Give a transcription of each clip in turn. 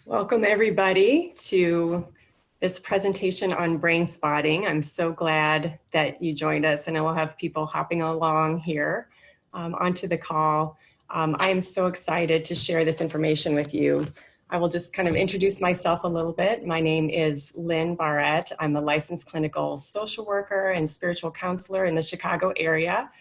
Welcome everybody to this presentation on brain spotting. I'm so glad that you joined us, and I will have people hopping along here onto the call. I am so excited to share this information with you. I will just kind of introduce myself a little bit. My name is Lynn Barrette. I'm a licensed clinical social worker and spiritual counselor in the Chicago area.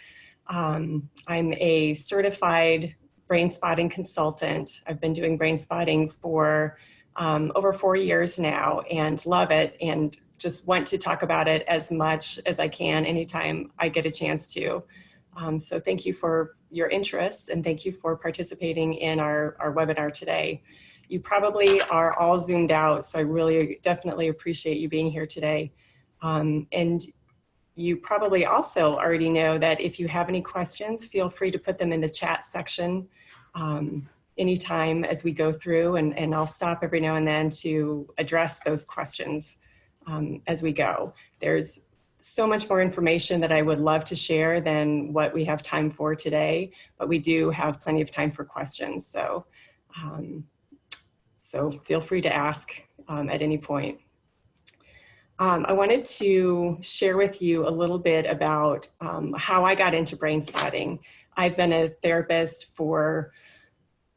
I'm a certified brain spotting consultant. I've been doing brain spotting for over 4 years now and love it, and just want to talk about it as much as I can anytime I get a chance to. So thank you for your interest, and thank you for participating in our webinar today. You probably are all zoomed out, so I really definitely appreciate you being here today. And you probably also already know that if you have any questions, feel free to put them in the chat section anytime as we go through, and I'll stop every now and then to address those questions as we go. There's so much more information that I would love to share than what we have time for today, but we do have plenty of time for questions. So, so feel free to ask at any point. I wanted to share with you a little bit about how I got into brain spotting. I've been a therapist for,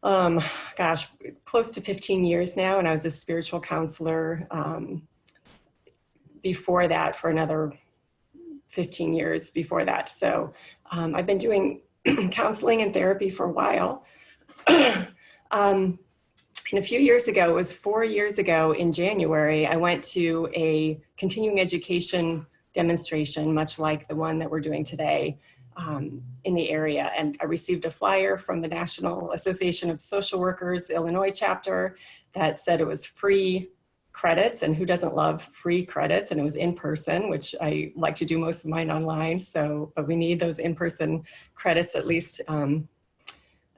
gosh, close to 15 years now, and I was a spiritual counselor before that for another 15 years before that. So I've been doing counseling and therapy for a while. And a few years ago, it was 4 years ago in January, I went to a continuing education demonstration, much like the one that we're doing today in the area. And I received a flyer from the National Association of Social Workers, Illinois chapter, that said it was free credits, and who doesn't love free credits? And it was in person, which I like to do most of mine online. So, but we need those in-person credits at least in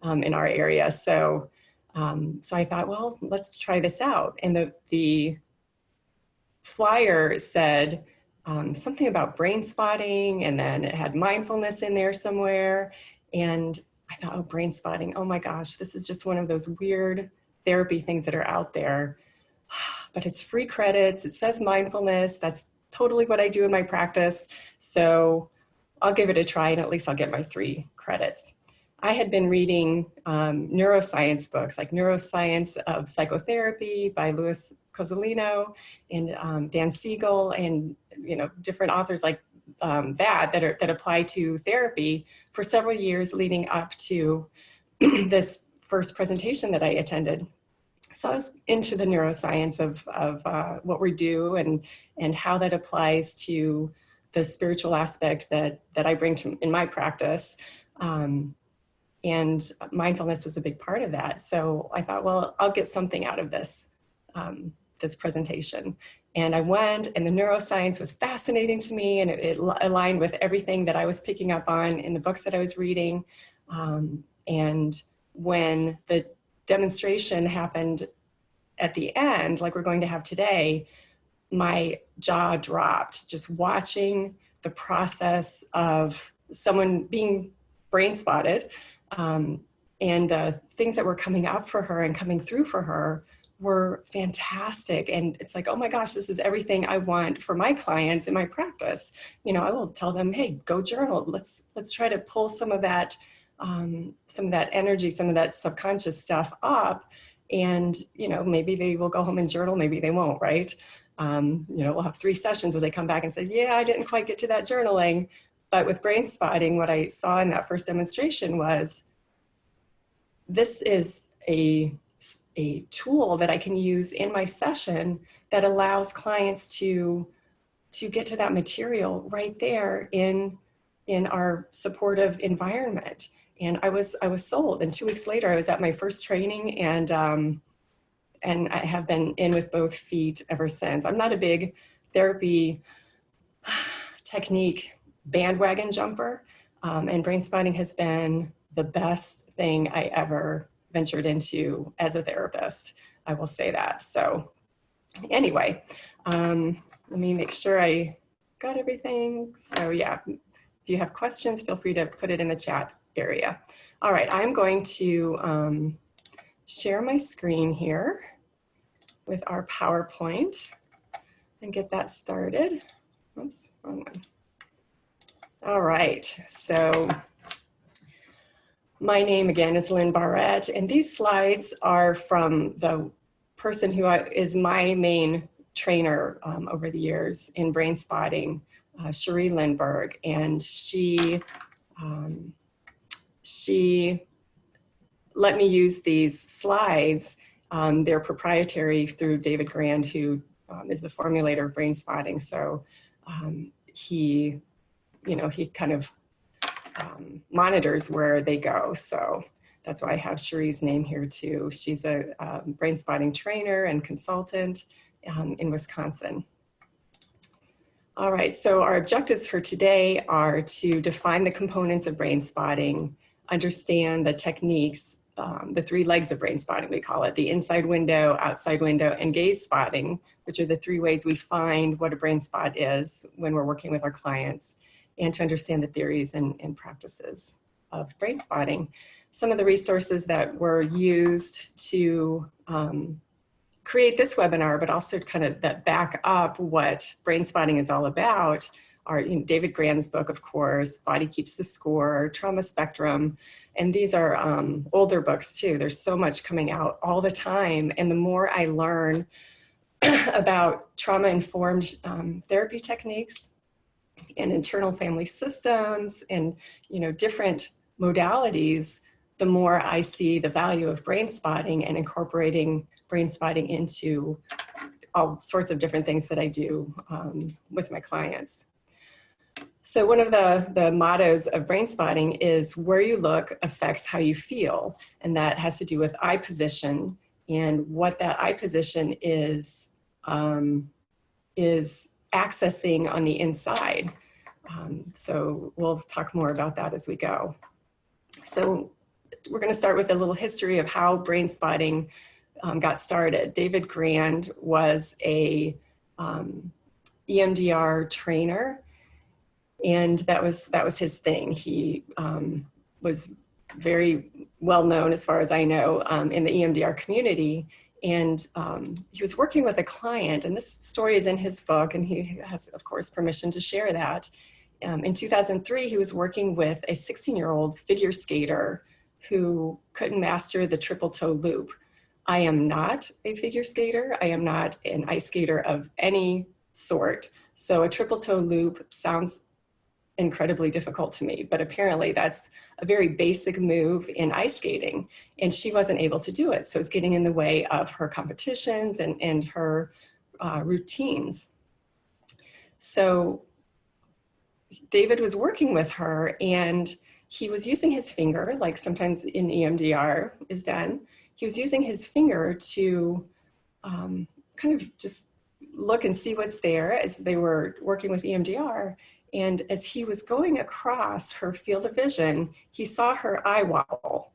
our area. So I thought, well, let's try this out. And the flyer said something about brain spotting, and then it had mindfulness in there somewhere. And I thought, oh, brain spotting, oh my gosh, this is just one of those weird therapy things that are out there. But it's free credits, it says mindfulness, that's totally what I do in my practice. So I'll give it a try, and at least I'll get my 3 credits. I had been reading neuroscience books, like Neuroscience of Psychotherapy by Louis Cozolino and Dan Siegel, and different authors like that apply to therapy for several years leading up to this first presentation that I attended. So I was into the neuroscience of what we do and how that applies to the spiritual aspect that I bring to in my practice. And mindfulness was a big part of that. So I thought, well, I'll get something out of this, this presentation. And I went, and the neuroscience was fascinating to me, and it aligned with everything that I was picking up on in the books that I was reading. And when the demonstration happened at the end, like we're going to have today, my jaw dropped just watching the process of someone being brain spotted. And the things that were coming up for her and coming through for her were fantastic. And it's like, oh my gosh, this is everything I want for my clients in my practice. I will tell them, hey, go journal. Let's try to pull some of that energy, some of that subconscious stuff up. And, maybe they will go home and journal, maybe they won't, right? We'll have 3 sessions where they come back and say, yeah, I didn't quite get to that journaling. But with brain spotting, what I saw in that first demonstration was, this is a tool that I can use in my session that allows clients to get to that material right there in our supportive environment. And I was sold. And 2 weeks later, I was at my first training, and I have been in with both feet ever since. I'm not a big therapy technique bandwagon jumper, and brain spotting has been the best thing I ever ventured into as a therapist. I will say that. So anyway, let me make sure I got everything. So yeah, if you have questions, feel free to put it in the chat area. All right, I'm going to share my screen here. with our PowerPoint and get that started. Oops, wrong one. All right, so my name again is Lynn Barrette, and these slides are from the person who is my main trainer over the years in Brainspotting, Cherie Lindbergh, and she let me use these slides. They're proprietary through David Grand, who is the formulator of Brainspotting. So he kind of monitors where they go. So that's why I have Cherie's name here too. She's a Brainspotting trainer and consultant in Wisconsin. All right, so our objectives for today are to define the components of Brainspotting, understand the techniques, the three legs of Brainspotting, we call it, the inside window, outside window, and gaze spotting, which are the three ways we find what a brain spot is when we're working with our clients, and to understand the theories and practices of Brainspotting. Some of the resources that were used to create this webinar, but also kind of that back up what Brainspotting is all about, are David Grand's book, of course, Body Keeps the Score, Trauma Spectrum, and these are older books too. There's so much coming out all the time, and the more I learn about trauma-informed therapy techniques and internal family systems and different modalities, the more I see the value of Brainspotting and incorporating Brainspotting into all sorts of different things that I do with my clients. So one of the mottos of Brainspotting is where you look affects how you feel. And that has to do with eye position, and what that eye position is accessing on the inside. So we'll talk more about that as we go. So we're going to start with a little history of how Brainspotting got started. David Grand was a EMDR trainer, and that was his thing. He was very well known, as far as I know, in the EMDR community. And he was working with a client, and this story is in his book, and he has, of course, permission to share that. In 2003, he was working with a 16-year-old figure skater who couldn't master the triple toe loop. I am not a figure skater. I am not an ice skater of any sort. So a triple toe loop sounds incredibly difficult to me, but apparently that's a very basic move in ice skating, and she wasn't able to do it. So it's getting in the way of her competitions and her routines. So David was working with her, and he was using his finger, like sometimes in EMDR is done. He was using his finger to kind of just look and see what's there as they were working with EMDR. And as he was going across her field of vision, he saw her eye wobble,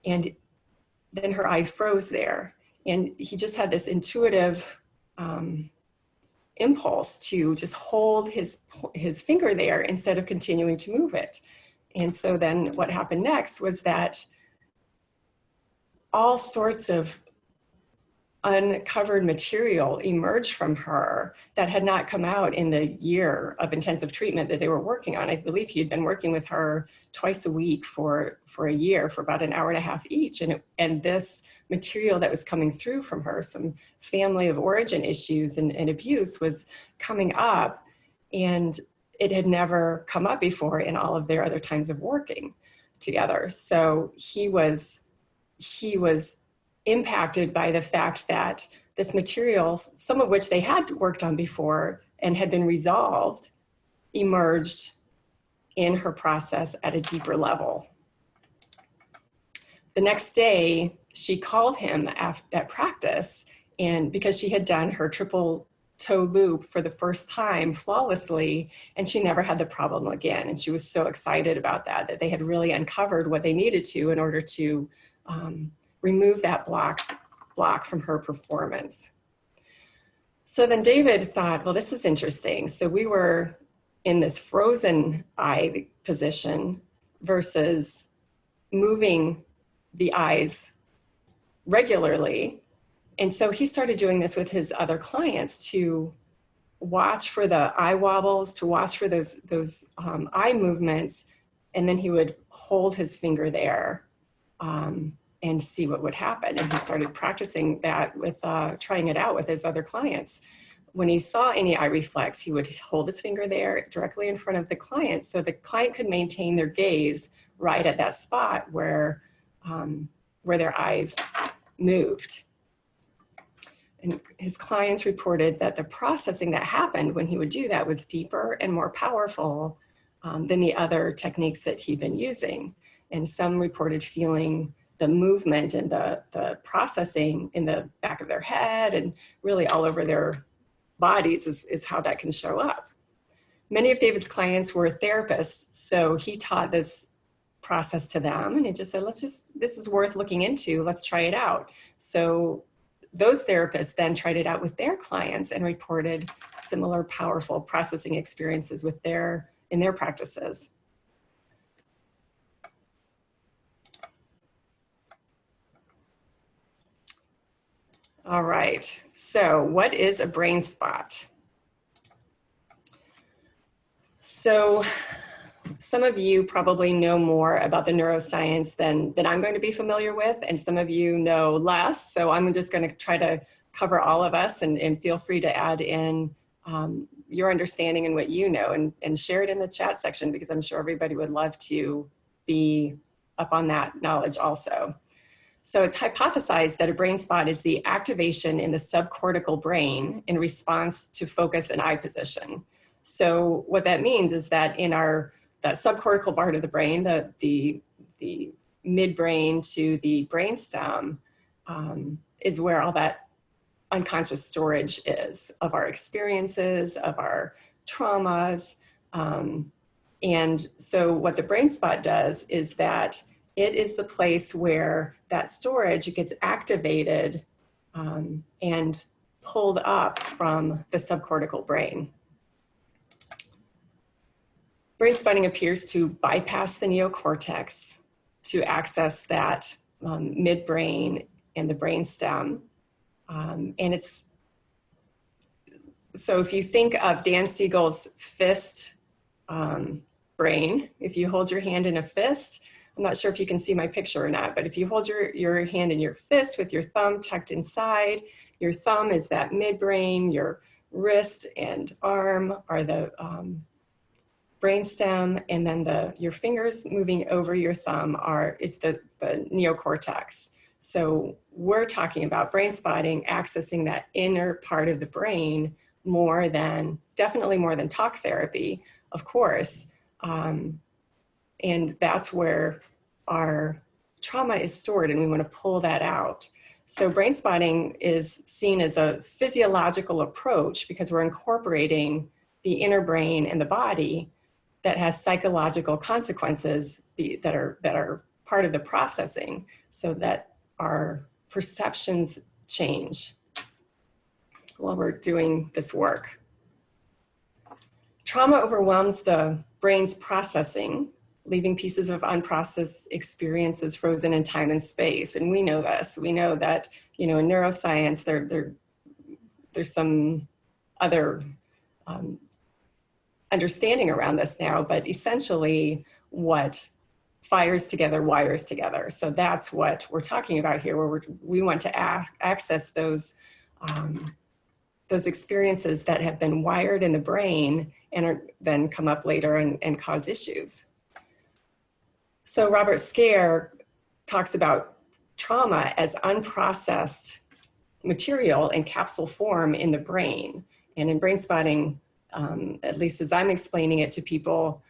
and then her eye froze there. And he just had this intuitive impulse to just hold his finger there instead of continuing to move it. And so then what happened next was that all sorts of uncovered material emerged from her that had not come out in the year of intensive treatment that they were working on. I believe he had been working with her twice a week for a year, for about an hour and a half each. And this material that was coming through from her, some family of origin issues and abuse, was coming up, and it had never come up before in all of their other times of working together. So he was impacted by the fact that this material, some of which they had worked on before and had been resolved, emerged in her process at a deeper level. The next day, she called him at practice, and because she had done her triple toe loop for the first time flawlessly, and she never had the problem again. And she was so excited about that they had really uncovered what they needed to in order to remove that block from her performance. So then David thought, well, this is interesting. So we were in this frozen eye position versus moving the eyes regularly And so he started doing this with his other clients to watch for the eye wobbles, to watch for those eye movements, and then he would hold his finger there and see what would happen. And he started practicing that with trying it out with his other clients. When he saw any eye reflex, he would hold his finger there directly in front of the client so the client could maintain their gaze right at that spot where their eyes moved. And his clients reported that the processing that happened when he would do that was deeper and more powerful than the other techniques that he'd been using. And some reported feeling the movement and the processing in the back of their head and really all over their bodies is how that can show up. Many of David's clients were therapists, so he taught this process to them, and he just said, this is worth looking into, let's try it out. So those therapists then tried it out with their clients and reported similar powerful processing experiences in their practices. All right, so what is a brain spot? So some of you probably know more about the neuroscience than I'm going to be familiar with, and some of you know less. So I'm just going to try to cover all of us, and feel free to add in your understanding and what you know, and share it in the chat section, because I'm sure everybody would love to be up on that knowledge also. So it's hypothesized that a brain spot is the activation in the subcortical brain in response to focus and eye position. So what that means is that in that subcortical part of the brain, the midbrain to the brainstem, is where all that unconscious storage is of our experiences, of our traumas. And so what the brain spot does is that it is the place where that storage gets activated and pulled up from the subcortical brain. Brainspotting appears to bypass the neocortex to access that midbrain and the brainstem. So if you think of Dan Siegel's fist brain, if you hold your hand in a fist, I'm not sure if you can see my picture or not, but if you hold your hand in your fist with your thumb tucked inside, your thumb is that midbrain, your wrist and arm are the brainstem, and then your fingers moving over your thumb is the neocortex. So we're talking about brain spotting, accessing that inner part of the brain definitely more than talk therapy, of course. And that's where our trauma is stored, and we want to pull that out. So brain spotting is seen as a physiological approach because we're incorporating the inner brain and the body that has psychological consequences that are part of the processing, so that our perceptions change while we're doing this work. Trauma overwhelms the brain's processing, leaving pieces of unprocessed experiences frozen in time and space. And we know this. We know that, in neuroscience, there's some other understanding around this now, but essentially what fires together wires together. So that's what we're talking about here, where we want to access those experiences that have been wired in the brain and then come up later and cause issues. So Robert Scare talks about trauma as unprocessed material in capsule form in the brain. And in brain spotting, at least as I'm explaining it to people,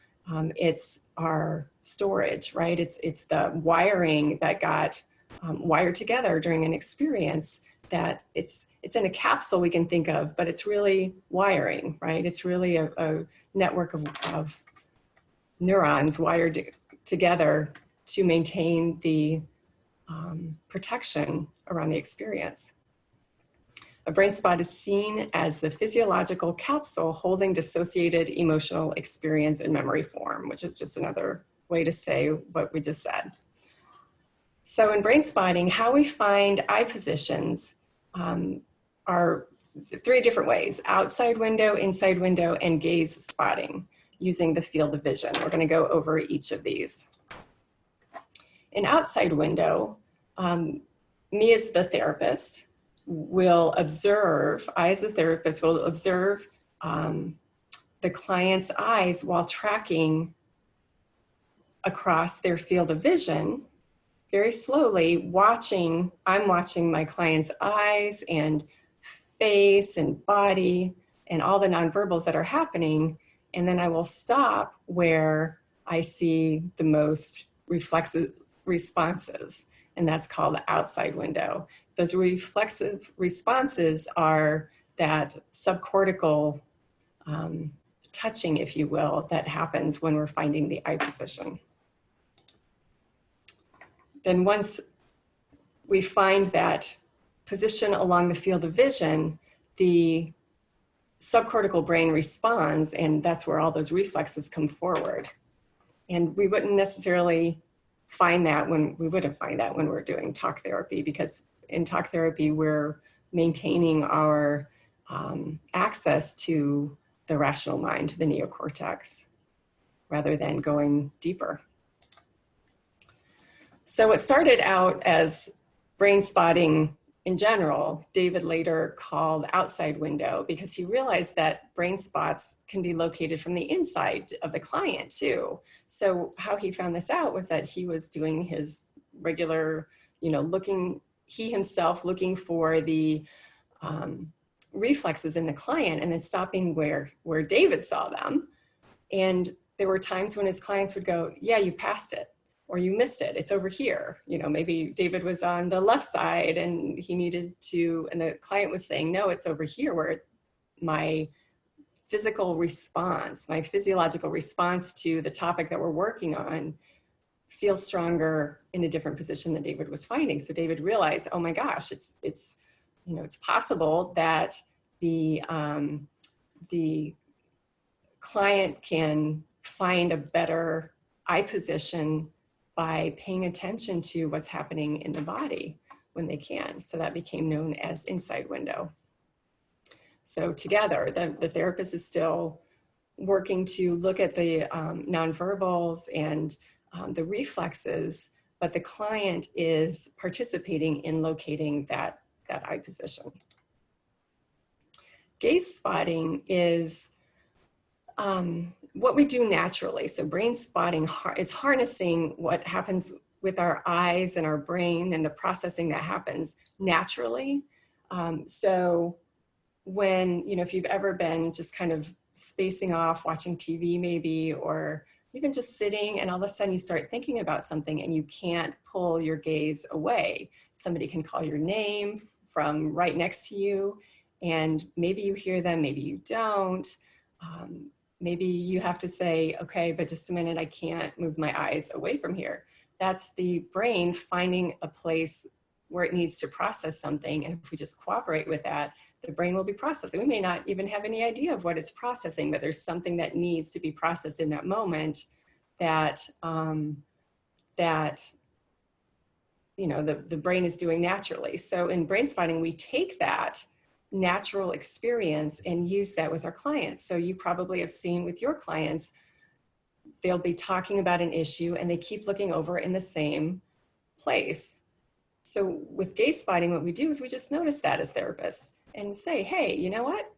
it's our storage, right? It's the wiring that got wired together during an experience, that it's in a capsule we can think of, but it's really wiring, right? It's really a network of neurons wired together to maintain the protection around the experience. A brain spot is seen as the physiological capsule holding dissociated emotional experience in memory form, which is just another way to say what we just said. So in brain spotting, how we find eye positions are 3 different ways: outside window, inside window, and gaze spotting using the field of vision. We're going to go over each of these. An outside window, me as the therapist will observe, I as the therapist will observe the client's eyes while tracking across their field of vision, very slowly I'm watching my client's eyes and face and body and all the nonverbals that are happening. And then I will stop where I see the most reflexive responses. And that's called the outside window. Those reflexive responses are that subcortical touching, if you will, that happens when we're finding the eye position. Then once we find that position along the field of vision, the subcortical brain responds, and that's where all those reflexes come forward. And we wouldn't necessarily find that when we're doing talk therapy, because in talk therapy, we're maintaining our access to the rational mind, the neocortex, rather than going deeper. So what started out as brain spotting in general, David later called outside window, because he realized that brain spots can be located from the inside of the client too. So how he found this out was that he was doing his regular, he himself looking for the reflexes in the client and then stopping where David saw them. And there were times when his clients would go, yeah, you passed it, or you missed it, it's over here. Maybe David was on the left side and he needed to, and the client was saying, no, it's over here where my physical response, my physiological response to the topic that we're working on feels stronger in a different position than David was finding. So David realized, oh my gosh, it's possible that the client can find a better eye position by paying attention to what's happening in the body when they can. So that became known as inside window. So together, the therapist is still working to look at the nonverbals and the reflexes, but the client is participating in locating that eye position. Gaze spotting is what we do naturally. So brain spotting is harnessing what happens with our eyes and our brain and the processing that happens naturally. So when, if you've ever been just kind of spacing off, watching TV maybe, or even just sitting and all of a sudden you start thinking about something and you can't pull your gaze away. Somebody can call your name from right next to you and maybe you hear them, maybe you don't. Maybe you have to say, okay, but just a minute, I can't move my eyes away from here. That's the brain finding a place where it needs to process something. And if we just cooperate with that, the brain will be processing. We may not even have any idea of what it's processing, but there's something that needs to be processed in that moment that, the brain is doing naturally. So in brain spotting, we take that natural experience and use that with our clients. So you probably have seen with your clients, they'll be talking about an issue and they keep looking over in the same place. So with gaze spotting, what we do is we just notice that as therapists and say, hey, you know what?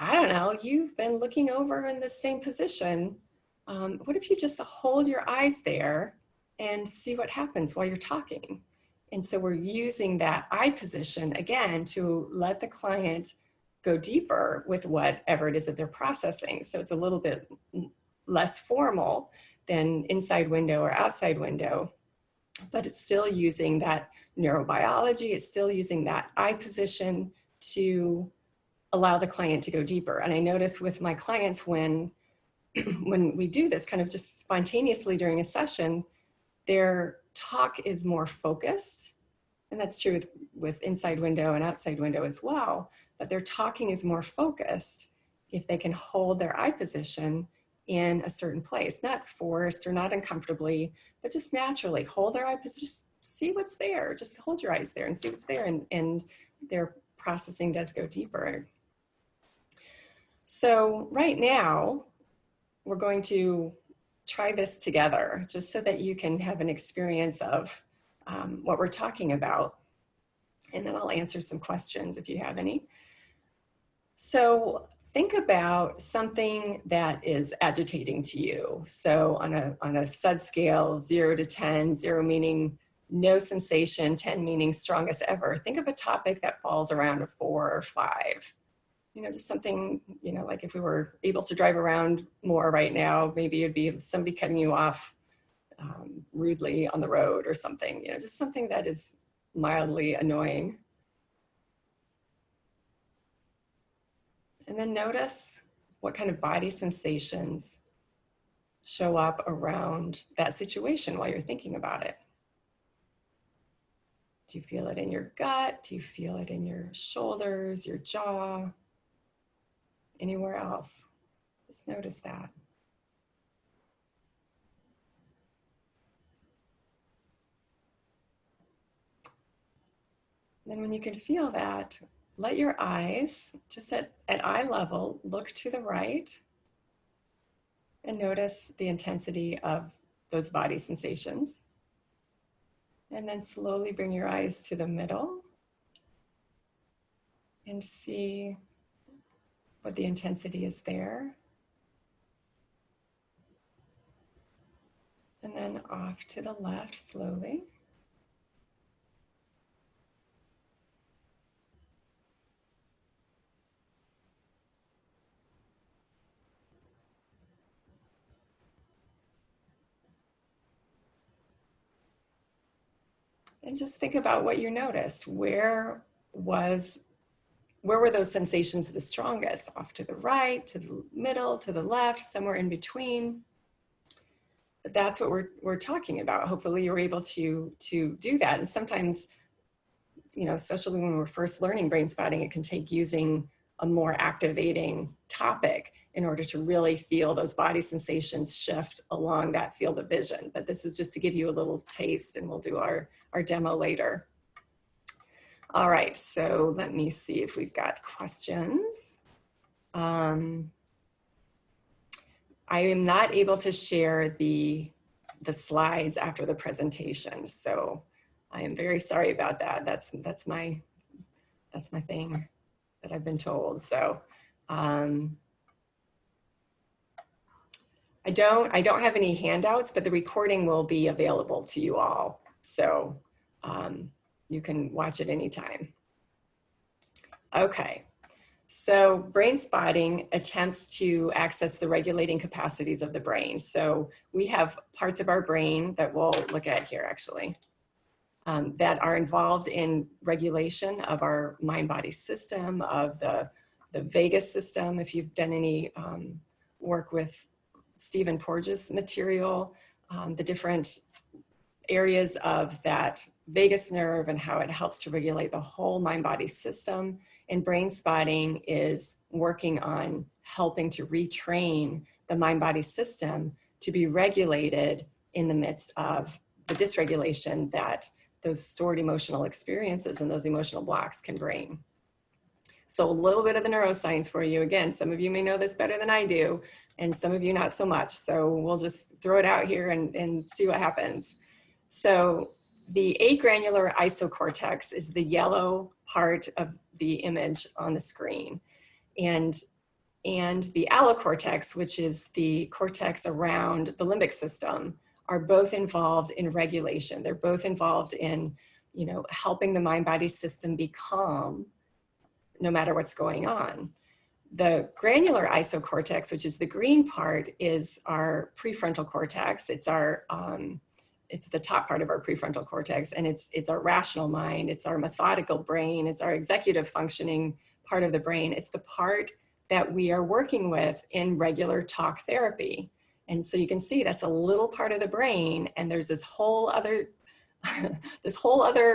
I don't know, you've been looking over in the same position. What if you just hold your eyes there and see what happens while you're talking? And so we're using that eye position again to let the client go deeper with whatever it is that they're processing. So it's a little bit less formal than inside window or outside window, but it's still using that neurobiology. It's still using that eye position to allow the client to go deeper. And I notice with my clients when we do this kind of just spontaneously during a session, their talk is more focused. And that's true with inside window and outside window as well. But their talking is more focused if they can hold their eye position in a certain place, not forced or not uncomfortably, but just naturally hold their eye position, just see what's there. Just hold your eyes there and see what's there. And their processing does go deeper. So right now, we're going to try this together just so that you can have an experience of what we're talking about. And then I'll answer some questions if you have any. So think about something that is agitating to you. So on a SUD scale, 0 to 10, 0 meaning no sensation, 10 meaning strongest ever. Think of a topic that falls around a 4 or 5. You know, just something, you know, like if we were able to drive around more right now, maybe it'd be somebody cutting you off rudely on the road or something, you know, just something that is mildly annoying. And then notice what kind of body sensations show up around that situation while you're thinking about it. Do you feel it in your gut? Do you feel it in your shoulders, your jaw? Anywhere else? Just notice that. Then when you can feel that, let your eyes, just at eye level, look to the right and notice the intensity of those body sensations. And then slowly bring your eyes to the middle and see what the intensity is there. And then off to the left slowly. And just think about what you noticed. Where were those sensations the strongest? Off to the right, to the middle, to the left, somewhere in between. But that's what we're talking about. Hopefully you're able to do that. And sometimes, you know, especially when we're first learning brain spotting, it can take using a more activating topic in order to really feel those body sensations shift along that field of vision. But this is just to give you a little taste, and we'll do our demo later. All right, so let me see if we've got questions. I am not able to share the slides after the presentation, so I am very sorry about that. That's my thing that I've been told. So I don't have any handouts, but the recording will be available to you all. So you can watch it anytime. Okay, so brain spotting attempts to access the regulating capacities of the brain. So we have parts of our brain that we'll look at here actually that are involved in regulation of our mind-body system, of the vagus system. If you've done any work with Stephen Porges' material, the different areas of that vagus nerve and how it helps to regulate the whole mind-body system. And brain spotting is working on helping to retrain the mind-body system to be regulated in the midst of the dysregulation that those stored emotional experiences and those emotional blocks can bring. So a little bit of the neuroscience for you. Again, some of you may know this better than I do, and some of you not so much. So we'll just throw it out here and see what happens. So the agranular isocortex is the yellow part of the image on the screen. And the allocortex, which is the cortex around the limbic system, are both involved in regulation. They're both involved in, you know, helping the mind-body system be calm no matter what's going on. The granular isocortex, which is the green part, is our prefrontal cortex. It's our it's the top part of our prefrontal cortex, and it's our rational mind, it's our methodical brain, it's our executive functioning part of the brain. It's the part that we are working with in regular talk therapy. And so you can see that's a little part of the brain, and there's this whole other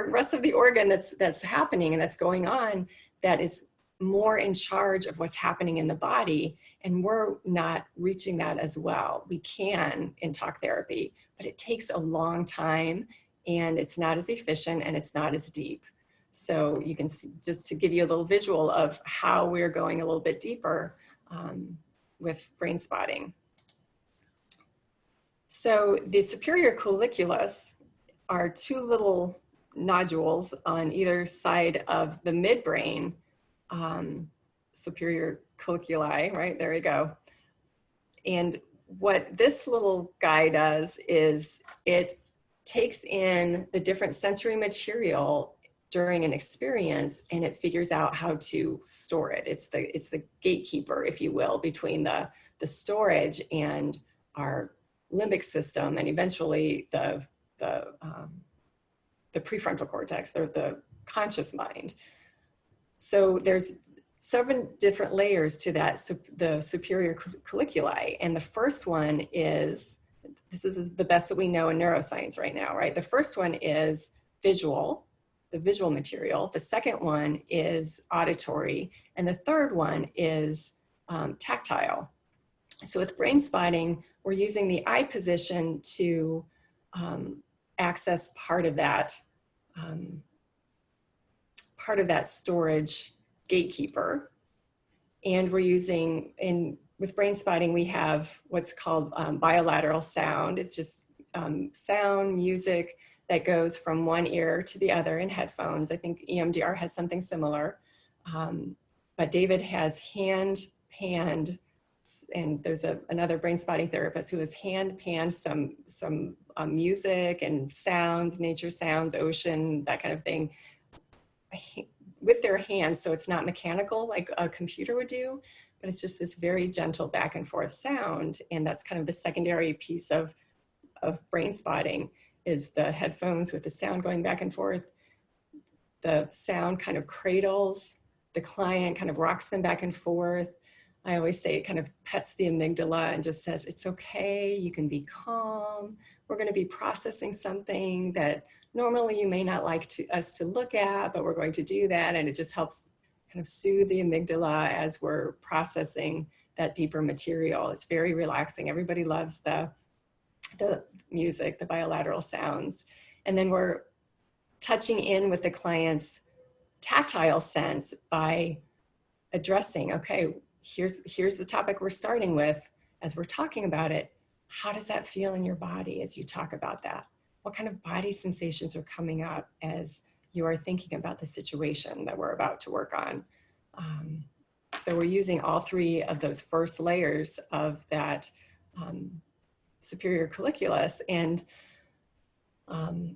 rest of the organ that's happening and that's going on that is more in charge of what's happening in the body, and we're not reaching that as well. We can in talk therapy, but it takes a long time, and it's not as efficient, and it's not as deep. So you can see, just to give you a little visual of how we're going a little bit deeper with brain spotting. So the superior colliculus are two little nodules on either side of the midbrain, superior colliculi, right? There we go. And what this little guy does is it takes in the different sensory material during an experience, and it figures out how to store it. It's the gatekeeper, if you will, between the storage and our limbic system, and eventually the prefrontal cortex, or the conscious mind. So there's 7 different layers to that, the superior colliculi. And the first one is, this is the best that we know in neuroscience right now, right? The first one is visual, the visual material. The second one is auditory. And the third one is tactile. So with brain spotting, we're using the eye position to access part of that storage gatekeeper. And we're using, with brain spotting, we have what's called bilateral sound. It's just sound, music that goes from one ear to the other in headphones. I think EMDR has something similar. But David has hand-panned, and there's another brain spotting therapist who has hand-panned some music and sounds, nature sounds, ocean, that kind of thing, with their hands, so it's not mechanical like a computer would do, but it's just this very gentle back and forth sound. And that's kind of the secondary piece of brain spotting, is the headphones with the sound going back and forth. The sound kind of cradles the client, kind of rocks them back and forth. I always say it kind of pets the amygdala and just says, it's okay, you can be calm. We're going to be processing something that normally you may not like us to look at, but we're going to do that. And it just helps kind of soothe the amygdala as we're processing that deeper material. It's very relaxing. Everybody loves the music, the bilateral sounds. And then we're touching in with the client's tactile sense by addressing, okay, here's the topic we're starting with. As we're talking about it, how does that feel in your body as you talk about that? What kind of body sensations are coming up as you are thinking about the situation that we're about to work on? So we're using all 3 of those first layers of that superior colliculus, and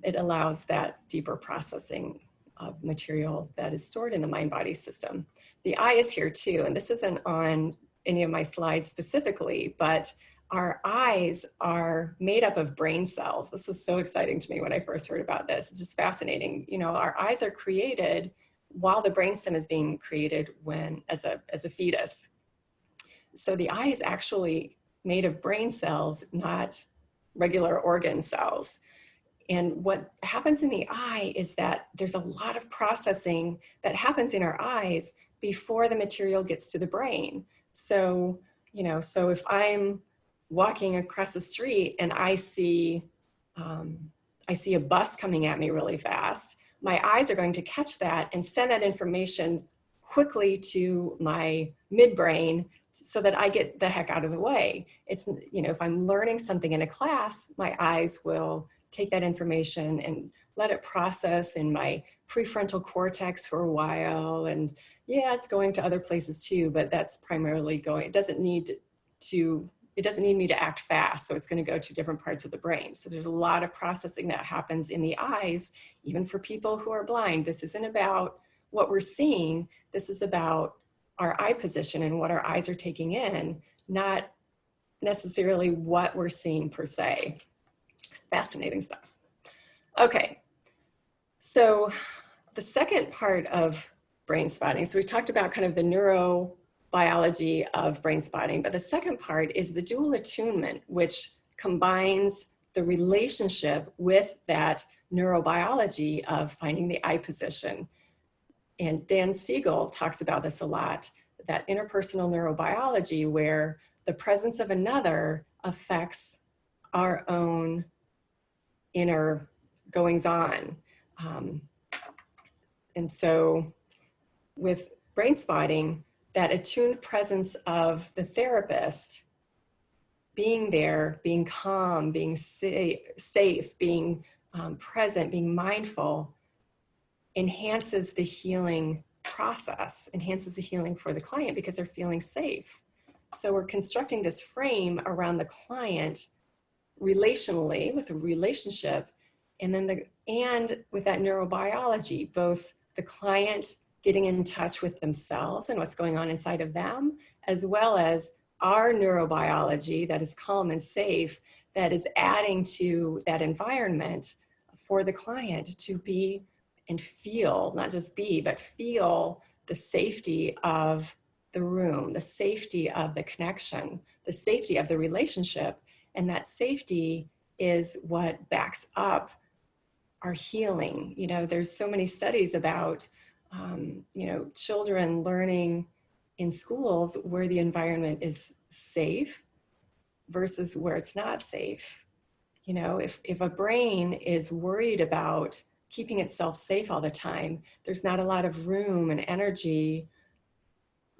it allows that deeper processing of material that is stored in the mind-body system. The eye is here too, and this isn't on any of my slides specifically, but our eyes are made up of brain cells. This was so exciting to me when I first heard about this. It's just fascinating. You know, our eyes are created while the brainstem is being created as a fetus. So the eye is actually made of brain cells, not regular organ cells. And what happens in the eye is that there's a lot of processing that happens in our eyes before the material gets to the brain. So, you know, so if I'm walking across the street and I see a bus coming at me really fast, my eyes are going to catch that and send that information quickly to my midbrain so that I get the heck out of the way. It's, you know, if I'm learning something in a class, my eyes will take that information and let it process in my prefrontal cortex for a while. And yeah, it's going to other places too, but that's primarily going, it doesn't need me to act fast. So it's going to go to different parts of the brain. So there's a lot of processing that happens in the eyes, even for people who are blind. This isn't about what we're seeing. This is about our eye position and what our eyes are taking in, not necessarily what we're seeing per se. Fascinating stuff. Okay, so the second part of brain spotting, so we talked about kind of the neurobiology of brain spotting, but the second part is the dual attunement, which combines the relationship with that neurobiology of finding the eye position. And Dan Siegel talks about this a lot, that interpersonal neurobiology, where the presence of another affects our own inner goings on. And so with brain spotting, that attuned presence of the therapist being there, being calm, being safe, being present, being mindful, enhances the healing process, enhances the healing for the client because they're feeling safe. So we're constructing this frame around the client relationally with a relationship, and then and with that neurobiology, both the client getting in touch with themselves and what's going on inside of them, as well as our neurobiology that is calm and safe, that is adding to that environment for the client to be and feel, not just be, but feel the safety of the room, the safety of the connection, the safety of the relationship. And that safety is what backs up our healing. You know, there's so many studies about, you know, children learning in schools where the environment is safe versus where it's not safe. You know, if a brain is worried about keeping itself safe all the time, there's not a lot of room and energy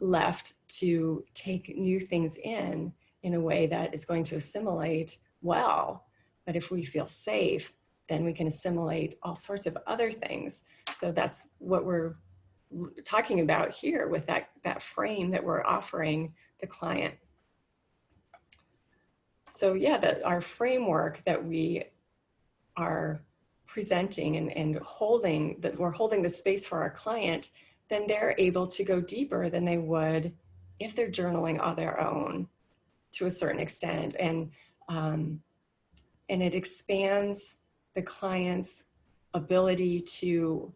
left to take new things in a way that is going to assimilate well. But if we feel safe, then we can assimilate all sorts of other things. So that's what we're talking about here with that frame that we're offering the client. So yeah, our framework that we are presenting and holding, that we're holding the space for our client, then they're able to go deeper than they would if they're journaling on their own to a certain extent. And it expands the client's ability to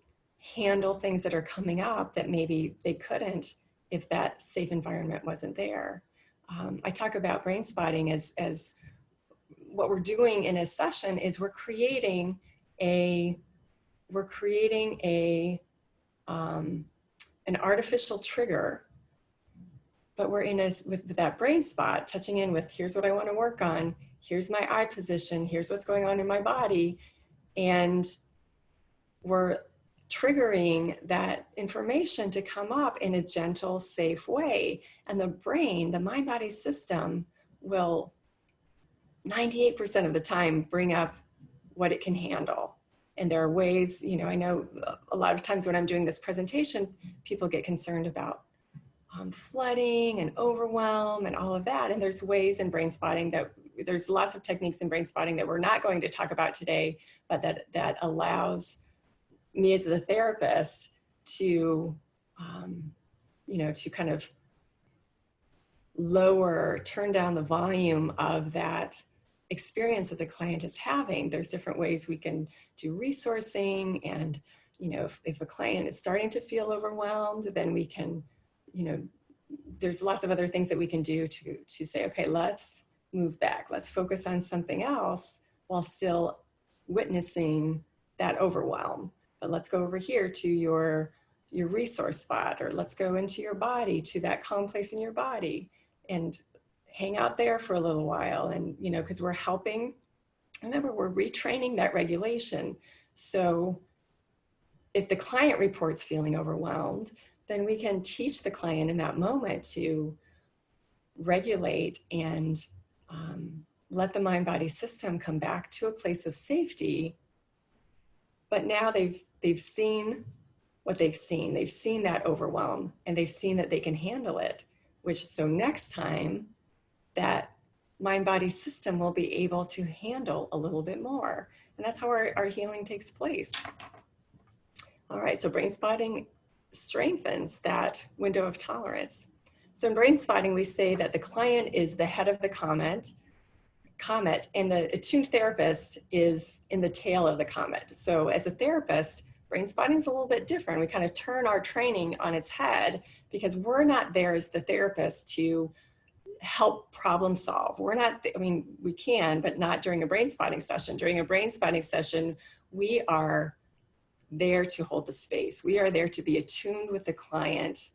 handle things that are coming up that maybe they couldn't if that safe environment wasn't there. I talk about brain spotting as what we're doing in a session is we're creating an artificial trigger, but we're with that brain spot, touching in with, here's what I want to work on, here's my eye position, here's what's going on in my body, and we're triggering that information to come up in a gentle, safe way. And the brain, the mind-body system, will 98% of the time bring up what it can handle. And there are ways, you know, I know a lot of times when I'm doing this presentation, people get concerned about flooding and overwhelm and all of that. And there's ways in brain spotting there's lots of techniques in brain spotting that we're not going to talk about today, but that allows me as the therapist to, you know, to kind of turn down the volume of that experience that the client is having. There's different ways we can do resourcing, and, you know, if a client is starting to feel overwhelmed, then we can, you know, there's lots of other things that we can do to say, okay, let's move back, let's focus on something else while still witnessing that overwhelm. But let's go over here to your resource spot, or let's go into your body to that calm place in your body and hang out there for a little while. And, you know, because we're helping, remember, we're retraining that regulation. So if the client reports feeling overwhelmed, then we can teach the client in that moment to regulate and let the mind-body system come back to a place of safety. But now they've seen what they've seen. They've seen that overwhelm, and they've seen that they can handle it, so next time that mind-body system will be able to handle a little bit more. And that's how our healing takes place. All right, so brain spotting strengthens that window of tolerance. So in brain spotting, we say that the client is the head of the comet, and the attuned therapist is in the tail of the comet. So as a therapist, brain spotting is a little bit different. We kind of turn our training on its head, because we're not there as the therapist to help problem solve. We're not, I mean, we can, but not during a brain spotting session. During a brain spotting session, we are there to hold the space. We are there to be attuned with the client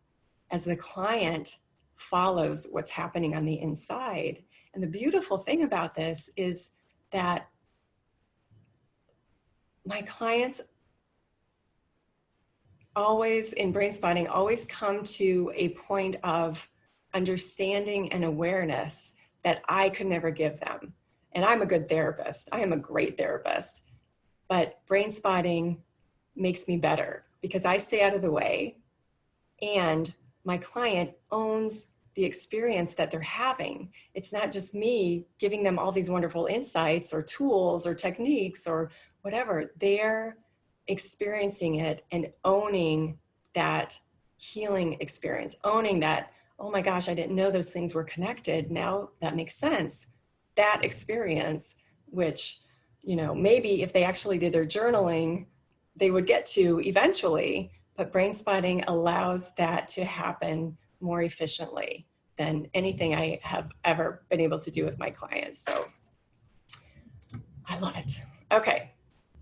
as the client follows what's happening on the inside. And the beautiful thing about this is that my clients always, in brain spotting, always come to a point of understanding and awareness that I could never give them. And I'm a good therapist. I am a great therapist. But brain spotting makes me better because I stay out of the way and my client owns the experience that they're having. It's not just me giving them all these wonderful insights or tools or techniques or whatever. They're experiencing it and owning that healing experience, owning that, oh my gosh, I didn't know those things were connected. Now that makes sense. That experience, which, you know, maybe if they actually did their journaling, they would get to eventually, but brain spotting allows that to happen more efficiently than anything I have ever been able to do with my clients. So I love it. Okay.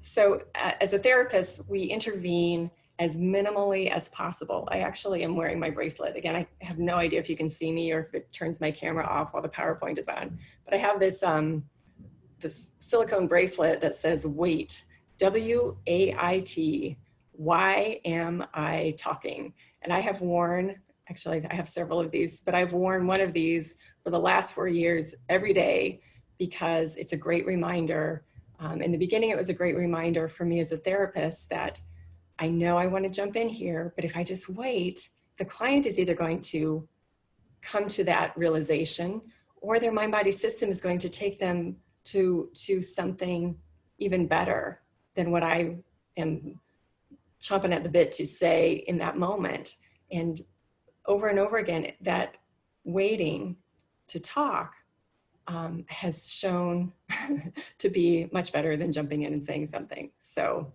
So as a therapist, we intervene as minimally as possible. I actually am wearing my bracelet. Again, I have no idea if you can see me or if it turns my camera off while the PowerPoint is on, but I have this, this silicone bracelet that says wait, W-A-I-T, why am I talking? And I have worn, actually I have several of these, but I've worn one of these for the last 4 years every day because it's a great reminder. In the beginning, it was a great reminder for me as a therapist that I know I want to jump in here, but if I just wait, the client is either going to come to that realization or their mind-body system is going to take them to something even better than what I am chomping at the bit to say in that moment. And over again, that waiting to talk has shown to be much better than jumping in and saying something. So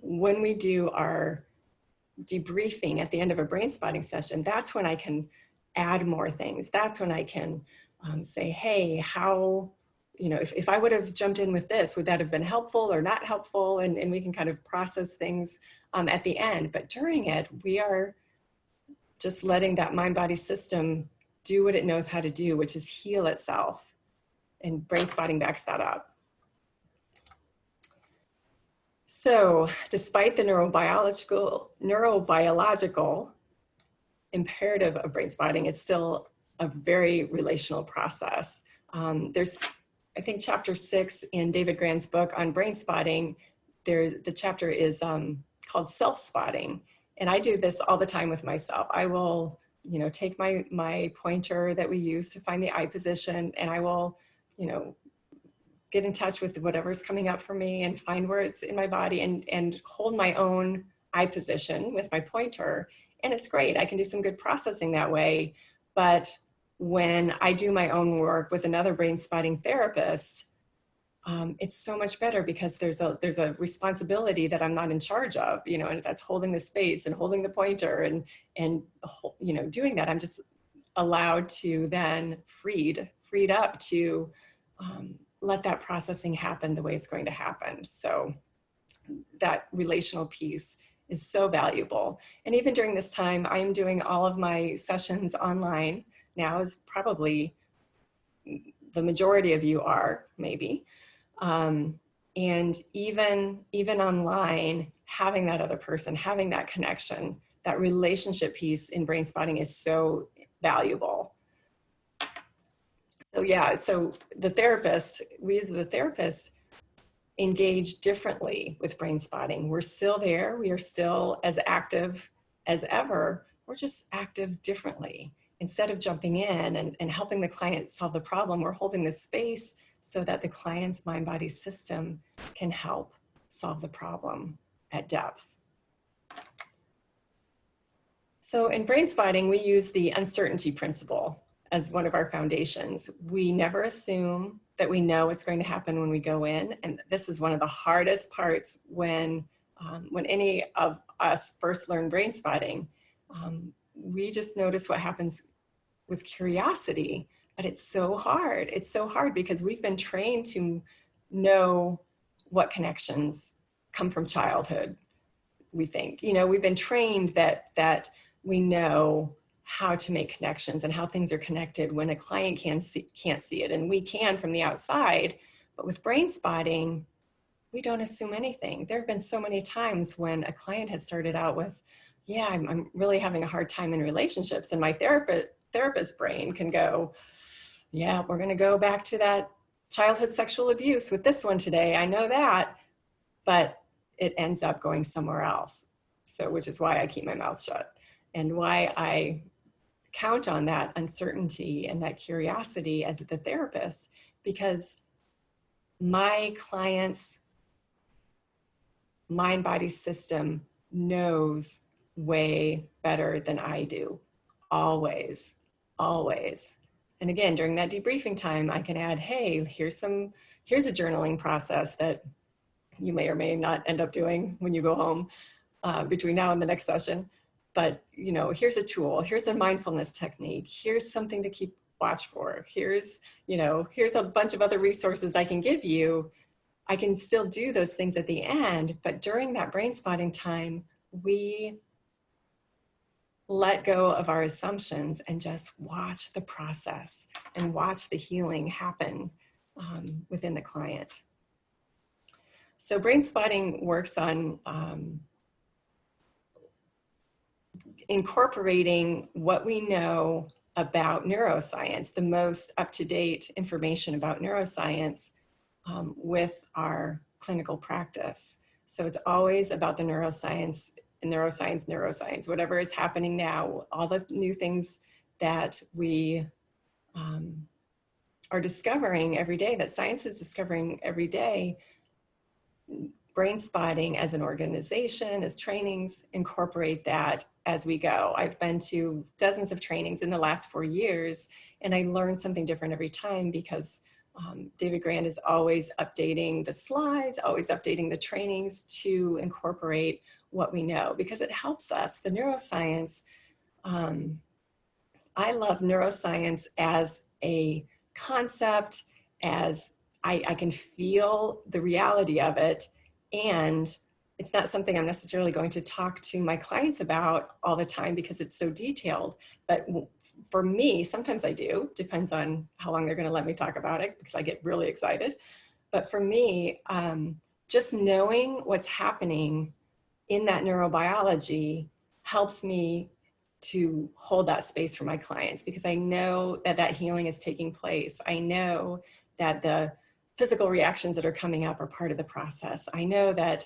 when we do our debriefing at the end of a brain spotting session, that's when I can add more things. That's when I can say, hey, how, you know, if I would have jumped in with this, would that have been helpful or not helpful? And we can kind of process things at the end. But during it, we are just letting that mind-body system do what it knows how to do, which is heal itself. And brain spotting backs that up. So despite the neurobiological imperative of brain spotting, it's still a very relational process. There's, I think, chapter 6 in David Grann's book on brain spotting. The chapter is called self-spotting. And I do this all the time with myself. I will, you know, take my pointer that we use to find the eye position, and I will, you know, get in touch with whatever's coming up for me and find where it's in my body and hold my own eye position with my pointer. And it's great. I can do some good processing that way. But when I do my own work with another brain spotting therapist, it's so much better because there's a responsibility that I'm not in charge of, you know, and that's holding the space and holding the pointer and you know, doing that. I'm just allowed to then freed up to let that processing happen the way it's going to happen. So that relational piece is so valuable. And even during this time, I'm doing all of my sessions online now, as probably the majority of you are, maybe. And even online, having that other person, having that connection, that relationship piece in brain spotting is so valuable. So yeah, so the therapist, we as the therapist engage differently with brain spotting. We're still there. We are still as active as ever. We're just active differently. Instead of jumping in and helping the client solve the problem, we're holding this space so that the client's mind-body system can help solve the problem at depth. So in brain spotting, we use the uncertainty principle as one of our foundations. We never assume that we know what's going to happen when we go in. And this is one of the hardest parts when any of us first learn brain spotting. We just notice what happens with curiosity, but it's so hard. It's so hard because we've been trained to know what connections come from childhood, we think. You know, we've been trained that we know how to make connections and how things are connected when a client can't see it, and we can from the outside. But with brain spotting, we don't assume anything. There have been so many times when a client has started out with, yeah, I'm really having a hard time in relationships. And my therapist brain can go, yeah, we're going to go back to that childhood sexual abuse with this one today. I know that, but it ends up going somewhere else. So, which is why I keep my mouth shut and why I count on that uncertainty and that curiosity as the therapist, because my client's mind body system knows way better than I do. Always, always. And again, during that debriefing time, I can add, hey, here's a journaling process that you may or may not end up doing when you go home between now and the next session. But, here's a tool, here's a mindfulness technique, here's something to keep watch for, here's a bunch of other resources I can give you. I can still do those things at the end, but during that brain spotting time, we let go of our assumptions and just watch the process and watch the healing happen within the client. So brain spotting works on incorporating what we know about neuroscience, the most up-to-date information about neuroscience with our clinical practice. So it's always about the neuroscience, whatever is happening now, all the new things that we are discovering every day, that science is discovering every day. Brain spotting as an organization, as trainings, incorporate that as we go. I've been to dozens of trainings in the last 4 years, and I learn something different every time because David Grand is always updating the slides, always updating the trainings to incorporate what we know, because it helps us. The neuroscience, I love neuroscience as a concept, as I can feel the reality of it, and it's not something I'm necessarily going to talk to my clients about all the time because it's so detailed. But for me, sometimes I do, depends on how long they're going to let me talk about it because I get really excited. But for me, just knowing what's happening in that neurobiology helps me to hold that space for my clients because I know that that healing is taking place. I know that the physical reactions that are coming up are part of the process. I know that,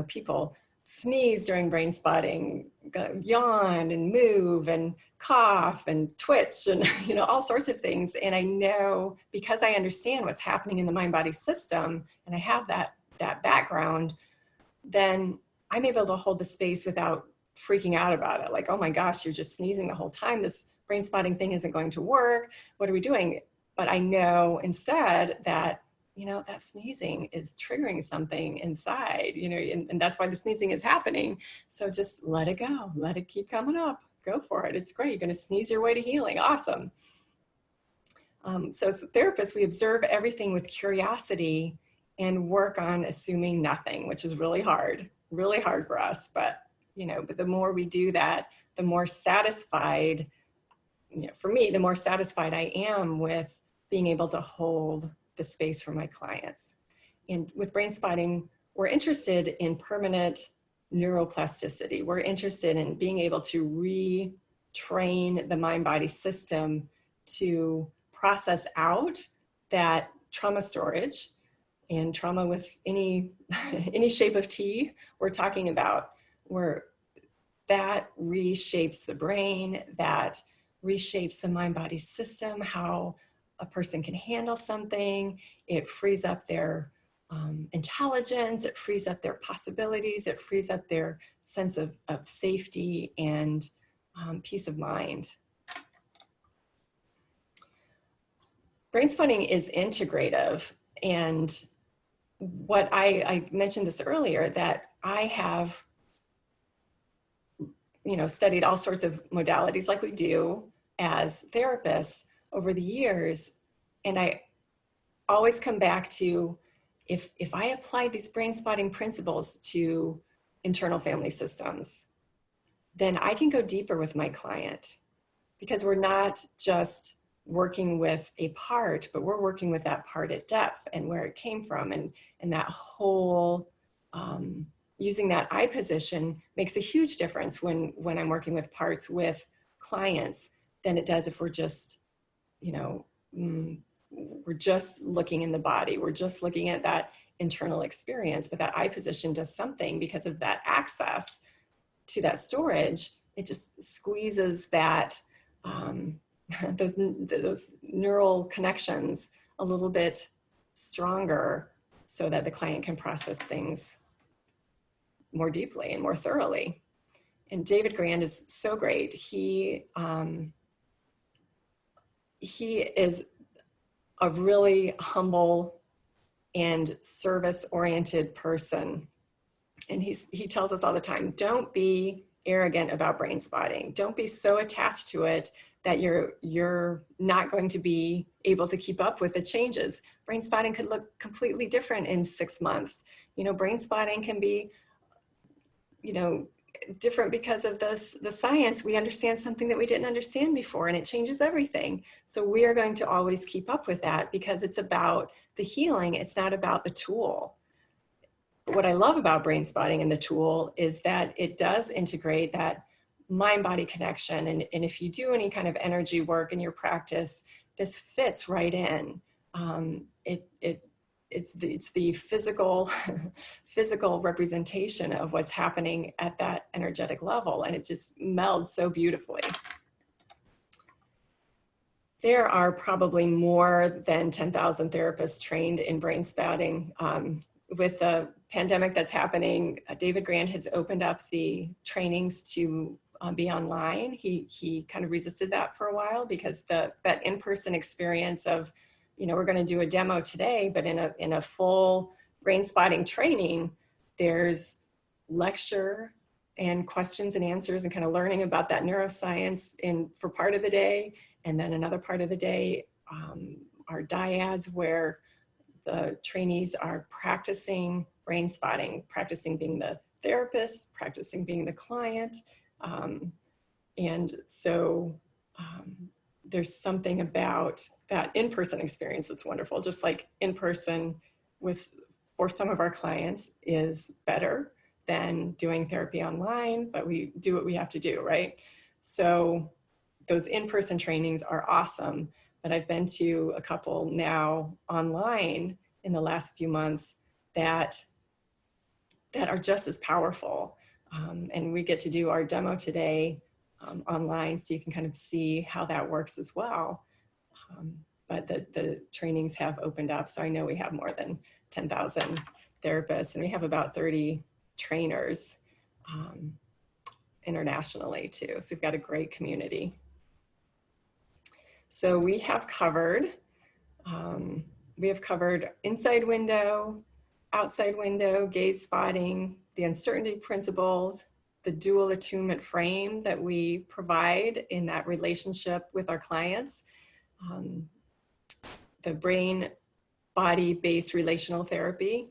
people sneeze during brain spotting, yawn and move and cough and twitch and, all sorts of things. And I know because I understand what's happening in the mind-body system and I have that background, then I'm able to hold the space without freaking out about it. Like, oh my gosh, you're just sneezing the whole time. This brain spotting thing isn't going to work. What are we doing? But I know instead that that sneezing is triggering something inside, and that's why the sneezing is happening. So just let it go. Let it keep coming up. Go for it. It's great. You're going to sneeze your way to healing. Awesome. So as therapists, we observe everything with curiosity and work on assuming nothing, which is really hard for us. But the more we do that, the more satisfied, for me, the more satisfied I am with being able to hold the space for my clients. And with brain spotting, we're interested in permanent neuroplasticity. We're interested in being able to retrain the mind-body system to process out that trauma storage and trauma with any shape of T we're talking about, where that reshapes the brain, that reshapes the mind-body system, how a person can handle something. It frees up their intelligence, it frees up their possibilities, it frees up their sense of safety and peace of mind. Brain spotting is integrative, and what I mentioned this earlier, that I have studied all sorts of modalities like we do as therapists over the years. And I always come back to, if I apply these brain spotting principles to internal family systems, then I can go deeper with my client, because we're not just working with a part, but we're working with that part at depth and where it came from, and that whole, using that eye position makes a huge difference when I'm working with parts with clients than it does if we're just, you know, we're just looking in the body. We're just looking at that internal experience, but that eye position does something because of that access to that storage. It just squeezes that, those neural connections a little bit stronger so that the client can process things more deeply and more thoroughly. And David Grand is so great. He is a really humble and service-oriented person. And he tells us all the time, don't be arrogant about brain spotting. Don't be so attached to it that you're not going to be able to keep up with the changes. Brain spotting could look completely different in 6 months. You know, brain spotting can be, you know, different because of the science. We understand something that we didn't understand before, and it changes everything. So we are going to always keep up with that because it's about the healing. It's not about the tool. But what I love about brain spotting and the tool is that it does integrate that mind-body connection. And if you do any kind of energy work in your practice, this fits right in. It's the physical physical representation of what's happening at that energetic level, and it just melds so beautifully. There are probably more than 10,000 therapists trained in brain spotting. With the pandemic that's happening, David Grand has opened up the trainings to be online. He kind of resisted that for a while because that in-person experience of, you know, we're going to do a demo today, but in a full brain spotting training, there's lecture and questions and answers and kind of learning about that neuroscience for part of the day. And then another part of the day are dyads where the trainees are practicing brain spotting, practicing being the therapist, practicing being the client. And so there's something about that in-person experience that's wonderful. Just like in-person for some of our clients is better than doing therapy online, but we do what we have to do, right? So those in-person trainings are awesome, but I've been to a couple now online in the last few months that are just as powerful. And we get to do our demo today online, so you can kind of see how that works as well. But the trainings have opened up, so I know we have more than 10,000 therapists, and we have about 30 trainers internationally too. So we've got a great community. So we have covered inside window, outside window, gaze spotting, the uncertainty principle, the dual attunement frame that we provide in that relationship with our clients, the brain body based relational therapy,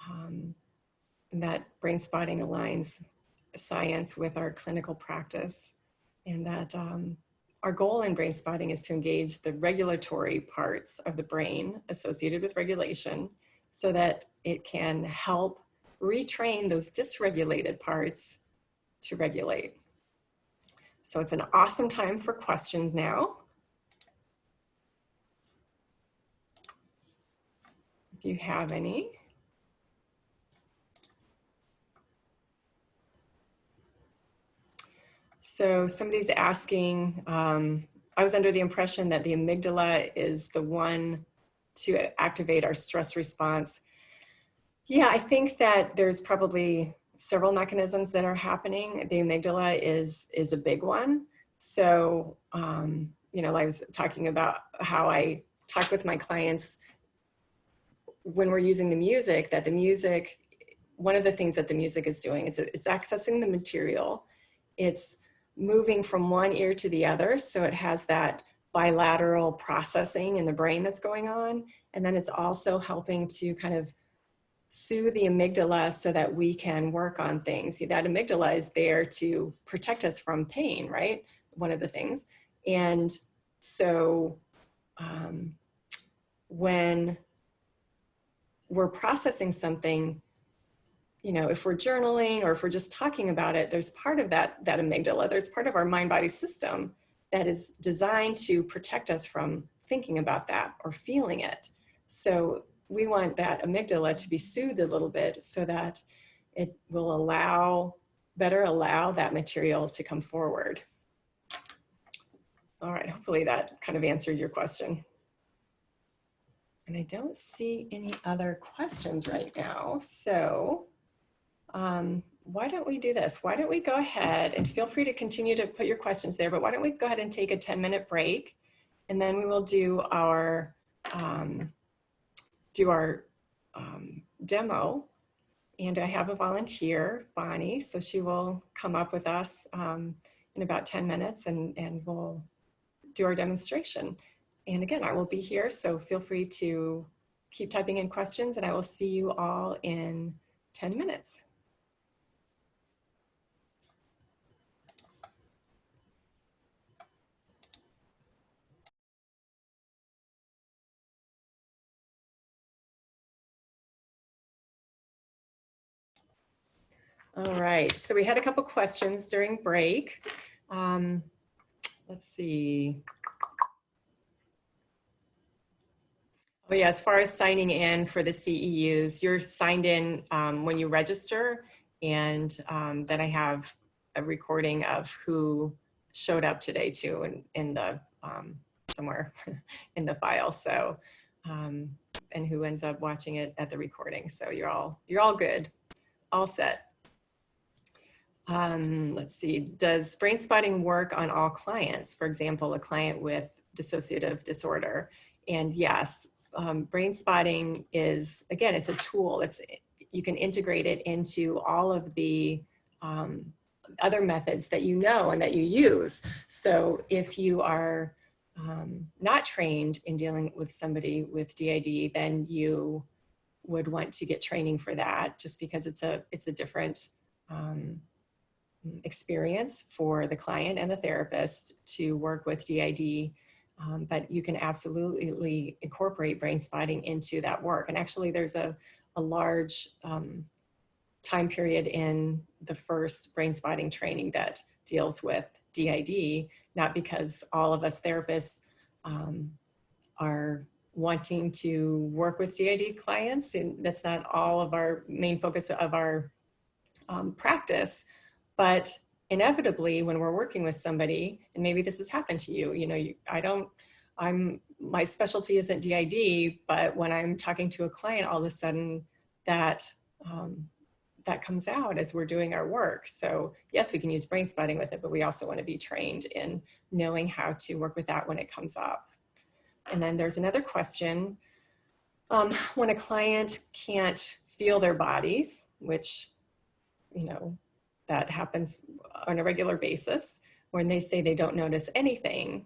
and that brain spotting aligns science with our clinical practice, and that our goal in brain spotting is to engage the regulatory parts of the brain associated with regulation so that it can help retrain those dysregulated parts to regulate. So it's an awesome time for questions now. If you have any. So somebody's asking, I was under the impression that the amygdala is the one to activate our stress response. Yeah, I think that there's probably several mechanisms that are happening. The amygdala is a big one. So, you know, I was talking about how I talk with my clients when we're using the music, that the music, one of the things that the music is doing, it's accessing the material. It's moving from one ear to the other. So it has that bilateral processing in the brain that's going on. And then it's also helping to kind of soothe the amygdala so that we can work on things. That amygdala is there to protect us from pain, right? One of the things. And So when we're processing something, you know, if we're journaling or if we're just talking about it, there's part of that amygdala, there's part of our mind-body system that is designed to protect us from thinking about that or feeling it. So we want that amygdala to be soothed a little bit so that it will better allow that material to come forward. All right, hopefully that kind of answered your question. And I don't see any other questions right now. So why don't we do this? Why don't we go ahead and feel free to continue to put your questions there, but why don't we go ahead and take a 10-minute break, and then we will do our demo. And I have a volunteer, Bonnie, so she will come up with us in about 10 minutes and we'll do our demonstration. And again, I will be here, so feel free to keep typing in questions, and I will see you all in 10 minutes. All right, so we had a couple questions during break. Let's see. Oh yeah, as far as signing in for the CEUs, you're signed in when you register, and then I have a recording of who showed up today too in the somewhere in the file. So and who ends up watching it at the recording. So you're all good, all set. Let's see, does Brainspotting work on all clients? For example, a client with dissociative disorder? And yes, Brainspotting is, again, it's a tool. You can integrate it into all of the other methods that you know and that you use. So if you are not trained in dealing with somebody with DID, then you would want to get training for that, just because it's a different experience for the client and the therapist to work with DID, but you can absolutely incorporate Brainspotting into that work. And actually there's a large time period in the first Brainspotting training that deals with DID, not because all of us therapists are wanting to work with DID clients, and that's not all of our main focus of our practice. But inevitably, when we're working with somebody, and maybe this has happened to you, you know, my specialty isn't DID, but when I'm talking to a client, all of a sudden that comes out as we're doing our work. So yes, we can use Brainspotting with it, but we also want to be trained in knowing how to work with that when it comes up. And then there's another question. When a client can't feel their bodies, which, you know, that happens on a regular basis, when they say they don't notice anything,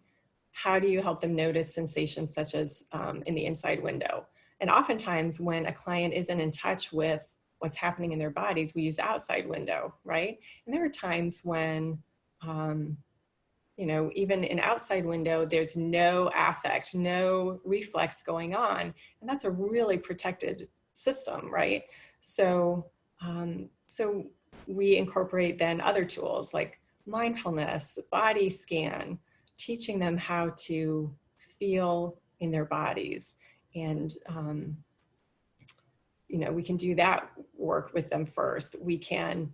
how do you help them notice sensations such as in the inside window? And oftentimes when a client isn't in touch with what's happening in their bodies, we use outside window, right? And there are times when, you know, even in outside window, there's no affect, no reflex going on. And that's a really protected system, right? So, so we incorporate then other tools like mindfulness, body scan, teaching them how to feel in their bodies. And, you know, we can do that work with them first. We can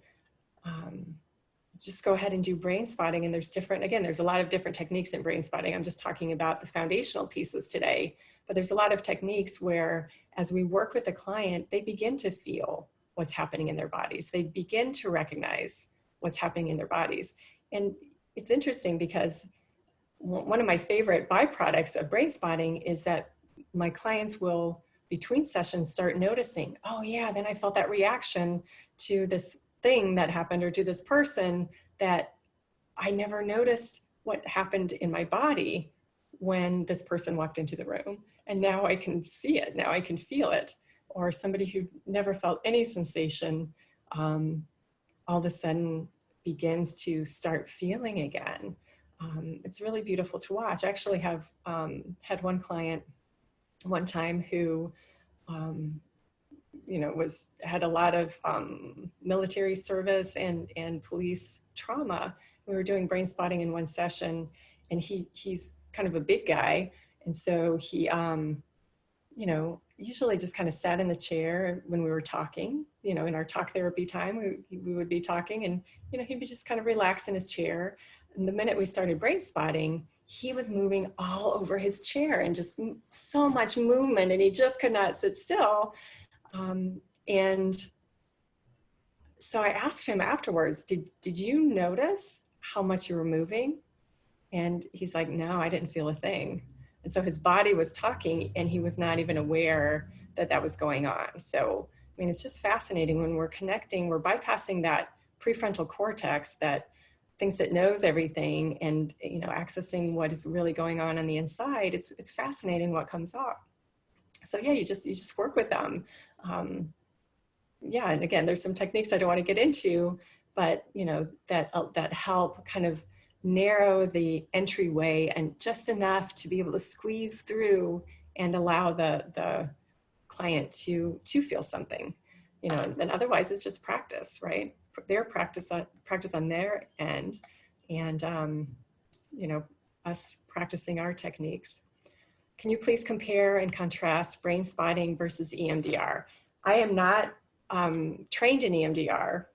just go ahead and do Brainspotting, and there's a lot of different techniques in Brainspotting. I'm just talking about the foundational pieces today, but there's a lot of techniques where as we work with the client, they begin to feel what's happening in their bodies. They begin to recognize what's happening in their bodies. And it's interesting because one of my favorite byproducts of Brainspotting is that my clients will, between sessions, start noticing, oh yeah, then I felt that reaction to this thing that happened or to this person that I never noticed what happened in my body when this person walked into the room. And now I can see it, now I can feel it. Or somebody who never felt any sensation, all of a sudden begins to start feeling again. it's really beautiful to watch. I actually have had one client one time who, you know, had a lot of military service and police trauma. We were doing brain spotting in one session, and he's kind of a big guy, and so he, you know, usually just kind of sat in the chair when we were talking. You know, in our talk therapy time, we would be talking, and you know, he'd be just kind of relaxed in his chair. And the minute we started brain spotting, he was moving all over his chair and just so much movement, and he just could not sit still. And so I asked him afterwards, did you notice how much you were moving? And he's like, no, I didn't feel a thing. And so his body was talking, and he was not even aware that that was going on. So, I mean, it's just fascinating when we're connecting, we're bypassing that prefrontal cortex that thinks it knows everything, and, you know, accessing what is really going on the inside. It's fascinating what comes up. So yeah, you just work with them. Yeah, and again, there's some techniques I don't want to get into, but you know, that help kind of narrow the entryway and just enough to be able to squeeze through and allow the client to feel something, you know, and otherwise it's just practice, right? Their practice on their end, and you know, us practicing our techniques. Can you please compare and contrast brain spotting versus EMDR? I am not trained in EMDR.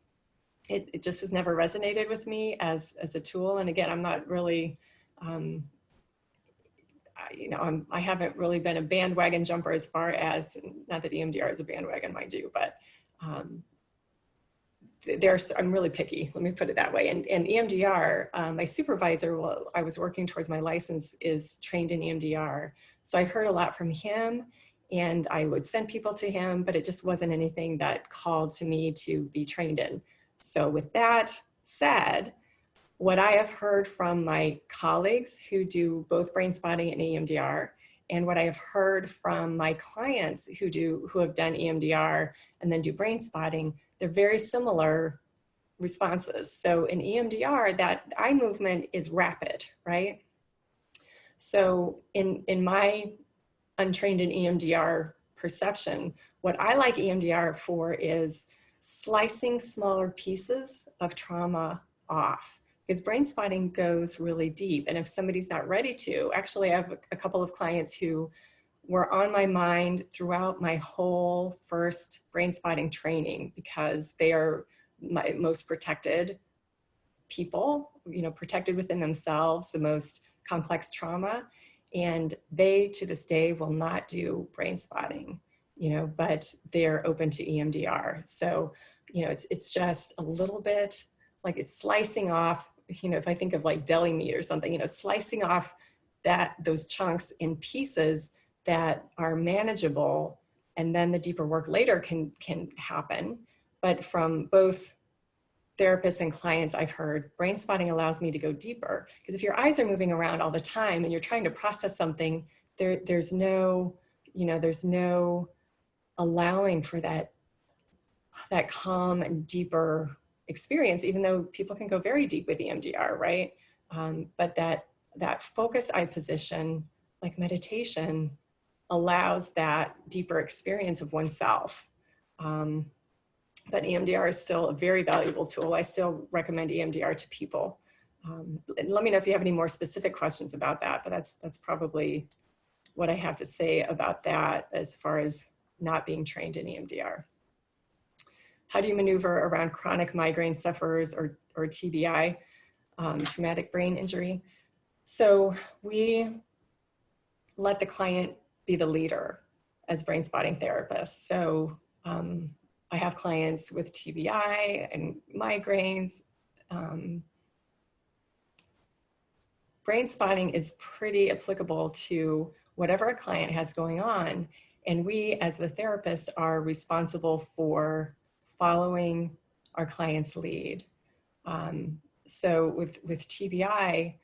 It just has never resonated with me as a tool. And again, I'm not really, you know, I haven't really been a bandwagon jumper as far as, not that EMDR is a bandwagon, mind you, but I'm really picky, let me put it that way. And EMDR, my supervisor, while I was working towards my license, is trained in EMDR. So I heard a lot from him, and I would send people to him, but it just wasn't anything that called to me to be trained in. So with that said, what I have heard from my colleagues who do both brain spotting and EMDR, and what I have heard from my clients who have done EMDR and then do brain spotting, they're very similar responses. So in EMDR, that eye movement is rapid, right? So in my untrained in EMDR perception, what I like EMDR for is slicing smaller pieces of trauma off, because brain spotting goes really deep. And if somebody's not ready to, actually I have a couple of clients who were on my mind throughout my whole first brain spotting training, because they are my most protected people, you know, protected within themselves, the most complex trauma. And they, to this day, will not do brain spotting, you know, but they're open to EMDR. So, you know, it's just a little bit like it's slicing off, you know, if I think of like deli meat or something, you know, slicing off those chunks in pieces that are manageable, and then the deeper work later can happen. But from both therapists and clients, I've heard brain spotting allows me to go deeper, because if your eyes are moving around all the time and you're trying to process something, there's no, you know, there's no allowing for that calm and deeper experience, even though people can go very deep with EMDR, right? But that focus eye position, like meditation, allows that deeper experience of oneself. But EMDR is still a very valuable tool. I still recommend EMDR to people. Let me know if you have any more specific questions about that, but that's probably what I have to say about that as far as not being trained in EMDR. How do you maneuver around chronic migraine sufferers or TBI, traumatic brain injury? So we let the client be the leader as brain spotting therapists. So I have clients with TBI and migraines. Brain spotting is pretty applicable to whatever a client has going on. And we, as the therapists, are responsible for following our client's lead. So with TBI,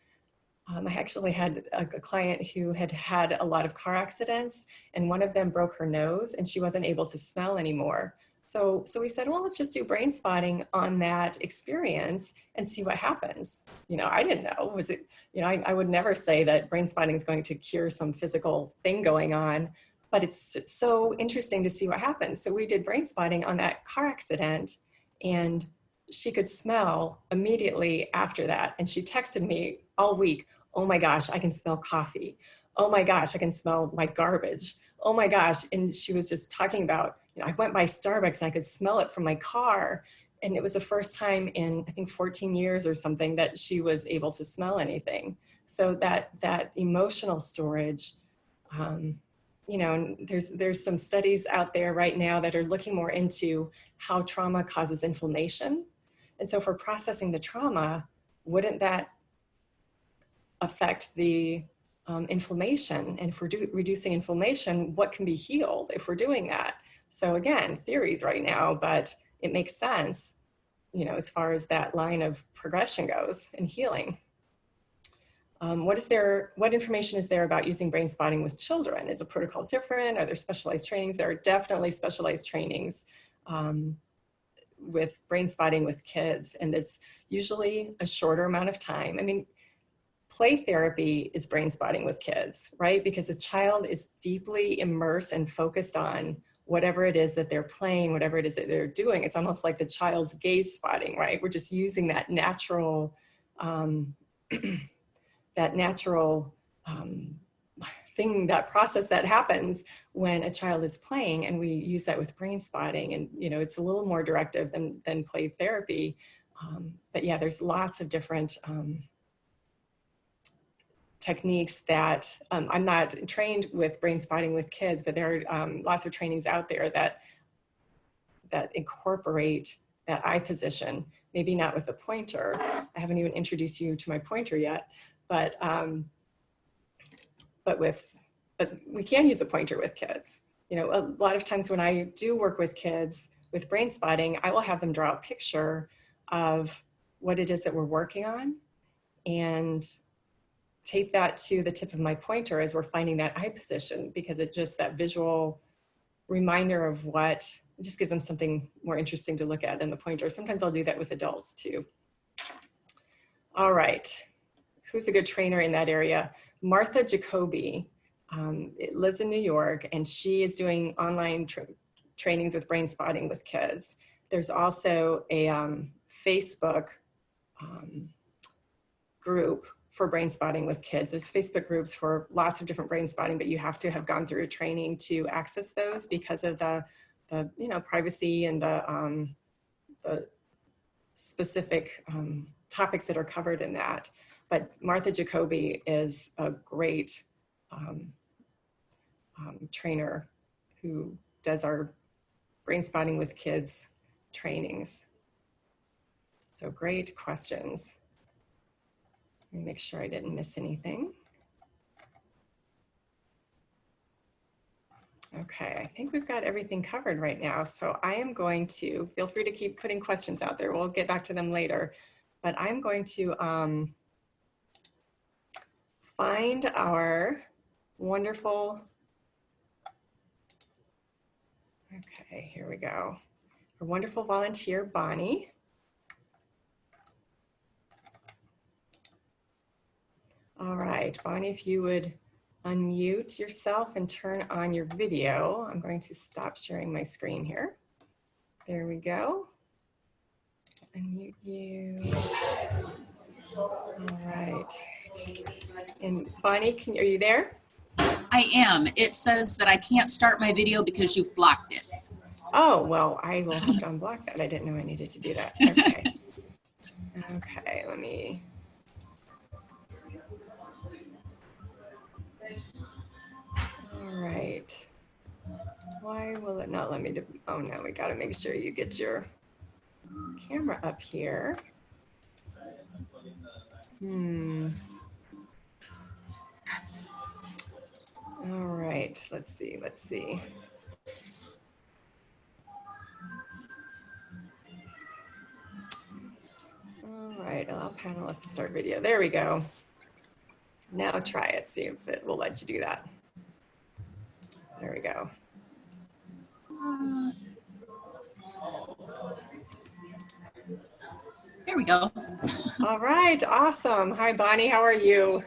I actually had a client who had a lot of car accidents, and one of them broke her nose and she wasn't able to smell anymore. So we said, well, let's just do brain spotting on that experience and see what happens. You know, I didn't know, was it, you know, I would never say that brain spotting is going to cure some physical thing going on, but it's so interesting to see what happens. So we did brain spotting on that car accident, and she could smell immediately after that. And she texted me all week, oh my gosh, I can smell coffee. Oh my gosh, I can smell my garbage. Oh my gosh. And she was just talking about, you know, I went by Starbucks and I could smell it from my car. And it was the first time in, I think, 14 years or something that she was able to smell anything. So that emotional storage, you know, and there's some studies out there right now that are looking more into how trauma causes inflammation. And so for processing the trauma, wouldn't that affect the inflammation? And if we're reducing inflammation, what can be healed if we're doing that? So again, theories right now, but it makes sense, you know, as far as that line of progression goes in healing. What information is there about using brain spotting with children? Is a protocol different? Are there specialized trainings? There are definitely specialized trainings with brain spotting with kids, and it's usually a shorter amount of time. I mean, play therapy is brain spotting with kids, right? Because a child is deeply immersed and focused on whatever it is that they're playing, whatever it is that they're doing. It's almost like the child's gaze spotting, right? We're just using that natural, thing, that process that happens when a child is playing, and we use that with brain spotting. And, you know, it's a little more directive than play therapy. But yeah, there's lots of different techniques that I'm not trained with brain spotting with kids, but there are lots of trainings out there that incorporate that eye position. Maybe not with the pointer. I haven't even introduced you to my pointer yet, but we can use a pointer with kids. You know, a lot of times when I do work with kids with brain spotting, I will have them draw a picture of what it is that we're working on and tape that to the tip of my pointer as we're finding that eye position, because it just, that visual reminder of what, it just gives them something more interesting to look at in the pointer. Sometimes I'll do that with adults too. All right, who's a good trainer in that area? Martha Jacoby, lives in New York, and she is doing online trainings with brain spotting with kids. There's also a Facebook group for brain spotting with kids. There's Facebook groups for lots of different brain spotting, but you have to have gone through a training to access those because of the you know, privacy and the specific topics that are covered in that. But Martha Jacoby is a great trainer who does our brain spotting with kids trainings. So great questions. Let me make sure I didn't miss anything. Okay, I think we've got everything covered right now. So I am going to, feel free to keep putting questions out there. We'll get back to them later. But I'm going to find our wonderful, okay, here we go. Our wonderful volunteer, Bonnie. All right, Bonnie, if you would unmute yourself and turn on your video. I'm going to stop sharing my screen here. There we go. Unmute you. All right. And Bonnie, are you there? I am. It says that I can't start my video because you've blocked it. Oh, well, I will have to unblock that. I didn't know I needed to do that. Okay. Okay, let me. All right. Why will it not let me do? Oh no, we got to make sure you get your camera up here. All right, let's see. All right, allow panelists to start video. There we go. Now try it, see if it will let you do that. There we go. There we go. All right, awesome. Hi, Bonnie, how are you?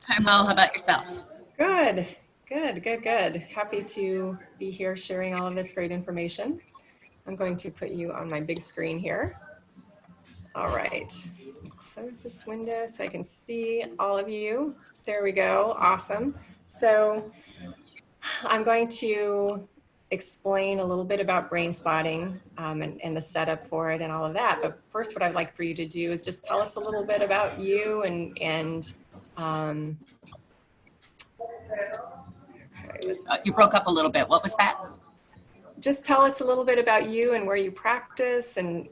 Hi, Mo. How about yourself? Good, good. Happy to be here sharing all of this great information. I'm going to put you on my big screen here. All right, close this window so I can see all of you. There we go, awesome. So I'm going to explain a little bit about brain spotting and the setup for it and all of that. But first, what I'd like for you to do is just tell us a little bit about you and okay, You broke up a little bit. What was that? just tell us a little bit about you and where you practice and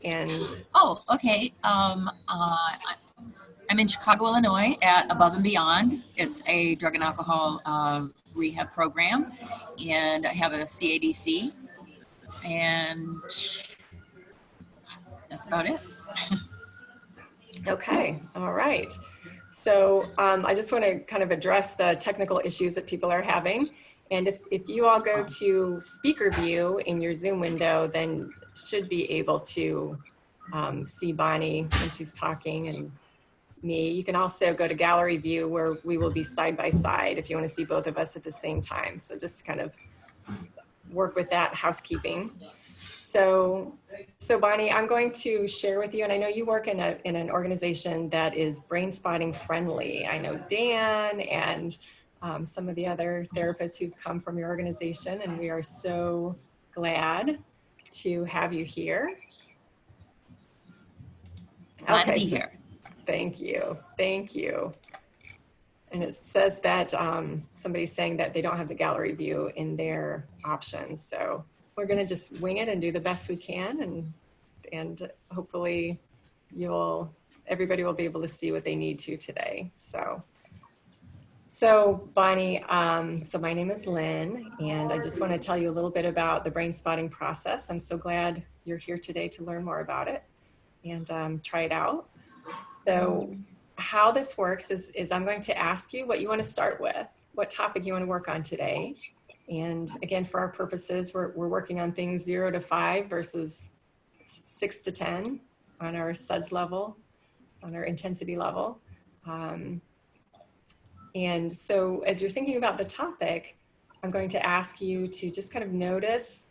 Oh, okay. I'm in Chicago, Illinois at Above and Beyond. It's a drug and alcohol rehab program, and I have a CADC, and that's about it. okay, all right. So I just want to kind of address the technical issues that people are having. And if you all go to speaker view in your Zoom window, then should be able to see Bonnie when she's talking and me. You can also go to gallery view where we will be side by side if you want to see both of us at the same time. So just kind of work with that housekeeping. So Bonnie, I'm going to share with you, and I know you work in an organization that is brain spotting friendly. I know Dan and some of the other therapists who've come from your organization, and we are so glad to have you here. Glad to be here. Thank you. And it says that somebody's saying that they don't have the gallery view in their options. So we're going to just wing it and do the best we can. And hopefully everybody will be able to see what they need to today. So Bonnie, so my name is Lynn, and I just want to tell you a little bit about the brain spotting process. I'm so glad you're here today to learn more about it and try it out. So how this works is I'm going to ask you what you want to start with, what topic you want to work on today. And again, for our purposes, we're working on things 0 to 5 versus 6 to 10 on our SUDS level, on our intensity level. And so as you're thinking about the topic, I'm going to ask you to just kind of notice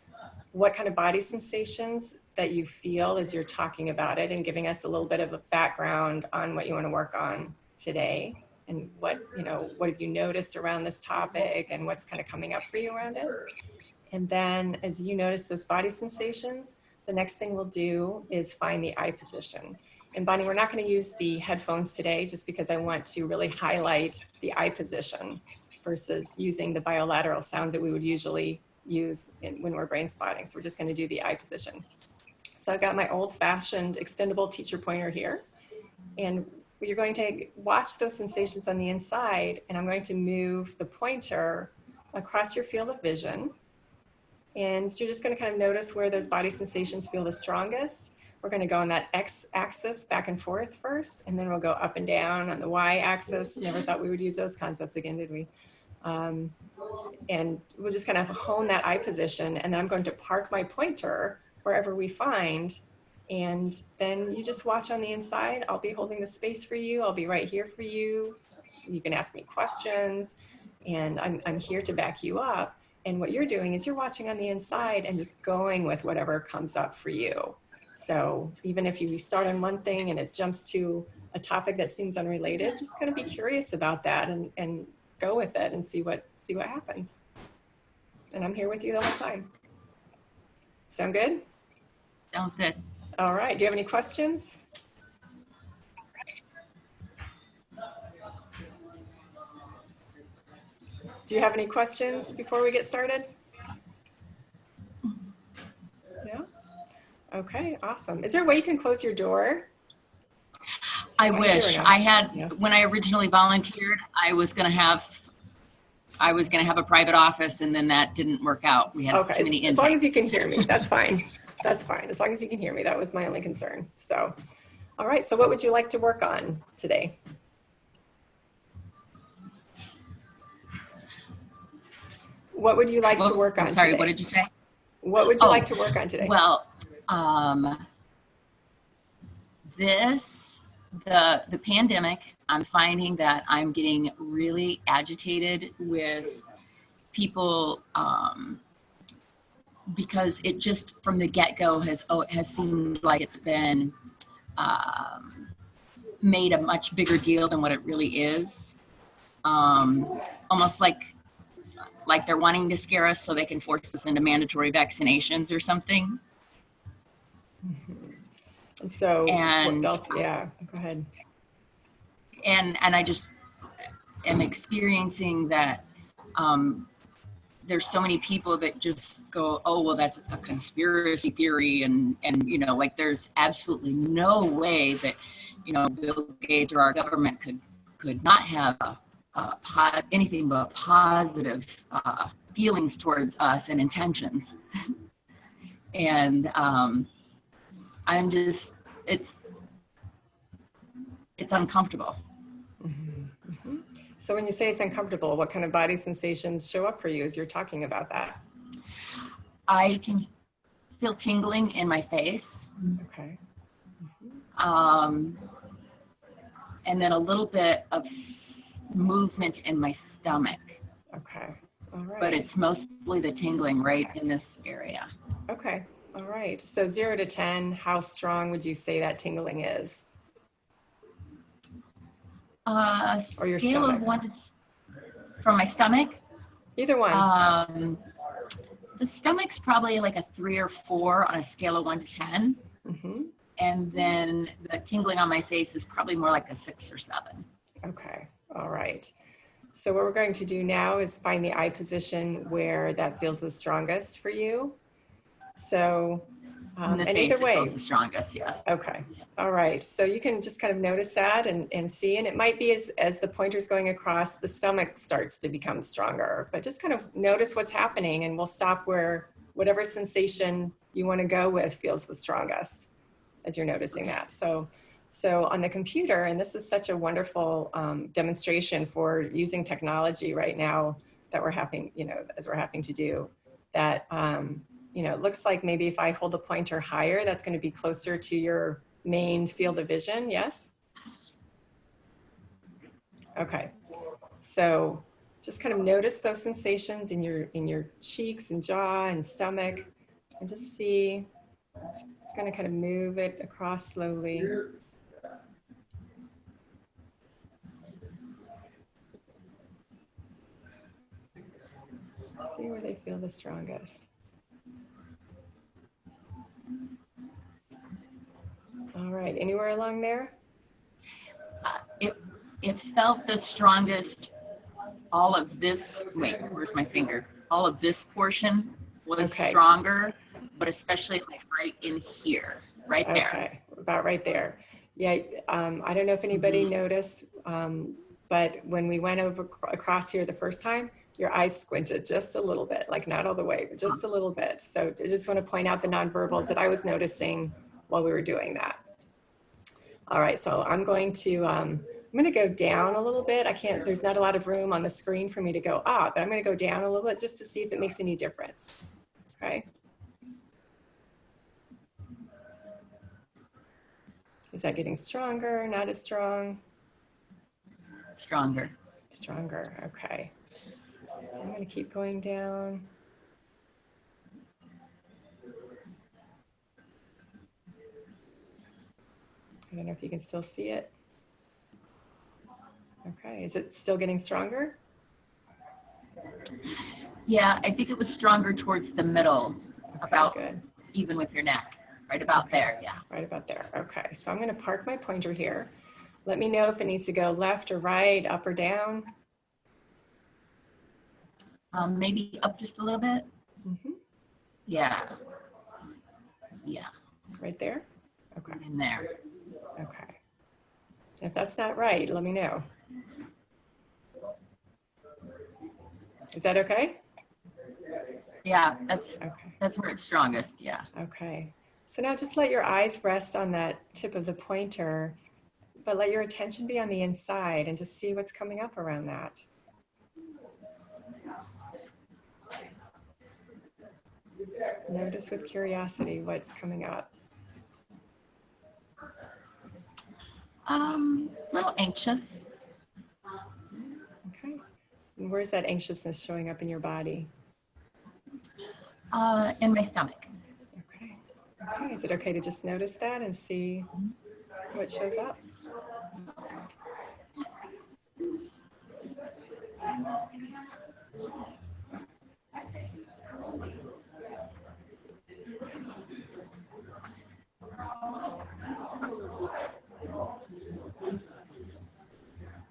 what kind of body sensations that you feel as you're talking about it and giving us a little bit of a background on what you want to work on today and what have you noticed around this topic and what's kind of coming up for you around it. And then as you notice those body sensations, the next thing we'll do is find the eye position. And Bonnie, we're not going to use the headphones today just because I want to really highlight the eye position versus using the bilateral sounds that we would usually use when we're brain spotting. So we're just going to do the eye position. So I've got my old-fashioned extendable teacher pointer here, and you're going to watch those sensations on the inside, and I'm going to move the pointer across your field of vision, and you're just going to kind of notice where those body sensations feel the strongest. We're going to go on that x-axis back and forth first, and then we'll go up and down on the y-axis. Never thought we would use those concepts again, did we? And we'll just kind of hone that eye position, and then I'm going to park my pointer wherever we find, and then you just watch on the inside. I'll be holding the space for you. I'll be right here for you. You can ask me questions, and I'm here to back you up. And what you're doing is you're watching on the inside and just going with whatever comes up for you. So even if we start on one thing and it jumps to a topic that seems unrelated, just kind of be curious about that and go with it and see what happens. And I'm here with you the whole time. Sound good? Sounds good. All right. Do you have any questions? Do you have any questions before we get started? No? Okay, awesome. Is there a way you can close your door? I wish. I had, when I originally volunteered, I was going to have a private office, and then that didn't work out. We had too many intakes. As long as you can hear me, that's fine. That's fine. As long as you can hear me, that was my only concern. So, all right. So what would you like to work on today? What would you like to work on sorry, today? What did you say? What would you like to work on today? Well, The pandemic, I'm finding that I'm getting really agitated with people because it just from the get-go has seemed like it's been made a much bigger deal than what it really is. Almost like they're wanting to scare us so they can force us into mandatory vaccinations or something. And so, what else? Yeah, go ahead. And I just am experiencing that there's so many people that just go, oh, well, that's a conspiracy theory. And you know, like there's absolutely no way that, you know, Bill Gates or our government could not have anything but positive feelings towards us and intentions. And I'm just, it's uncomfortable. Mm-hmm. Mm-hmm. So when you say it's uncomfortable, what kind of body sensations show up for you as you're talking about that? I can feel tingling in my face. Okay. Mm-hmm. And then a little bit of movement in my stomach. Okay. All right. But it's mostly the tingling right in this area. Okay. All right. So 0 to 10, how strong would you say that tingling is? Or your scale stomach? Of 1 to, from my stomach? Either one. The stomach's probably like a 3 or 4 on a scale of 1 to 10. Mm-hmm. And then the tingling on my face is probably more like a 6 or 7. Okay. All right. So what we're going to do now is find the eye position where that feels the strongest for you. So, and either way, feels the strongest, yeah. Okay. All right. So you can just kind of notice that and see, and it might be as the pointer's going across, the stomach starts to become stronger, but just kind of notice what's happening, and we'll stop where whatever sensation you want to go with feels the strongest as you're noticing that. So on the computer, and this is such a wonderful demonstration for using technology right now that we're having, you know, as we're having to do that, you know, it looks like maybe if I hold the pointer higher, that's going to be closer to your main field of vision. Yes? Okay. So just kind of notice those sensations in your cheeks and jaw and stomach, and just see. It's going to kind of move it across slowly. See where they feel the strongest. All right, anywhere along there? It felt the strongest, all of this, wait, where's my finger? All of this portion was stronger, but especially like right in here, right there. Okay, about right there. Yeah, I don't know if anybody noticed, but when we went across here the first time, your eyes squinted just a little bit, like not all the way, but just a little bit. So I just want to point out the nonverbals that I was noticing while we were doing that. All right, so I'm going to go down a little bit. There's not a lot of room on the screen for me to go up, but I'm going to go down a little bit just to see if it makes any difference. Okay. Is that getting stronger? Not as strong? Stronger. Stronger, okay. So I'm going to keep going down. I don't know if you can still see it. Okay, is it still getting stronger? Yeah, I think it was stronger towards the middle, about good. Even with your neck, right about there, yeah. Right about there, okay. So I'm gonna park my pointer here. Let me know if it needs to go left or right, up or down. Maybe up just a little bit. Mm-hmm. Yeah. Yeah. Right there? Okay. In there. Okay. If that's not right, let me know. Is that okay? Yeah, that's where it's strongest, yeah. Okay. So now just let your eyes rest on that tip of the pointer, but let your attention be on the inside and just see what's coming up around that. Notice with curiosity what's coming up. A little anxious. Okay. And where's that anxiousness showing up in your body? In my stomach. Okay. Okay. Is it okay to just notice that and see what shows up?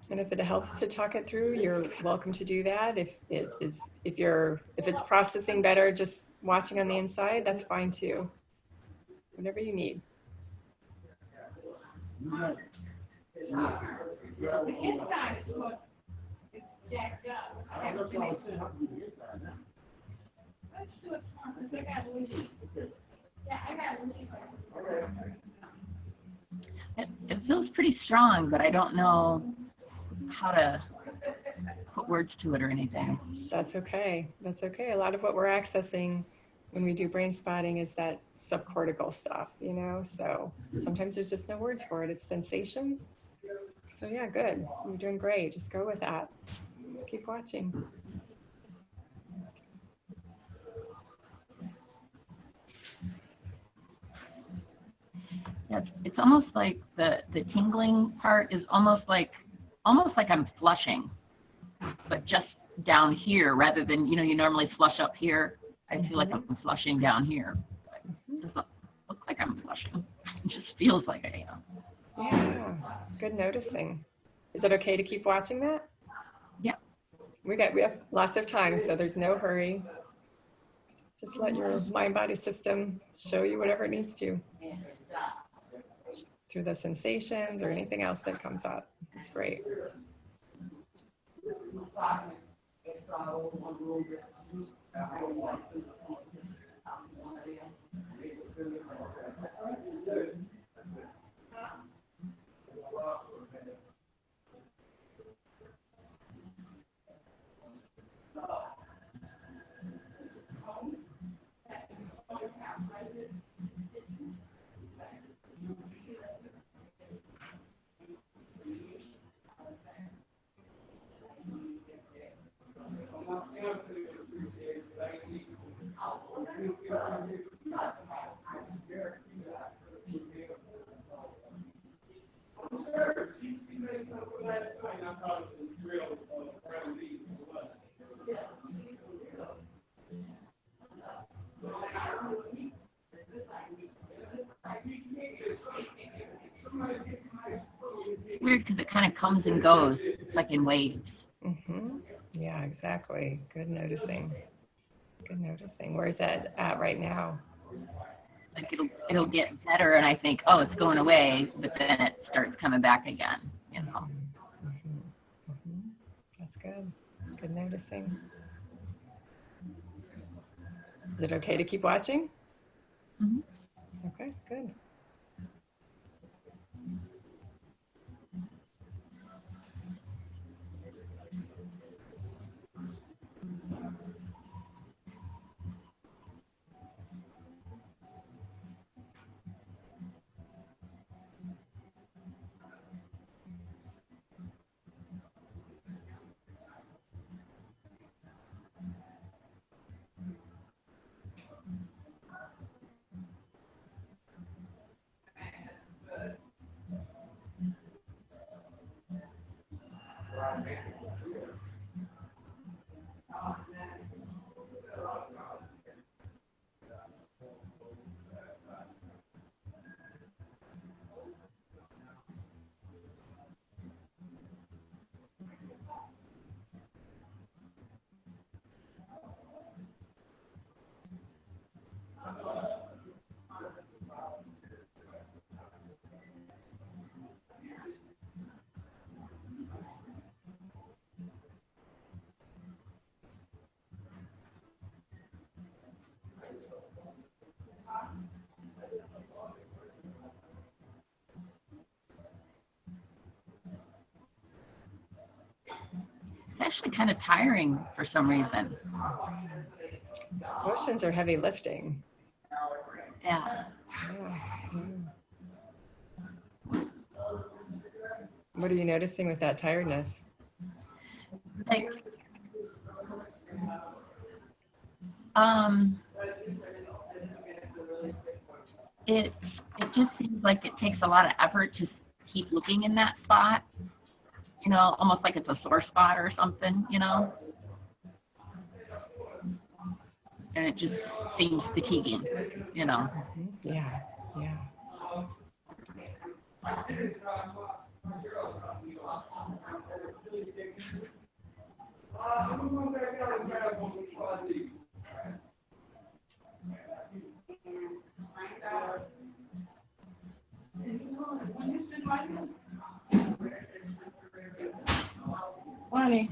And if it helps to talk it through, you're welcome to do that. If it's processing better, just watching on the inside, that's fine too. Whatever you need. It feels pretty strong, but I don't know how to put words to it or anything. That's okay. That's okay. A lot of what we're accessing when we do brain spotting is that subcortical stuff, you know? So sometimes there's just no words for it. It's sensations. So yeah, good. You're doing great. Just go with that. Just keep watching. Yeah, it's almost like the tingling part is almost like I'm flushing, but just down here rather than, you know, you normally flush up here. I feel like I'm flushing down here. It doesn't look like I'm flushing. It just feels like I am. Yeah, good noticing. Is it okay to keep watching that? Yeah. We have lots of time, so there's no hurry. Just let your mind-body system show you whatever it needs to through the sensations or anything else that comes up. It's great. Weird because it kind of comes and goes. It's like in waves. Mm-hmm. Yeah, exactly. Good noticing. Good noticing. Where's that at right now? Like it'll get better, and I think, oh, it's going away, but then it starts coming back again. You know. Mm-hmm. Mm-hmm. That's good. Good noticing. Is it okay to keep watching? Mm-hmm. Okay, good. It's actually kind of tiring for some reason. Emotions are heavy lifting. Yeah. What are you noticing with that tiredness? Like, it just seems like it takes a lot of effort to keep looking in that spot, you know, almost like it's a sore spot or something, you know, and it just seems fatiguing, you know. Yeah, yeah. Why?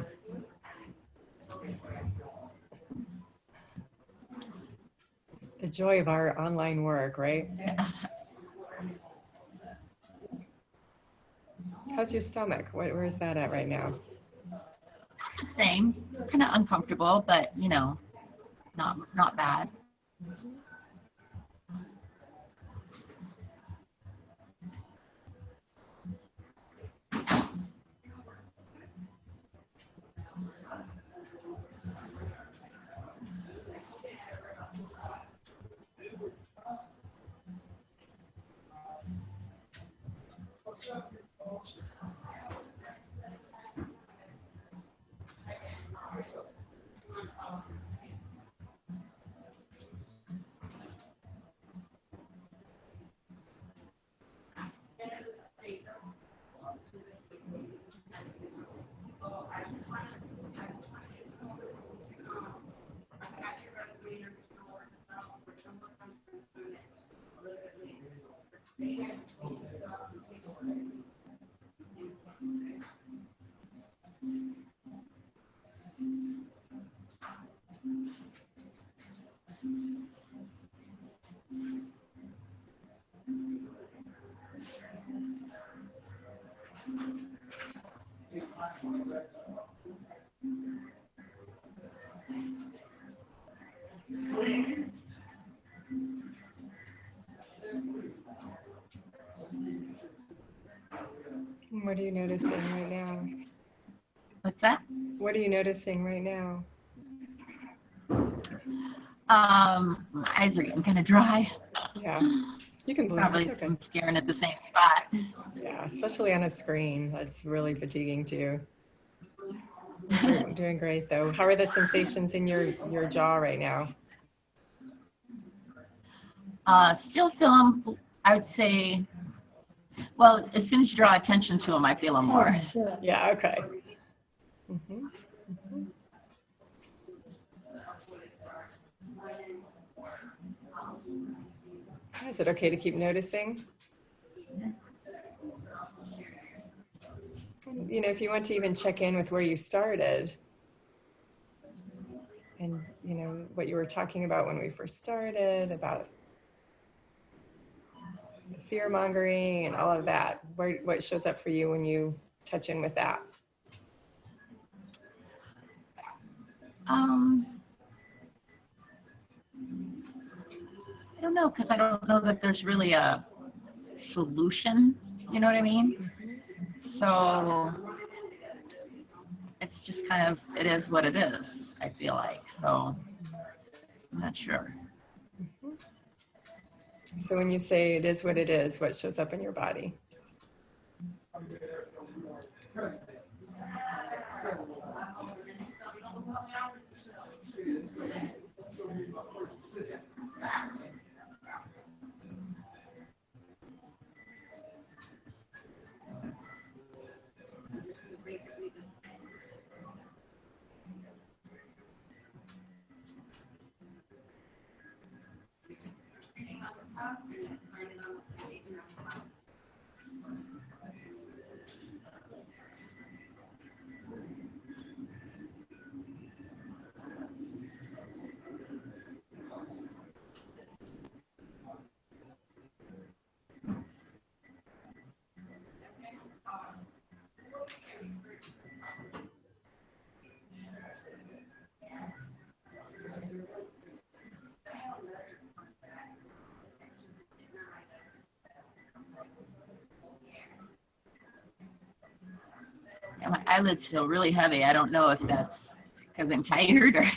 The joy of our online work, right? How's your stomach? Where is that at right now? Same, kind of uncomfortable, but you know, not bad. What are you noticing right now? What's that? What are you noticing right now? My eyes are getting kind of dry. Yeah, you can blink. Probably It's okay. from staring at the same spot. Yeah, especially on a screen. That's really fatiguing too. Doing great though. How are the sensations in your jaw right now? Still feel them, I would say, well, as soon as you draw attention to them, I feel them more. Yeah, okay. Mm-hmm. Is it okay to keep noticing? You know, if you want to even check in with where you started and, you know, what you were talking about when we first started, about the fear mongering and all of that, what shows up for you when you touch in with that? I don't know, because I don't know that there's really a solution, you know what I mean? So it's just kind of, it is what it is, I feel like. So I'm not sure. So when you say it is what it is, what shows up in your body? eyelids feel really heavy. I don't know if that's because I'm tired or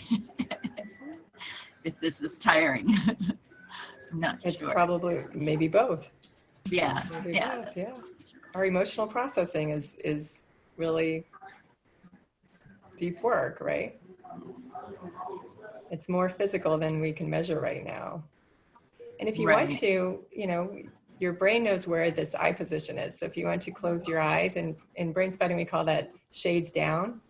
if this is tiring. I'm not It's sure. probably maybe both. Yeah, Maybe yeah. both, yeah. Our emotional processing is really deep work, right? It's more physical than we can measure right now. And if you want Right. to, your brain knows where this eye position is. So if you want to close your eyes, and in brain spotting, we call that shades down,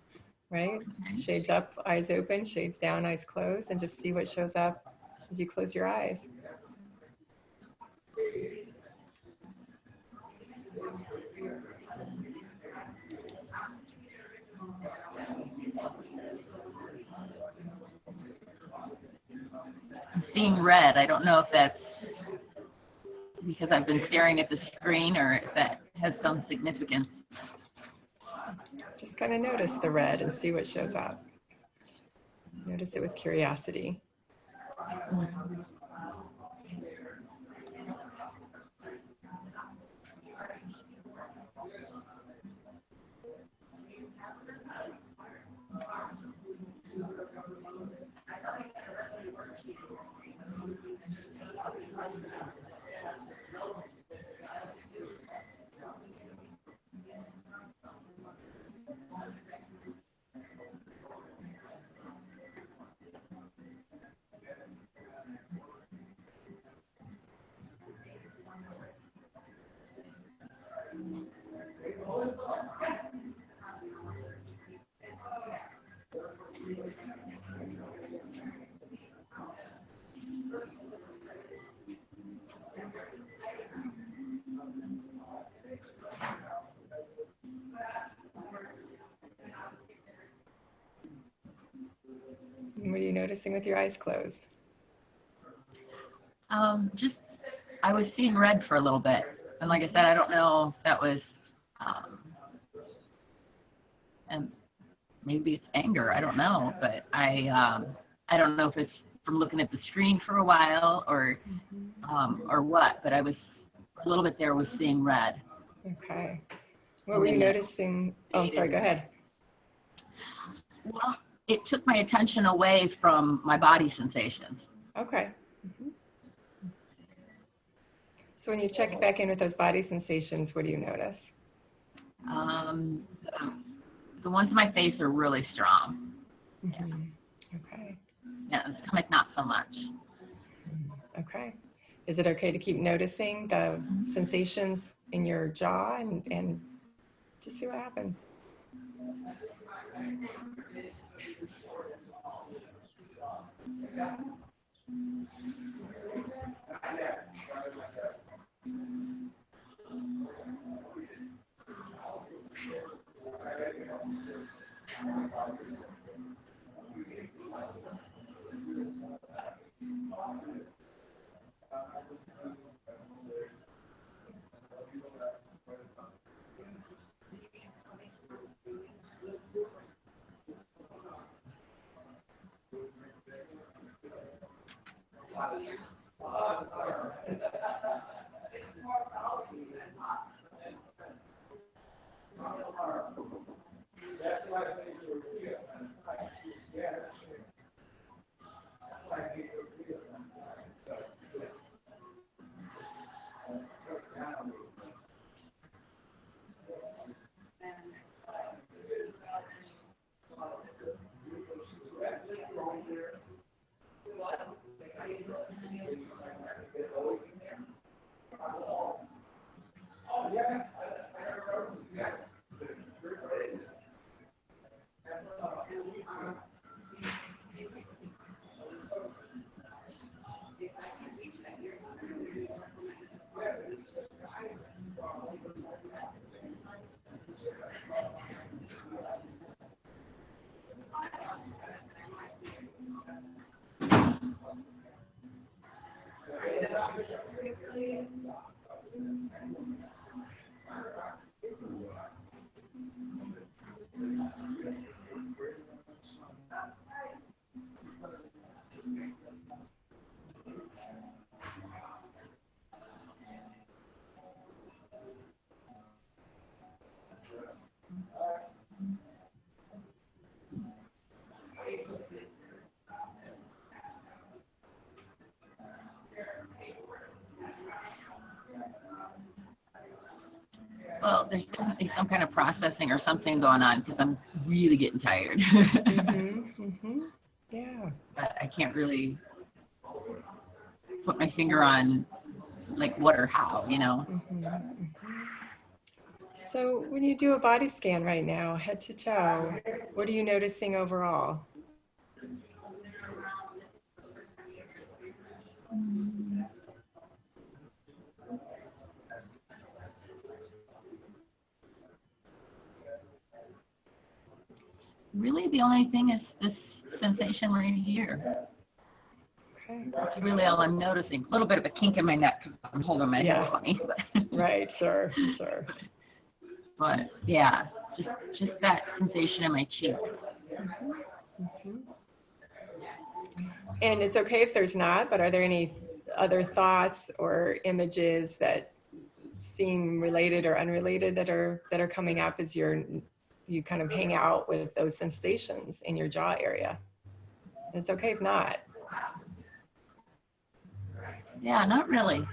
right? Shades up, eyes open, shades down, eyes closed, and just see what shows up as you close your eyes. I'm seeing red. I don't know if that's because I've been staring at the screen or if that has some significance. Just kind of notice the red and see what shows up. Notice it with curiosity. What are you noticing with your eyes closed? Just, I was seeing red for a little bit. And like I said, I don't know if that was, and maybe it's anger, I don't know. But I don't know if it's from looking at the screen for a while or what, but I was, a little bit there was seeing red. Okay. What were you noticing? Oh, I'm sorry, go ahead. Well, it took my attention away from my body sensations. Okay. So when you check back in with those body sensations, what do you notice? The ones in my face are really strong. Mm-hmm. Okay. Yeah, the stomach not so much. Okay. Is it okay to keep noticing the sensations in your jaw and just see what happens? there's definitely some kind of processing or something going on because I'm really getting tired. Yeah. But I can't really put my finger on like what or how, you know. So when you do a body scan right now, head to toe, what are you noticing overall? Really, the only thing is this sensation right here. Okay. That's really all I'm noticing. A little bit of a kink in my neck because I'm holding my head funny. Right, sure. But yeah, just that sensation in my cheek. And it's okay if there's not, but are there any other thoughts or images that seem related or unrelated that are coming up as you kind of hang out with those sensations in your jaw area? And it's okay if not. Yeah, not really.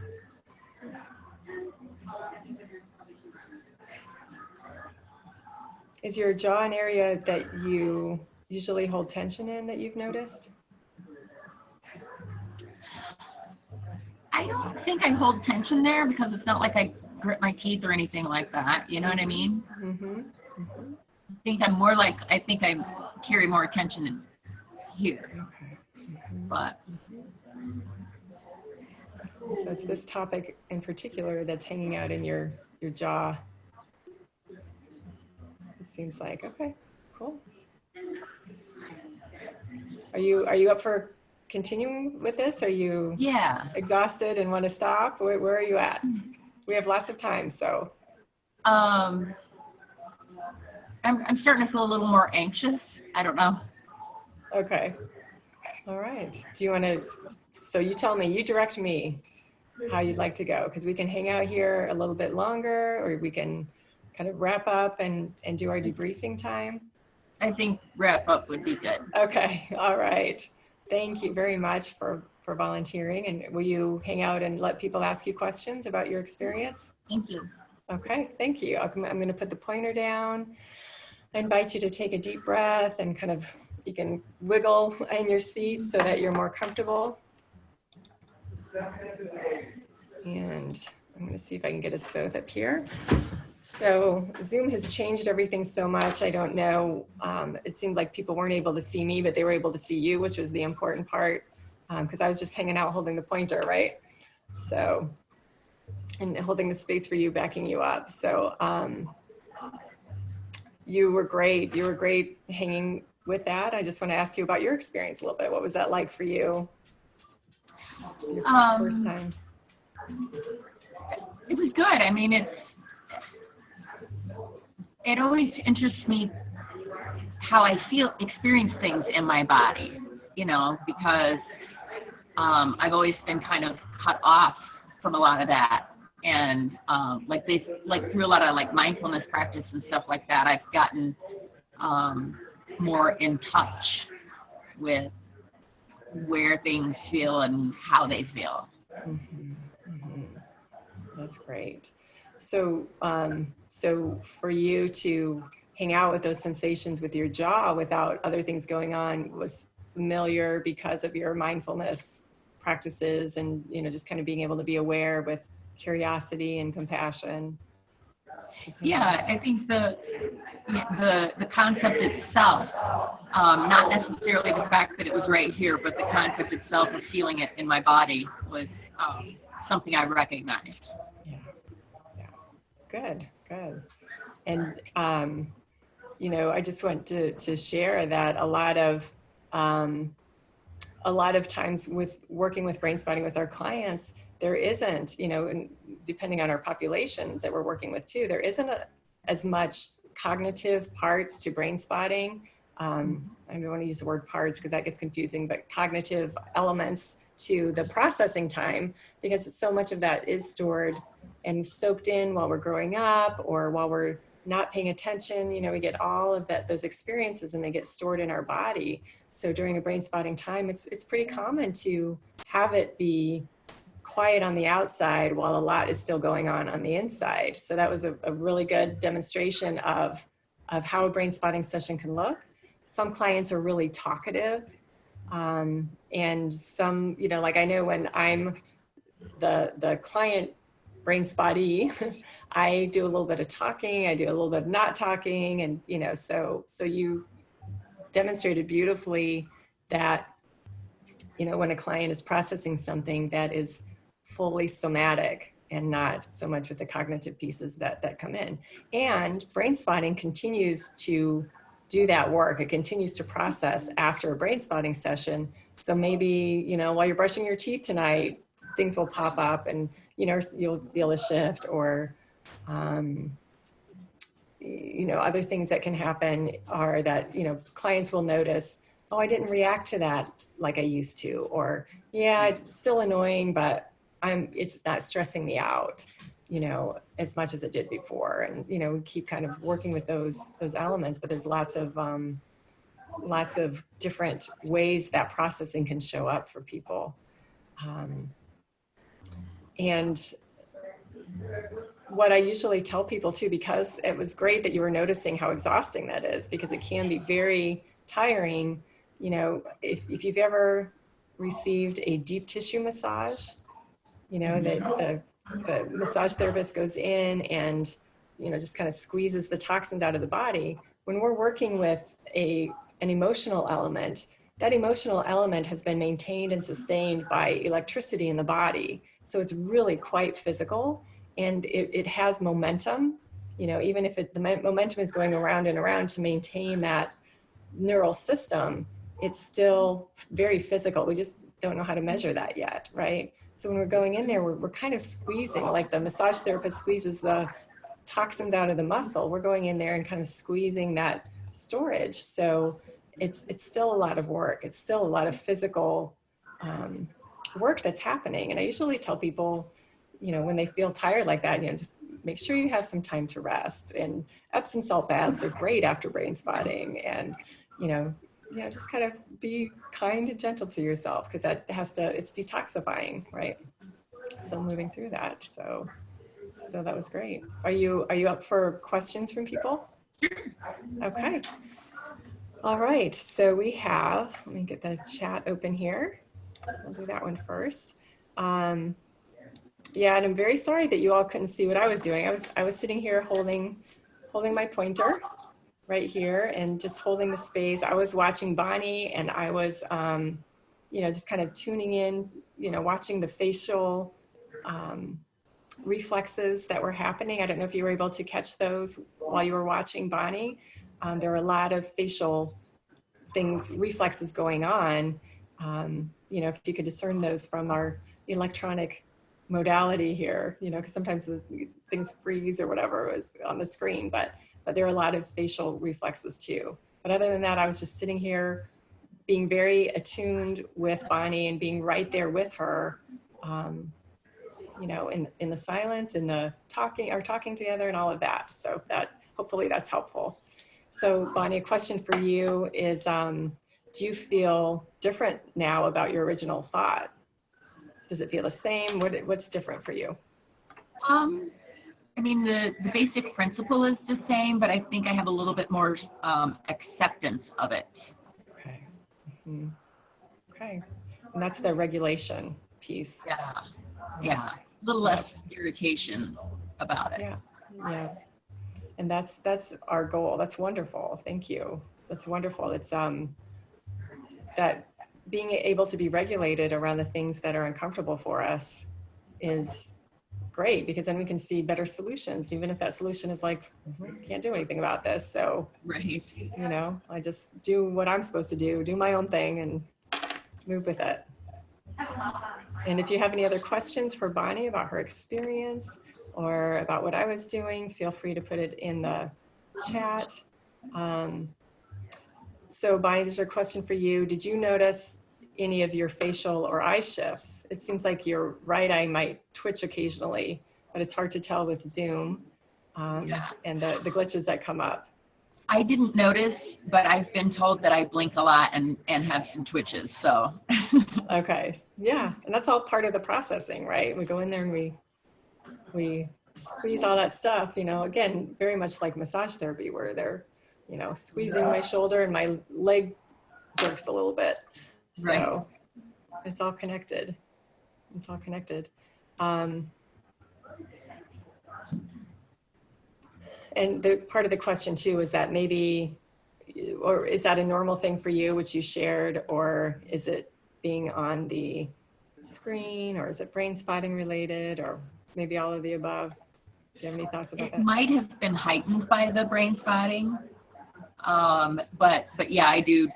Is your jaw an area that you usually hold tension in that you've noticed? I don't think I hold tension there because it's not like I grit my teeth or anything like that. You know what I mean? I think I carry more attention in here. But so it's this topic in particular that's hanging out in your jaw. It seems like, okay, cool. Are you up for continuing with this? Are you exhausted and want to stop? Where are you at? We have lots of time, so. I'm starting to feel a little more anxious. I don't know. Okay. All right. Do you want to, so you tell me, you direct me how you'd like to go, because we can hang out here a little bit longer, or we can kind of wrap up and do our debriefing time. I think wrap up would be good. Okay. All right. Thank you very much for volunteering. And will you hang out and let people ask you questions about your experience? Thank you. Okay. Thank you. I'm going to put the pointer down. I invite you to take a deep breath and kind of, you can wiggle in your seat so that you're more comfortable. And I'm going to see if I can get us both up here. So Zoom has changed everything so much. I don't know. It seemed like people weren't able to see me, but they were able to see you, which was the important part, because I was just hanging out holding the pointer, right? So, and holding the space for you, backing you up. So you were great. You were great hanging with that. I just want to ask you about your experience a little bit. What was that like for you? Your first time? It was good. I mean, it always interests me how I experience things in my body, you know, because I've always been kind of cut off from a lot of that. And through a lot of like mindfulness practice and stuff like that, I've gotten more in touch with where things feel and how they feel. That's great. So, so for you to hang out with those sensations with your jaw without other things going on was familiar because of your mindfulness practices and, you know, just kind of being able to be aware with curiosity and compassion. Yeah, I think the concept itself, not necessarily the fact that it was right here, but the concept itself of feeling it in my body was something I recognized. Good. And, you know, I just want to share that a lot of times with working with Brainspotting with our clients, there isn't, you know, and depending on our population that we're working with too, there isn't as much cognitive parts to Brainspotting. I don't want to use the word parts because that gets confusing, but cognitive elements to the processing time, because so much of that is stored and soaked in while we're growing up or while we're not paying attention. You know, we get all of those experiences and they get stored in our body. So during a Brainspotting time, it's pretty common to have it be quiet on the outside while a lot is still going on the inside. So that was a really good demonstration of how a brain spotting session can look. Some clients are really talkative, and some, you know, like I know when I'm the client brain spottee, I do a little bit of talking, I do a little bit of not talking, and you know, so you demonstrated beautifully that, you know, when a client is processing something that is fully somatic and not so much with the cognitive pieces that come in. And brain spotting continues to do that work. It continues to process after a brain spotting session. So maybe, you know, while you're brushing your teeth tonight, things will pop up and, you know, you'll feel a shift, or, you know, other things that can happen are that, you know, clients will notice, oh, I didn't react to that like I used to, or yeah, it's still annoying, but it's not stressing me out, you know, as much as it did before. And, you know, we keep kind of working with those elements, but there's lots of different ways that processing can show up for people. And what I usually tell people too, because it was great that you were noticing how exhausting that is, because it can be very tiring. You know, if you've ever received a deep tissue massage, you know, that the massage therapist goes in and, you know, just kind of squeezes the toxins out of the body. When we're working with an emotional element, that emotional element has been maintained and sustained by electricity in the body. So it's really quite physical, and it has momentum, you know, even if the momentum is going around and around to maintain that neural system, it's still very physical. We just don't know how to measure that yet, right? So when we're going in there, we're kind of squeezing, like the massage therapist squeezes the toxins out of the muscle. We're going in there and kind of squeezing that storage. So it's still a lot of work. It's still a lot of physical work that's happening. And I usually tell people, you know, when they feel tired like that, you know, just make sure you have some time to rest. And Epsom salt baths are great after brain spotting. And, you know, just kind of be kind and gentle to yourself, because that it's detoxifying, right? So moving through that. So that was great. Are you up for questions from people? Okay. All right. So we have, let me get the chat open here. We'll do that one first. Yeah, and I'm very sorry that you all couldn't see what I was doing. I was sitting here holding my pointer right here and just holding the space. I was watching Bonnie, and I was, you know, just kind of tuning in, you know, watching the facial reflexes that were happening. I don't know if you were able to catch those while you were watching Bonnie. There were a lot of facial things, reflexes going on. You know, if you could discern those from our electronic modality here, you know, because sometimes the things freeze or whatever was on the screen, but there are a lot of facial reflexes too. But other than that, I was just sitting here being very attuned with Bonnie and being right there with her, you know, in the silence, in the talking together and all of that. So hopefully that's helpful. So Bonnie, a question for you is, do you feel different now about your original thought? Does it feel the same? What's different for you? I mean, the basic principle is the same, but I think I have a little bit more acceptance of it. Okay. Mm-hmm. Okay. And that's the regulation piece. Yeah. A little less irritation about it. Yeah. And that's our goal. That's wonderful. Thank you. That's wonderful. It's that being able to be regulated around the things that are uncomfortable for us is great, because then we can see better solutions, even if that solution is like, can't do anything about this. So, right. You know, I just do what I'm supposed to do my own thing and move with it. And if you have any other questions for Bonnie about her experience or about what I was doing, feel free to put it in the chat. So Bonnie, there's a question for you. Did you notice any of your facial or eye shifts? It seems like your right eye might twitch occasionally, but it's hard to tell with Zoom and the glitches that come up. I didn't notice but I've been told that I blink a lot and have some twitches. So. Okay. Yeah. And that's all part of the processing, right? We go in there and we squeeze all that stuff, you know, again, very much like massage therapy where they're, you know, squeezing my shoulder and my leg jerks a little bit. Right. So it's all connected. It's all connected. And the part of the question too is that maybe, or is that a normal thing for you, which you shared, or is it being on the screen, or is it brain spotting related, or maybe all of the above? Do you have any thoughts about that? It might have been heightened by the brain spotting, but yeah, I do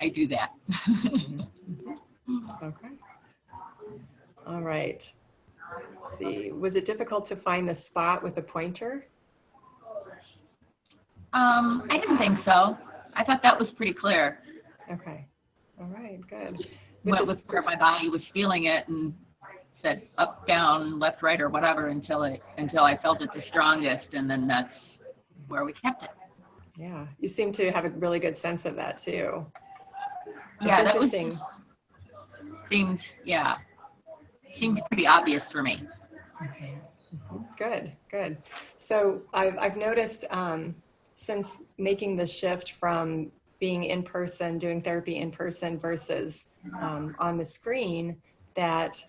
that. Okay. All right. Let's see. Was it difficult to find the spot with the pointer? I didn't think so. I thought that was pretty clear. Okay. All right. Good. Went with where my body was feeling it and said up, down, left, right, or whatever until I felt it the strongest, and then that's where we kept it. Yeah. You seem to have a really good sense of that too. Yeah, It's interesting. Seemed pretty obvious for me. Okay. Good, good. So I've noticed since making the shift from being in person, doing therapy in person versus on the screen, that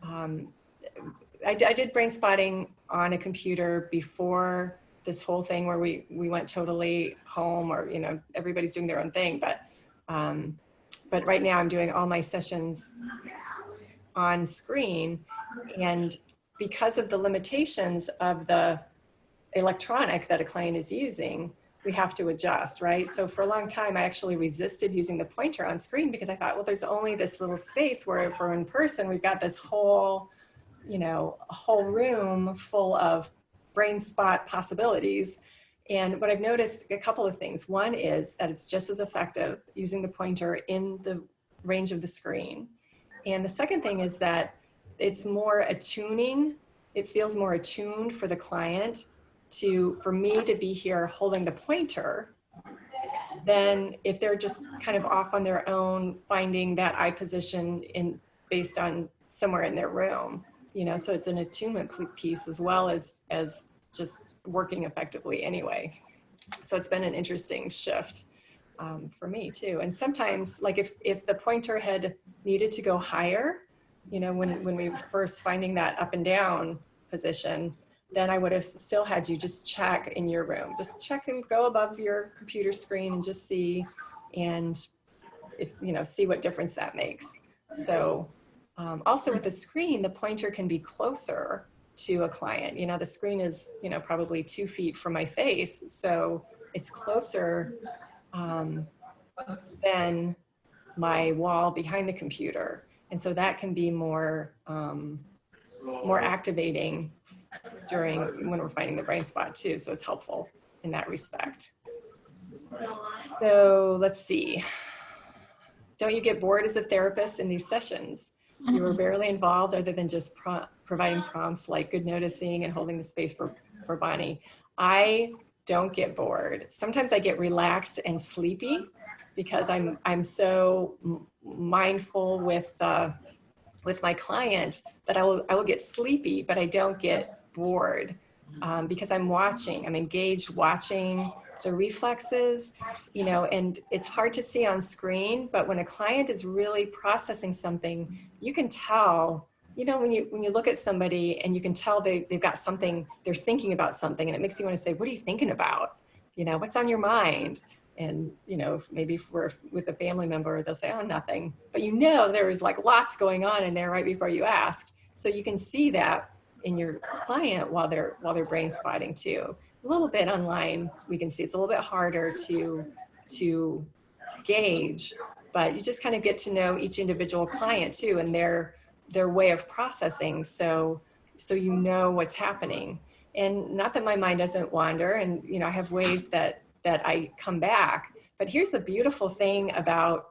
I did brain spotting on a computer before this whole thing where we went totally home, or, you know, everybody's doing their own thing. But right now I'm doing all my sessions on screen, and because of the limitations of the electronic that a client is using, we have to adjust, right? So for a long time, I actually resisted using the pointer on screen because I thought, well, there's only this little space, where if we're in person, we've got this whole, you know, a whole room full of brain spot possibilities. And what I've noticed, a couple of things. One is that it's just as effective using the pointer in the range of the screen. And the second thing is that it's more attuning. It feels more attuned for the client for me to be here holding the pointer than if they're just kind of off on their own, finding that eye position based on somewhere in their room, you know. So it's an attunement piece as well as just working effectively anyway. So it's been an interesting shift for me too. And sometimes, like if the pointer had needed to go higher, you know, when we were first finding that up and down position, then I would have still had you just check in your room, just check and go above your computer screen and just see, and if, you know, see what difference that makes. So also with the screen, the pointer can be closer to a client. You know, the screen is, you know, probably 2 feet from my face. So it's closer than my wall behind the computer. And so that can be more activating when we're finding the brain spot too. So it's helpful in that respect. So let's see. Don't you get bored as a therapist in these sessions? You were barely involved other than just providing prompts like good noticing and holding the space for Bonnie. I don't get bored. Sometimes I get relaxed and sleepy because I'm so mindful with my client that I will get sleepy, but I don't get bored because I'm engaged watching the reflexes, you know. And it's hard to see on screen, but when a client is really processing something, you can tell, you know, when you look at somebody and you can tell they've got something, they're thinking about something, and it makes you want to say, what are you thinking about? You know, what's on your mind? And, you know, maybe if we're with a family member, they'll say, oh, nothing. But you know, there was like lots going on in there right before you asked. So you can see that in your client while they're brain spotting too. A little bit online, we can see it's a little bit harder to gauge, but you just kind of get to know each individual client too, and their way of processing. So you know what's happening. And not that my mind doesn't wander, and, you know, I have ways that I come back. But here's the beautiful thing about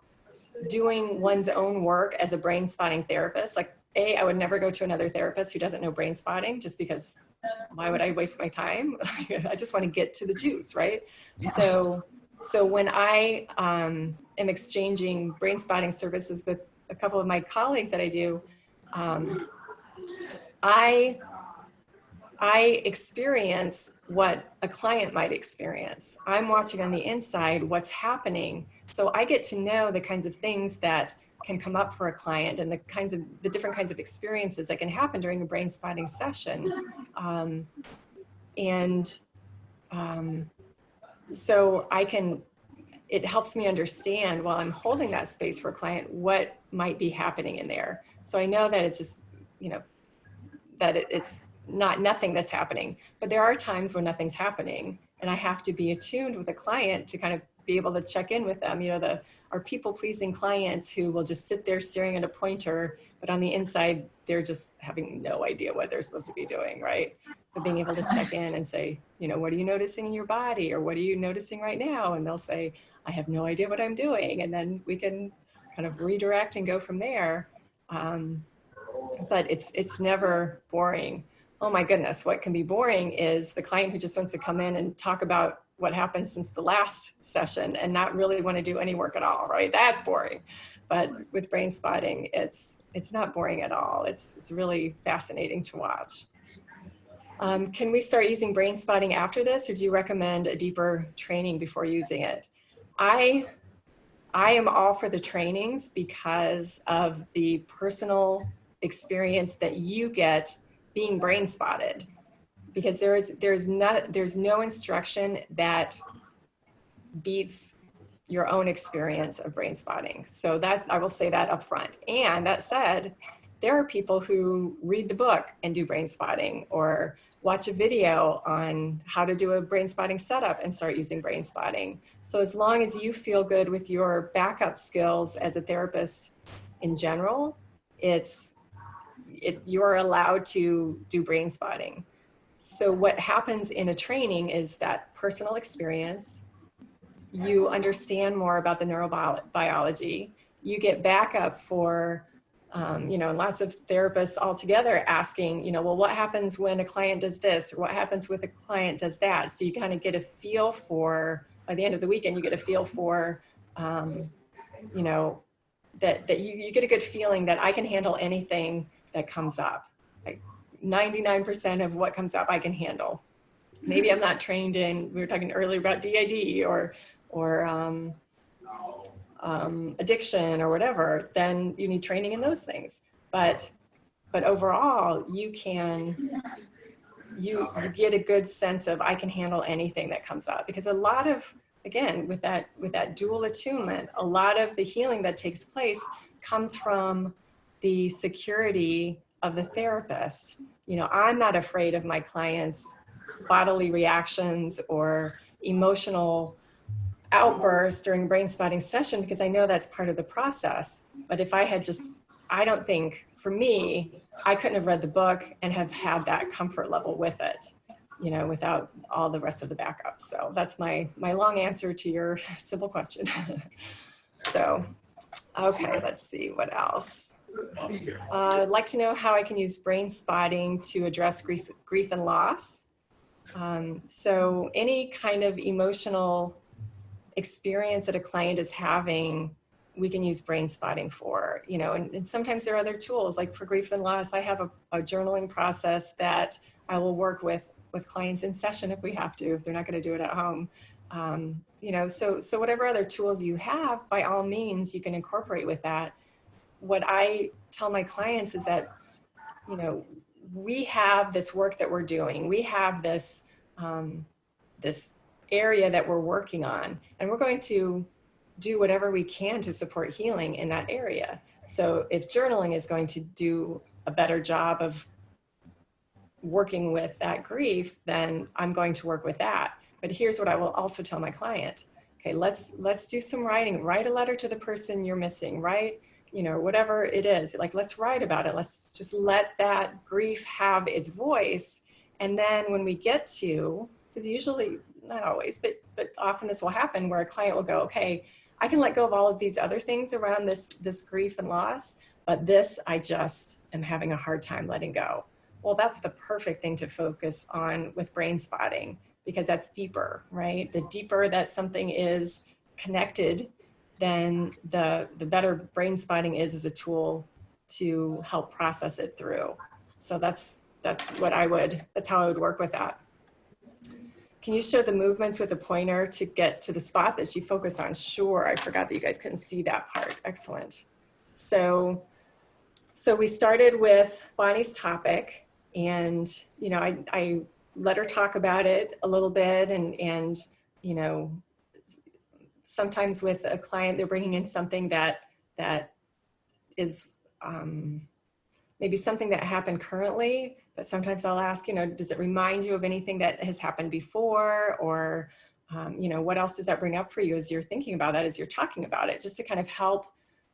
doing one's own work as a brain spotting therapist. Like, I would never go to another therapist who doesn't know brain spotting, just because why would I waste my time? I just want to get to the juice, right? Yeah. So So when I am exchanging brain spotting services with a couple of my colleagues that I do, I experience what a client might experience. I'm watching on the inside what's happening. So I get to know the kinds of things that can come up for a client and the different kinds of experiences that can happen during a brain spotting session. So it helps me understand while I'm holding that space for a client, what might be happening in there. So I know that it's just, that it's not nothing that's happening, but there are times when nothing's happening and I have to be attuned with a client to kind of be able to check in with them. Our people-pleasing clients who will just sit there staring at a pointer, but on the inside, they're just having no idea what they're supposed to be doing, right? But being able to check in and say, what are you noticing in your body? Or what are you noticing right now? And they'll say, I have no idea what I'm doing. And then we can kind of redirect and go from there. But it's never boring. Oh my goodness, what can be boring is the client who just wants to come in and talk about what happened since the last session and not really want to do any work at all, right? That's boring. But with brain spotting, it's not boring at all. It's really fascinating to watch. Can we start using brain spotting after this, or do you recommend a deeper training before using it? I am all for the trainings because of the personal experience that you get being brain spotted, because there's no instruction that beats your own experience of brain spotting. So that I will say that up front. And that said, there are people who read the book and do brain spotting, or watch a video on how to do a brain spotting setup and start using brain spotting. So as long as you feel good with your backup skills as a therapist in general, you're allowed to do brain spotting. So what happens in a training is that personal experience, you understand more about the neurobiology, you get backup for, lots of therapists all together asking, well, what happens when a client does this, or what happens with a client does that? So you kind of get a feel for, by the end of the weekend, you get a feel for, that you get a good feeling that I can handle anything that comes up. Like 99% of what comes up, I can handle. Maybe I'm not trained in, we were talking earlier about DID or addiction or whatever, then you need training in those things. But overall, you get a good sense of, I can handle anything that comes up, because a lot of, again, with that dual attunement, a lot of the healing that takes place comes from the security of the therapist. I'm not afraid of my clients' bodily reactions or emotional outbursts during brain spotting session, because I know that's part of the process. But if I had I don't think, for me, I couldn't have read the book and have had that comfort level with it, without all the rest of the backup. So that's my long answer to your simple question. So, okay, let's see what else. I'd like to know how I can use brain spotting to address grief and loss. So any kind of emotional experience that a client is having, we can use brain spotting for, and sometimes there are other tools, like for grief and loss. I have a journaling process that I will work with clients in session if we have to, if they're not going to do it at home. So whatever other tools you have, by all means, you can incorporate with that. What I tell my clients is that, we have this work that we're doing. We have this, this area that we're working on, and we're going to do whatever we can to support healing in that area. So if journaling is going to do a better job of working with that grief, then I'm going to work with that. But here's what I will also tell my client. Okay, let's do some writing. Write a letter to the person you're missing, right? Whatever it is, like, let's write about it. Let's just let that grief have its voice. And then when we get to, because usually, not always, but often this will happen where a client will go, okay, I can let go of all of these other things around this grief and loss, but this, I just am having a hard time letting go. Well, that's the perfect thing to focus on with brain spotting, because that's deeper, right? The deeper that something is connected, then the better brain spotting is as a tool to help process it through. So that's how I would work with that. Can you show the movements with the pointer to get to the spot that you focus on? Sure, I forgot that you guys couldn't see that part. Excellent. So we started with Bonnie's topic, and I let her talk about it a little bit, and sometimes with a client, they're bringing in something that is maybe something that happened currently, but sometimes I'll ask, does it remind you of anything that has happened before? Or, what else does that bring up for you as you're thinking about that, as you're talking about it, just to kind of help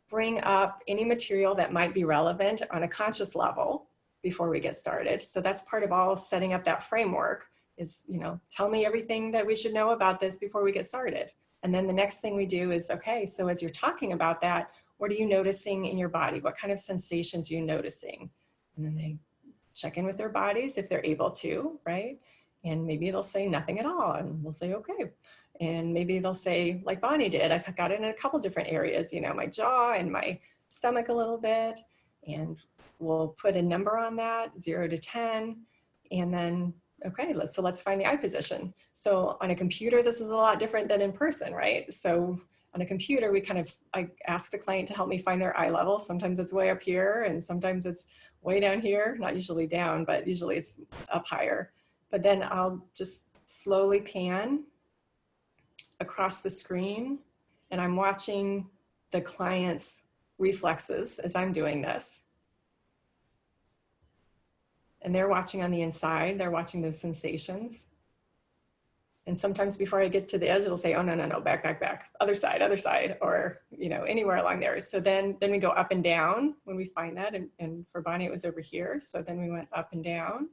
bring up any material that might be relevant on a conscious level before we get started. So that's part of all setting up that framework is, tell me everything that we should know about this before we get started. And then the next thing we do is, okay, so as you're talking about that, what are you noticing in your body? What kind of sensations are you noticing? And then they check in with their bodies if they're able to, right? And maybe they'll say nothing at all, and we'll say, okay. And maybe they'll say, like Bonnie did, I've got it in a couple different areas, my jaw and my stomach a little bit. And we'll put a number on that, 0 to 10. And then, okay, let's find the eye position. So on a computer, this is a lot different than in person, right? So on a computer, I ask the client to help me find their eye level. Sometimes it's way up here and sometimes it's way down here, not usually down, but usually it's up higher. But then I'll just slowly pan across the screen, and I'm watching the client's reflexes as I'm doing this. And they're watching on the inside, they're watching those sensations. And sometimes before I get to the edge, it'll say, oh, no, back, other side, or, anywhere along there. So then we go up and down when we find that. And for Bonnie, it was over here. So then we went up and down.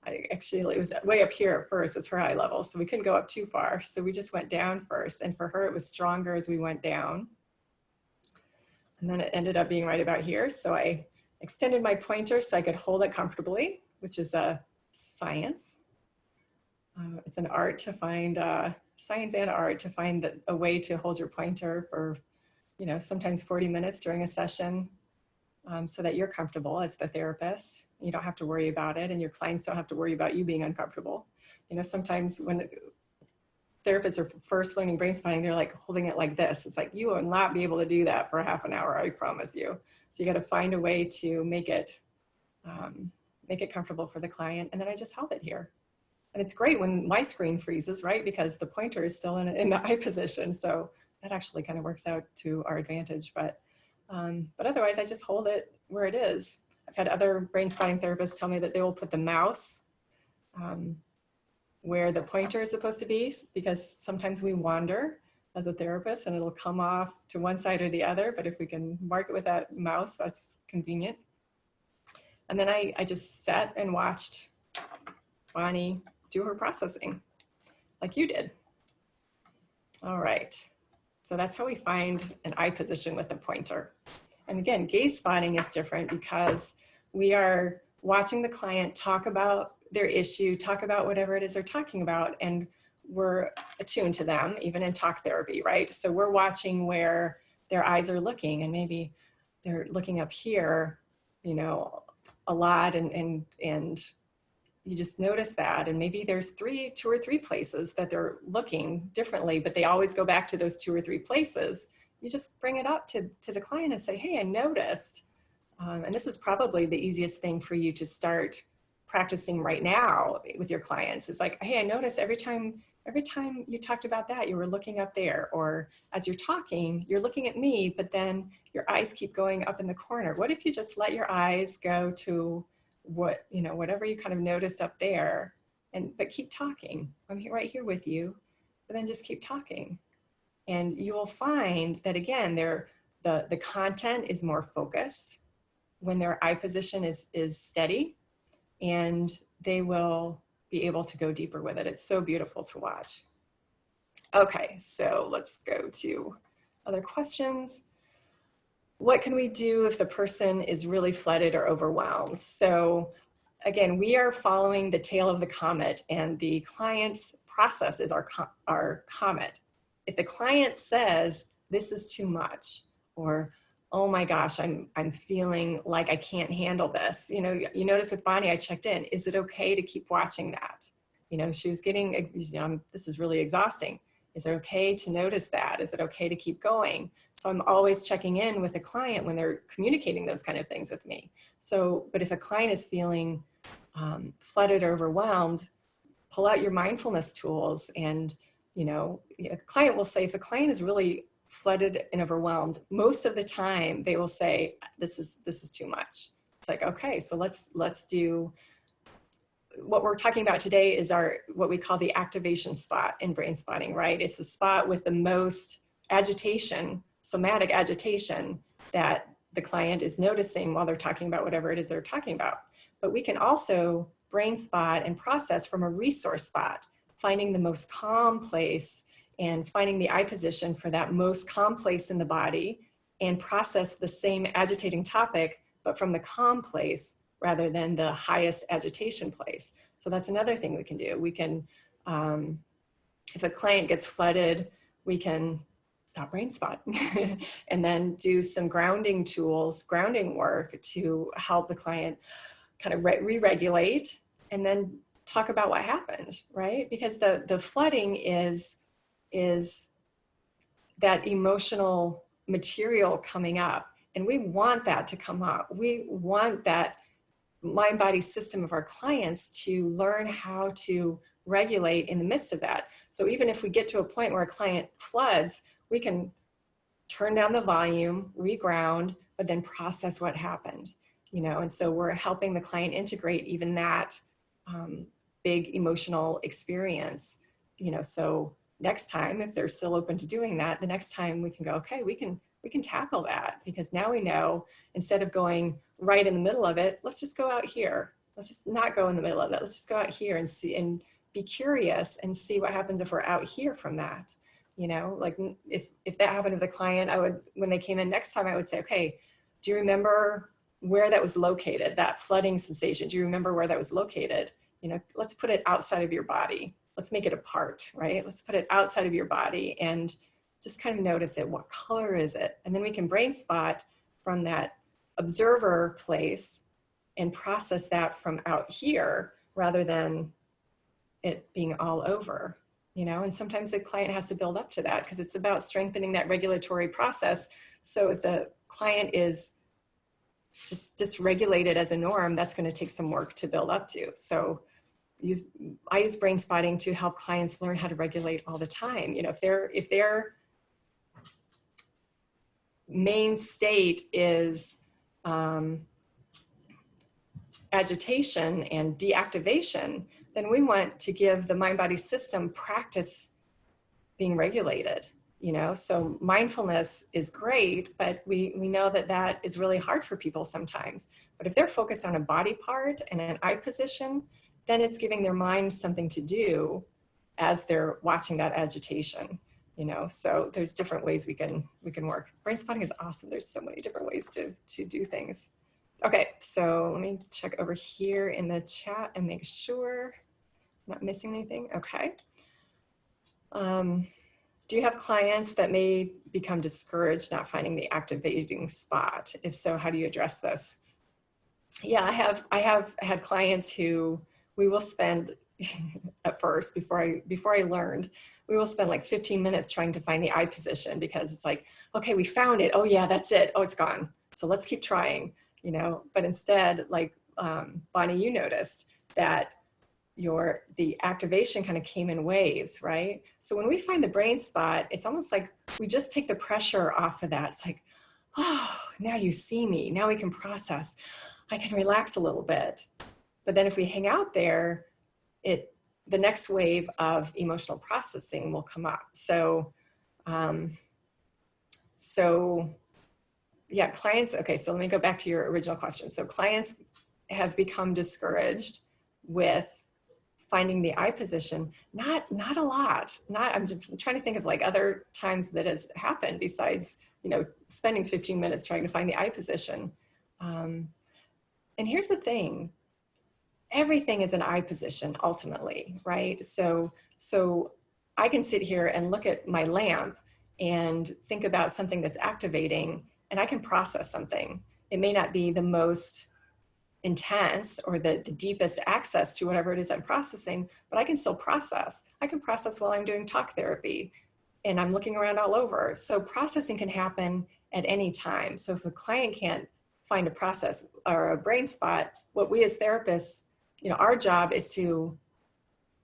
It was way up here at first, was her eye level. So we couldn't go up too far. So we just went down first. And for her, it was stronger as we went down. And then it ended up being right about here. So I extended my pointer so I could hold it comfortably, which is a science. It's an art to find, science and art to find a way to hold your pointer for, sometimes 40 minutes during a session, so that you're comfortable as the therapist. You don't have to worry about it, and your clients don't have to worry about you being uncomfortable. Sometimes when therapists are first learning brain spotting, they're like holding it like this. It's like, you will not be able to do that for half an hour, I promise you. So you got to find a way to make it comfortable for the client. And then I just held it here. And it's great when my screen freezes, right? Because the pointer is still in the eye position. So that actually kind of works out to our advantage. But otherwise, I just hold it where it is. I've had other brain spotting therapists tell me that they will put the mouse where the pointer is supposed to be, because sometimes we wander as a therapist and it'll come off to one side or the other. But if we can mark it with that mouse, that's convenient. And then I just sat and watched Bonnie do her processing like you did. All right. So that's how we find an eye position with the pointer. And again, gaze spotting is different because we are watching the client talk about their issue, talk about whatever it is they're talking about, and we're attuned to them, even in talk therapy, right? So we're watching where their eyes are looking, and maybe they're looking up here, a lot, and you just notice that, and maybe there's 2 or 3 places that they're looking differently, but they always go back to those 2 or 3 places. You just bring it up to the client and say, hey, I noticed. And this is probably the easiest thing for you to start practicing right now with your clients. It's like, hey, I noticed every time you talked about that, you were looking up there, or as you're talking, you're looking at me, but then your eyes keep going up in the corner. What if you just let your eyes go to whatever you kind of noticed up there, but keep talking. I'm right here with you, but then just keep talking. And you will find that, again, the content is more focused when their eye position is steady, and they will be able to go deeper with it. It's so beautiful to watch. Okay, so let's go to other questions. What can we do if the person is really flooded or overwhelmed? So again, we are following the tail of the comet, and the client's process is our comet. If the client says, this is too much, or, oh my gosh, I'm feeling like I can't handle this. You know, you notice with Bonnie, I checked in, is it okay to keep watching that? You know, she was getting, you know, this is really exhausting. Is it okay to notice that? Is it okay to keep going? So I'm always checking in with the client when they're communicating those kind of things with me. So, but if a client is feeling flooded or overwhelmed, pull out your mindfulness tools. And, you know, a client will say, if a client is really flooded and overwhelmed, most of the time they will say, this is too much. It's like, okay, so let's do, what we're talking about today is what we call the activation spot in Brainspotting, right? It's the spot with the most agitation, somatic agitation, that the client is noticing while they're talking about whatever it is they're talking about. But we can also brain spot and process from a resource spot, finding the most calm place and finding the eye position for that most calm place in the body, and process the same agitating topic, but from the calm place rather than the highest agitation place. So that's another thing we can do. We can, if a client gets flooded, we can stop brain spot and then do some grounding tools, grounding work to help the client kind of re-regulate, and then talk about what happened, right? Because the flooding is that emotional material coming up, and we want that to come up. We want that mind-body system of our clients to learn how to regulate in the midst of that. So even if we get to a point where a client floods, we can turn down the volume, reground, but then process what happened, you know? And so we're helping the client integrate even that big emotional experience, you know? So next time, if they're still open to doing that, the next time we can go, okay, we can tackle that, because now we know, instead of going right in the middle of it, let's just go out here. Let's just not go in the middle of it. Let's just go out here and see, and be curious and see what happens if we're out here from that. You know, like if that happened to the client, I would, when they came in next time, I would say, okay, do you remember where that was located? That flooding sensation, do you remember where that was located? You know, let's put it outside of your body. Let's make it a part, right? Let's put it outside of your body and just kind of notice it. What color is it? And then we can brain spot from that observer place and process that from out here rather than it being all over, you know? And sometimes the client has to build up to that, because it's about strengthening that regulatory process. So if the client is just dysregulated as a norm, that's going to take some work to build up to. So I use brain spotting to help clients learn how to regulate all the time. You know, if their main state is agitation and deactivation, then we want to give the mind-body system practice being regulated, you know? So mindfulness is great, but we know that is really hard for people sometimes. But if they're focused on a body part and an eye position, then it's giving their mind something to do as they're watching that agitation, you know? So there's different ways we can work. Brain spotting is awesome. There's so many different ways to do things. Okay, so let me check over here in the chat and make sure I'm not missing anything. Okay. Do you have clients that may become discouraged not finding the activating spot? If so, how do you address this? Yeah, I have had clients who we will spend at first, before I learned, we will spend like 15 minutes trying to find the eye position, because it's like, okay, we found it. Oh yeah, that's it. Oh, it's gone. So let's keep trying, you know? But instead, like Bonnie, you noticed that the activation kind of came in waves, right? So when we find the brain spot, it's almost like we just take the pressure off of that. It's like, oh, now you see me. Now we can process. I can relax a little bit. But then if we hang out there, the next wave of emotional processing will come up. So, yeah, clients, okay, so let me go back to your original question. So clients have become discouraged with finding the eye position. Not a lot. I'm trying to think of like other times that has happened besides, you know, spending 15 minutes trying to find the eye position. And here's the thing. everything is an eye position ultimately, right? So I can sit here and look at my lamp and think about something that's activating, and I can process something. It may not be the most intense or the deepest access to whatever it is I'm processing, but I can still process. I can process while I'm doing talk therapy and I'm looking around all over. So processing can happen at any time. So if a client can't find a process or a brain spot, what we as therapists, our job is to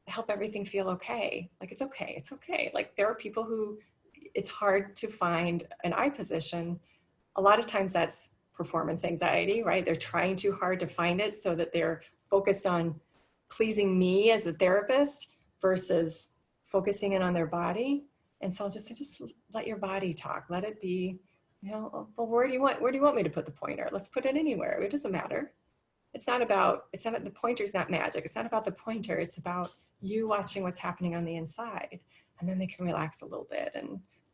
help everything feel okay. Like, it's okay, it's okay. Like, there are people who it's hard to find an eye position. A lot of times that's performance anxiety, right? They're trying too hard to find it so that they're focused on pleasing me as a therapist versus focusing in on their body. And so I'll just say, just let your body talk. Let it be, well, where do you want me to put the pointer? Let's put it anywhere. It doesn't matter. The pointer's not magic. It's not about the pointer. It's about you watching what's happening on the inside. And then they can relax a little bit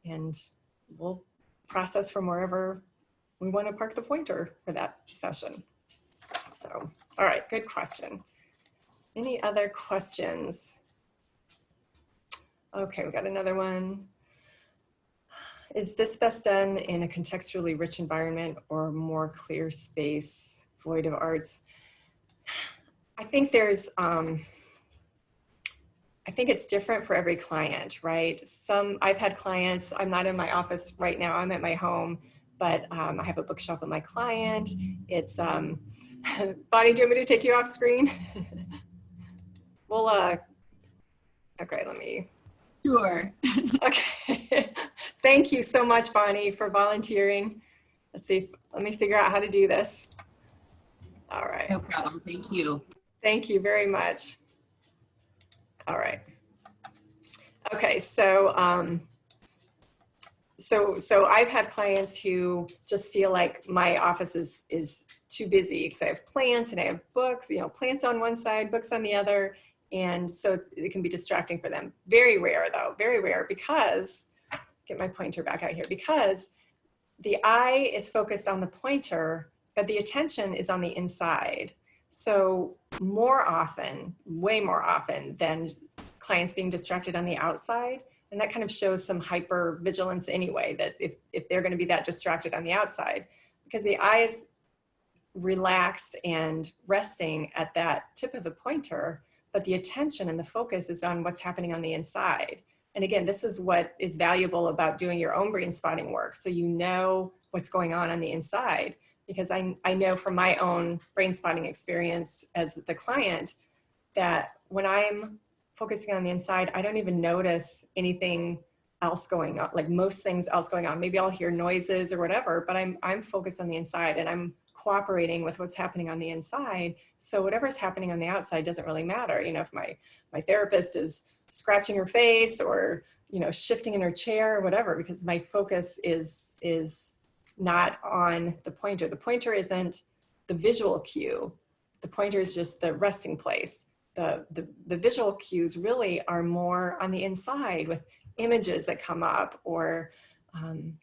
and we'll process from wherever we want to park the pointer for that session. So, all right, good question. Any other questions? Okay, we got another one. Is this best done in a contextually rich environment or more clear space, void of arts? I think I think it's different for every client, right? I've had clients, I'm not in my office right now, I'm at my home, but I have a bookshelf with my client. It's, Bonnie, do you want me to take you off screen? Well, okay, let me. Sure. Okay, thank you so much, Bonnie, for volunteering. Let me figure out how to do this. All right. No problem, thank you. Thank you very much. All right. Okay, so I've had clients who just feel like my office is too busy because I have plants and I have books, plants on one side, books on the other. And so it can be distracting for them. Very rare though, very rare, because, get my pointer back out here, because the eye is focused on the pointer, but the attention is on the inside. So more often, way more often than clients being distracted on the outside. And that kind of shows some hyper vigilance anyway, that if they're going to be that distracted on the outside, because the eye is relaxed and resting at that tip of the pointer, but the attention and the focus is on what's happening on the inside. And again, this is what is valuable about doing your own brain spotting work. So you know what's going on the inside, because I know from my own brain spotting experience as the client that when I'm focusing on the inside, I don't even notice anything else going on, like most things else going on. Maybe I'll hear noises or whatever, but I'm focused on the inside and I'm cooperating with what's happening on the inside. So whatever's happening on the outside doesn't really matter. If my therapist is scratching her face or, shifting in her chair or whatever, because my focus is not on the pointer. The pointer isn't the visual cue. The pointer is just the resting place. The visual cues really are more on the inside with images that come up or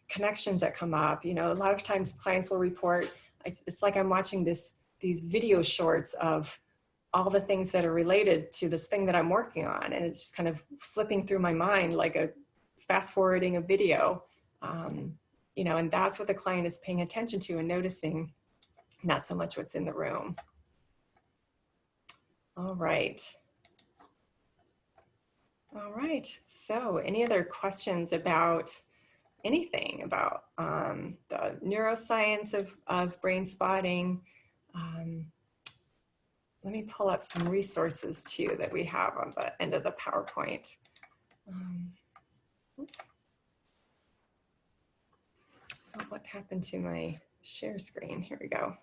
connections that come up. A lot of times clients will report, it's like I'm watching these video shorts of all the things that are related to this thing that I'm working on. And it's just kind of flipping through my mind like a fast forwarding a video, and that's what the client is paying attention to and noticing, not so much what's in the room. All right. All right. So any other questions about anything about the neuroscience of brain spotting? Let me pull up some resources too that we have on the end of the PowerPoint. Oops. Oh, what happened to my share screen? Here we go.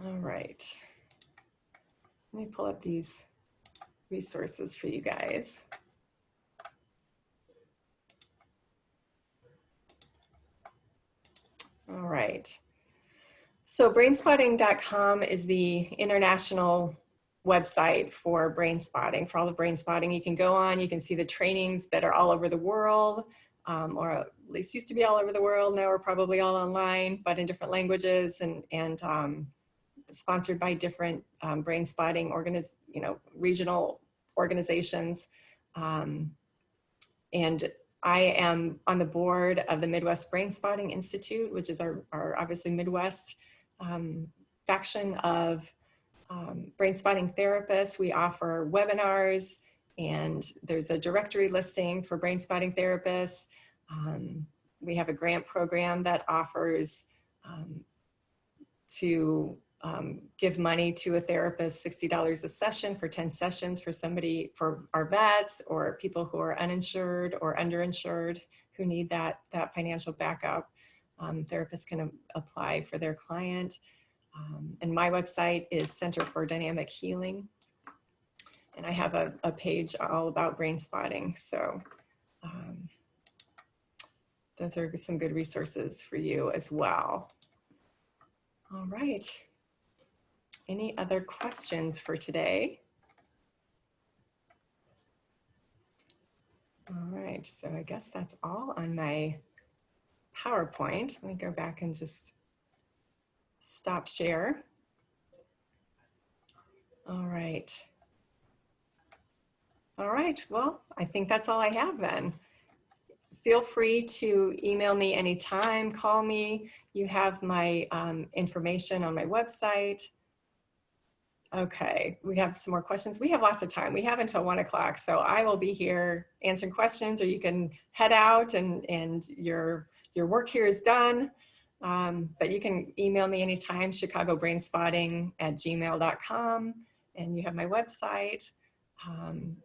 All right. Let me pull up these resources for you guys. All right. So brainspotting.com is the international website for Brainspotting, for all the Brainspotting. You can go on, you can see the trainings that are all over the world, or at least used to be all over the world. Now we're probably all online, but in different languages, and sponsored by different Brainspotting regional organizations. And I am on the board of the Midwest Brainspotting Institute, which is our obviously Midwest faction of Brainspotting therapists. We offer webinars, and there's a directory listing for Brainspotting therapists. We have a grant program that offers to give money to a therapist, $60 a session for 10 sessions for somebody, for our vets or people who are uninsured or underinsured who need that financial backup. Therapists can apply for their client. And my website is Center for Dynamic Healing. And I have a page all about Brainspotting. So those are some good resources for you as well. All right. Any other questions for today? All right, so I guess that's all on my PowerPoint. Let me go back and just stop share. All right. All right, well, I think that's all I have then. Feel free to email me anytime, call me. You have my information on my website. Okay, we have some more questions. We have lots of time. We have until 1 o'clock, so I will be here answering questions, or you can head out and your work here is done. But you can email me anytime, chicagobrainspotting@gmail.com, and you have my website.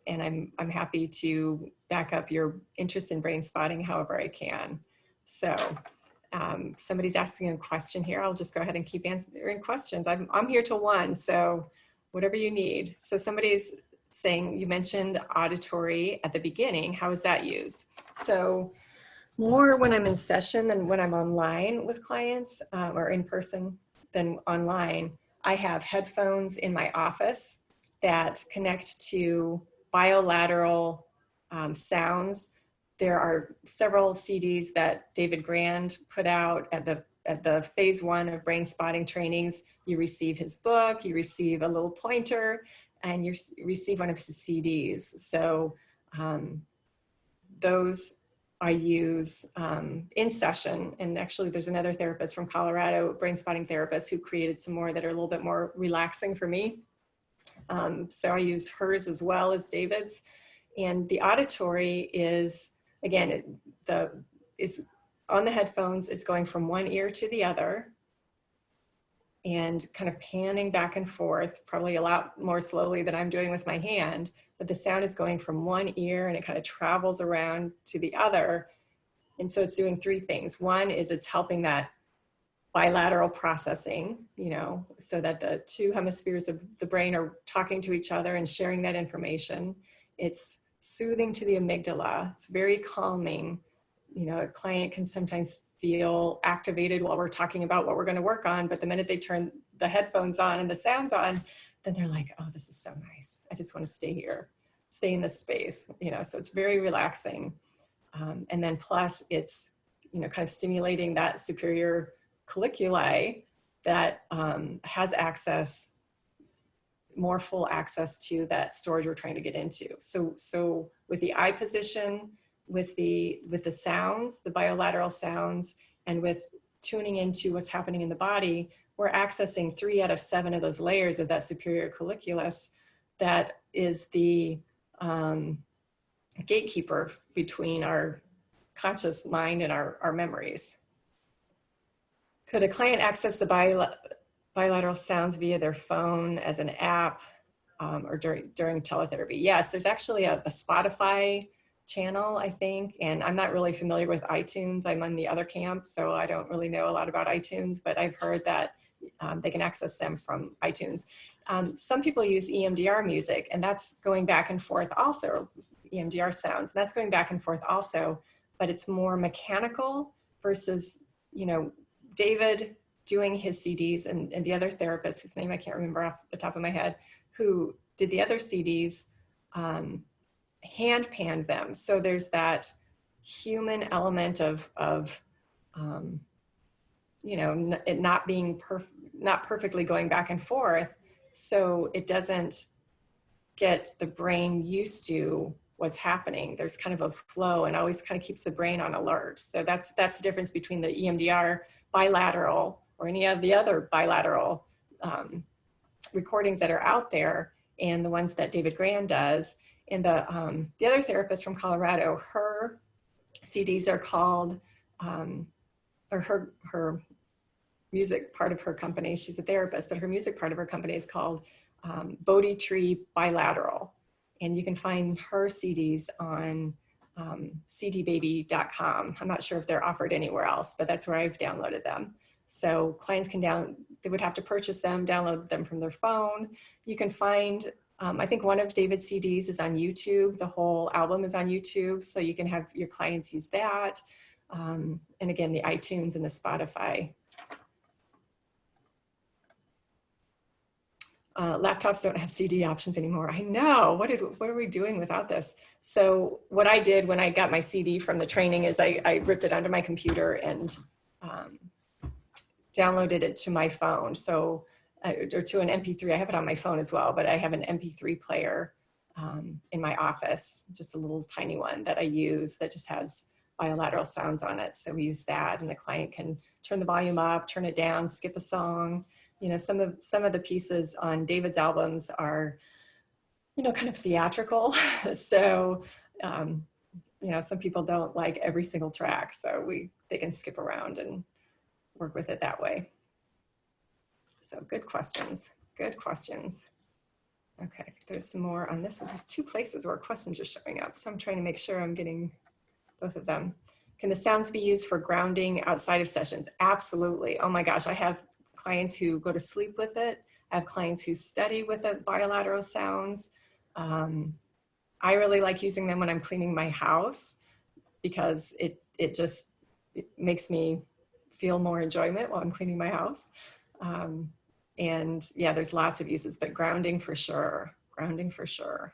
And I'm happy to back up your interest in Brainspotting however I can. So somebody's asking a question here. I'll just go ahead and keep answering questions. I'm here till 1, so whatever you need. So somebody's saying, you mentioned auditory at the beginning. How is that used? So more when I'm in session than when I'm online with clients, or in person than online. I have headphones in my office that connect to bilateral sounds. There are several CDs that David Grand put out at the phase 1 of Brainspotting trainings. You receive his book, you receive a little pointer, and you receive one of his CDs. So those I use in session. And actually there's another therapist from Colorado, Brainspotting therapist, who created some more that are a little bit more relaxing for me. So I use hers as well as David's. And the auditory is, again, is on the headphones. It's going from one ear to the other and kind of panning back and forth, probably a lot more slowly than I'm doing with my hand, but the sound is going from one ear and it kind of travels around to the other. And so it's doing 3 things. One is it's helping that bilateral processing, so that the 2 hemispheres of the brain are talking to each other and sharing that information. It's soothing to the amygdala. It's very calming. A client can sometimes feel activated while we're talking about what we're going to work on, but the minute they turn the headphones on and the sounds on, then they're like, oh, this is so nice. I just want to stay here, stay in this space, so it's very relaxing. And then plus it's, kind of stimulating that superior colliculi that has more full access to that storage we're trying to get into. So with the eye position, with the sounds, the bilateral sounds, and with tuning into what's happening in the body, we're accessing 3 out of 7 of those layers of that superior colliculus that is the gatekeeper between our conscious mind and our memories. Could a client access the bilateral sounds via their phone as an app or during teletherapy? Yes, there's actually a Spotify channel, I think, and I'm not really familiar with iTunes. I'm on the other camp, so I don't really know a lot about iTunes, but I've heard that they can access them from iTunes. Some people use EMDR music, and that's going back and forth also, EMDR sounds, and that's going back and forth also, but it's more mechanical versus, David doing his CDs and the other therapist, whose name I can't remember off the top of my head, who did the other CDs hand panned them. So there's that human element of you know, it not being not perfectly going back and forth. So it doesn't get the brain used to what's happening. There's kind of a flow and always kind of keeps the brain on alert. So that's the difference between the EMDR bilateral or any of the other bilateral recordings that are out there and the ones that David Grand does. And the other therapist from Colorado, her CDs are called, or her music part of her company, she's a therapist, but her music part of her company is called Bodhi Tree Bilateral. And you can find her CDs on cdbaby.com. I'm not sure if they're offered anywhere else, but that's where I've downloaded them. So clients can they would have to purchase them, download them from their phone. You can find, I think one of David's CDs is on YouTube. The whole album is on YouTube. So you can have your clients use that. And again, the iTunes and the Spotify. Laptops don't have CD options anymore. I know, what are we doing without this? So what I did when I got my CD from the training is I ripped it onto my computer and downloaded it to my phone. So, or to an MP3, I have it on my phone as well, but I have an MP3 player in my office, just a little tiny one that I use that just has bilateral sounds on it. So we use that and the client can turn the volume up, turn it down, skip a song. You know, some of the pieces on David's albums are, you know, kind of theatrical. So, you know, some people don't like every single track. So they can skip around and work with it that way. So good questions, good questions. Okay, there's some more on this. There's two places where questions are showing up. So I'm trying to make sure I'm getting both of them. Can the sounds be used for grounding outside of sessions? Absolutely. Oh my gosh, I have clients who go to sleep with it. I have clients who study with it, bilateral sounds. I really like using them when I'm cleaning my house because it makes me feel more enjoyment while I'm cleaning my house. And yeah, there's lots of uses, but grounding for sure, grounding for sure.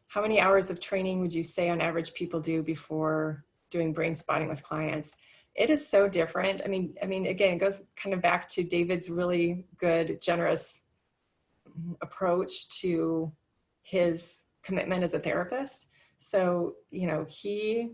How many hours of training would you say on average people do before doing brain spotting with clients? It is so different. I mean, again, it goes kind of back to David's really good, generous approach to his commitment as a therapist. So, you know, he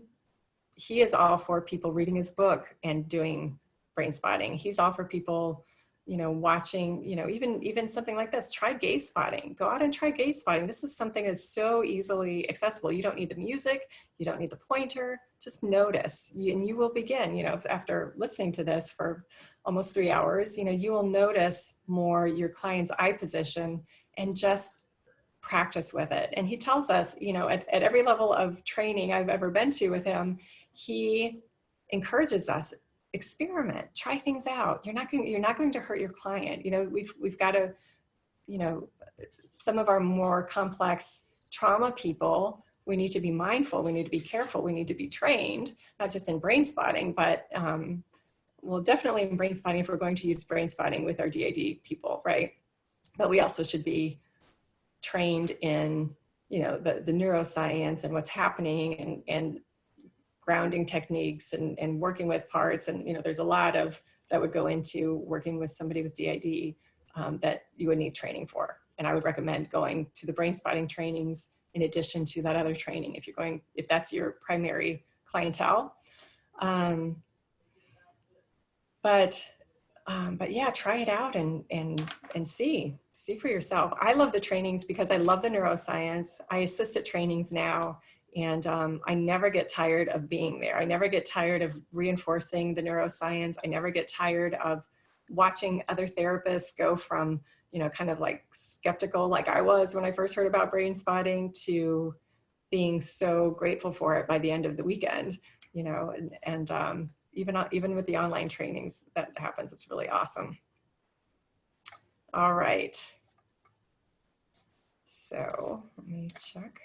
is all for people reading his book and doing brain spotting. He's all for people, you know, watching, you know, even something like this, try gaze spotting, go out and try gaze spotting. This is something that's so easily accessible. You don't need the music, you don't need the pointer, just notice, and you will begin, you know, after listening to this for almost 3 hours, you know, you will notice more your client's eye position and just practice with it. And he tells us, you know, at every level of training I've ever been to with him, he encourages us, experiment, try things out. You're not going to hurt your client. You know, we've got to, you know, some of our more complex trauma people, we need to be mindful, we need to be careful, we need to be trained, not just in brain spotting, but well, definitely in brain spotting if we're going to use brain spotting with our DID people, right? But we also should be trained in, you know, the neuroscience and what's happening and grounding techniques and working with parts. And, you know, there's a lot of that would go into working with somebody with DID that you would need training for. And I would recommend going to the brain spotting trainings in addition to that other training if that's your primary clientele. But yeah, try it out and see for yourself. I love the trainings because I love the neuroscience. I assist at trainings now. And I never get tired of being there. I never get tired of reinforcing the neuroscience. I never get tired of watching other therapists go from, you know, kind of like skeptical like I was when I first heard about brain spotting to being so grateful for it by the end of the weekend, you know, and even with the online trainings that happens, it's really awesome. All right. So let me check.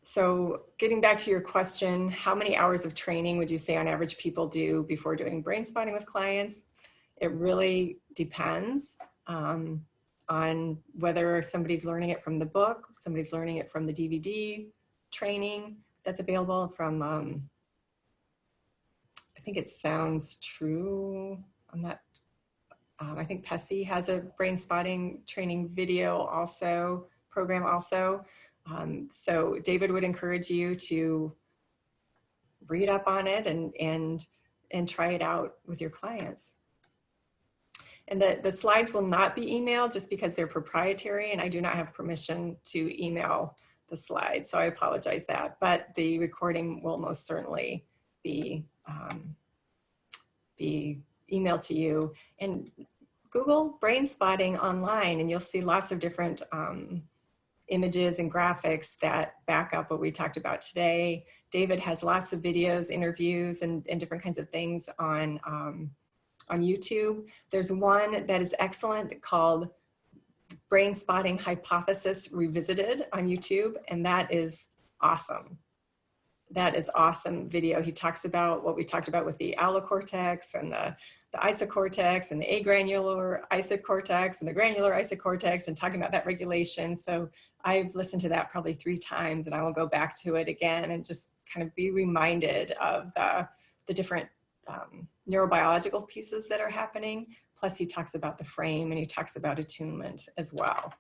So getting back to your question, how many hours of training would you say on average people do before doing brain spotting with clients? It really depends on whether somebody's learning it from the book, somebody's learning it from the DVD training that's available from, I think it Sounds True. I'm not, I think Pessy has a brain spotting training video also, program also. So David would encourage you to read up on it and try it out with your clients. And the slides will not be emailed just because they're proprietary, and I do not have permission to email the slides. So I apologize that, but the recording will most certainly be emailed to you. And Google brain spotting online and you'll see lots of different images and graphics that back up what we talked about today. David has lots of videos, interviews, and different kinds of things on YouTube. There's one that is excellent called Brain Spotting Hypothesis Revisited on YouTube, and that is awesome. That is awesome video. He talks about what we talked about with the allocortex and the isocortex and the agranular isocortex and the granular isocortex, and talking about that regulation. So I've listened to that probably 3 times, and I will go back to it again and just kind of be reminded of the different neurobiological pieces that are happening. Plus he talks about the frame and he talks about attunement as well.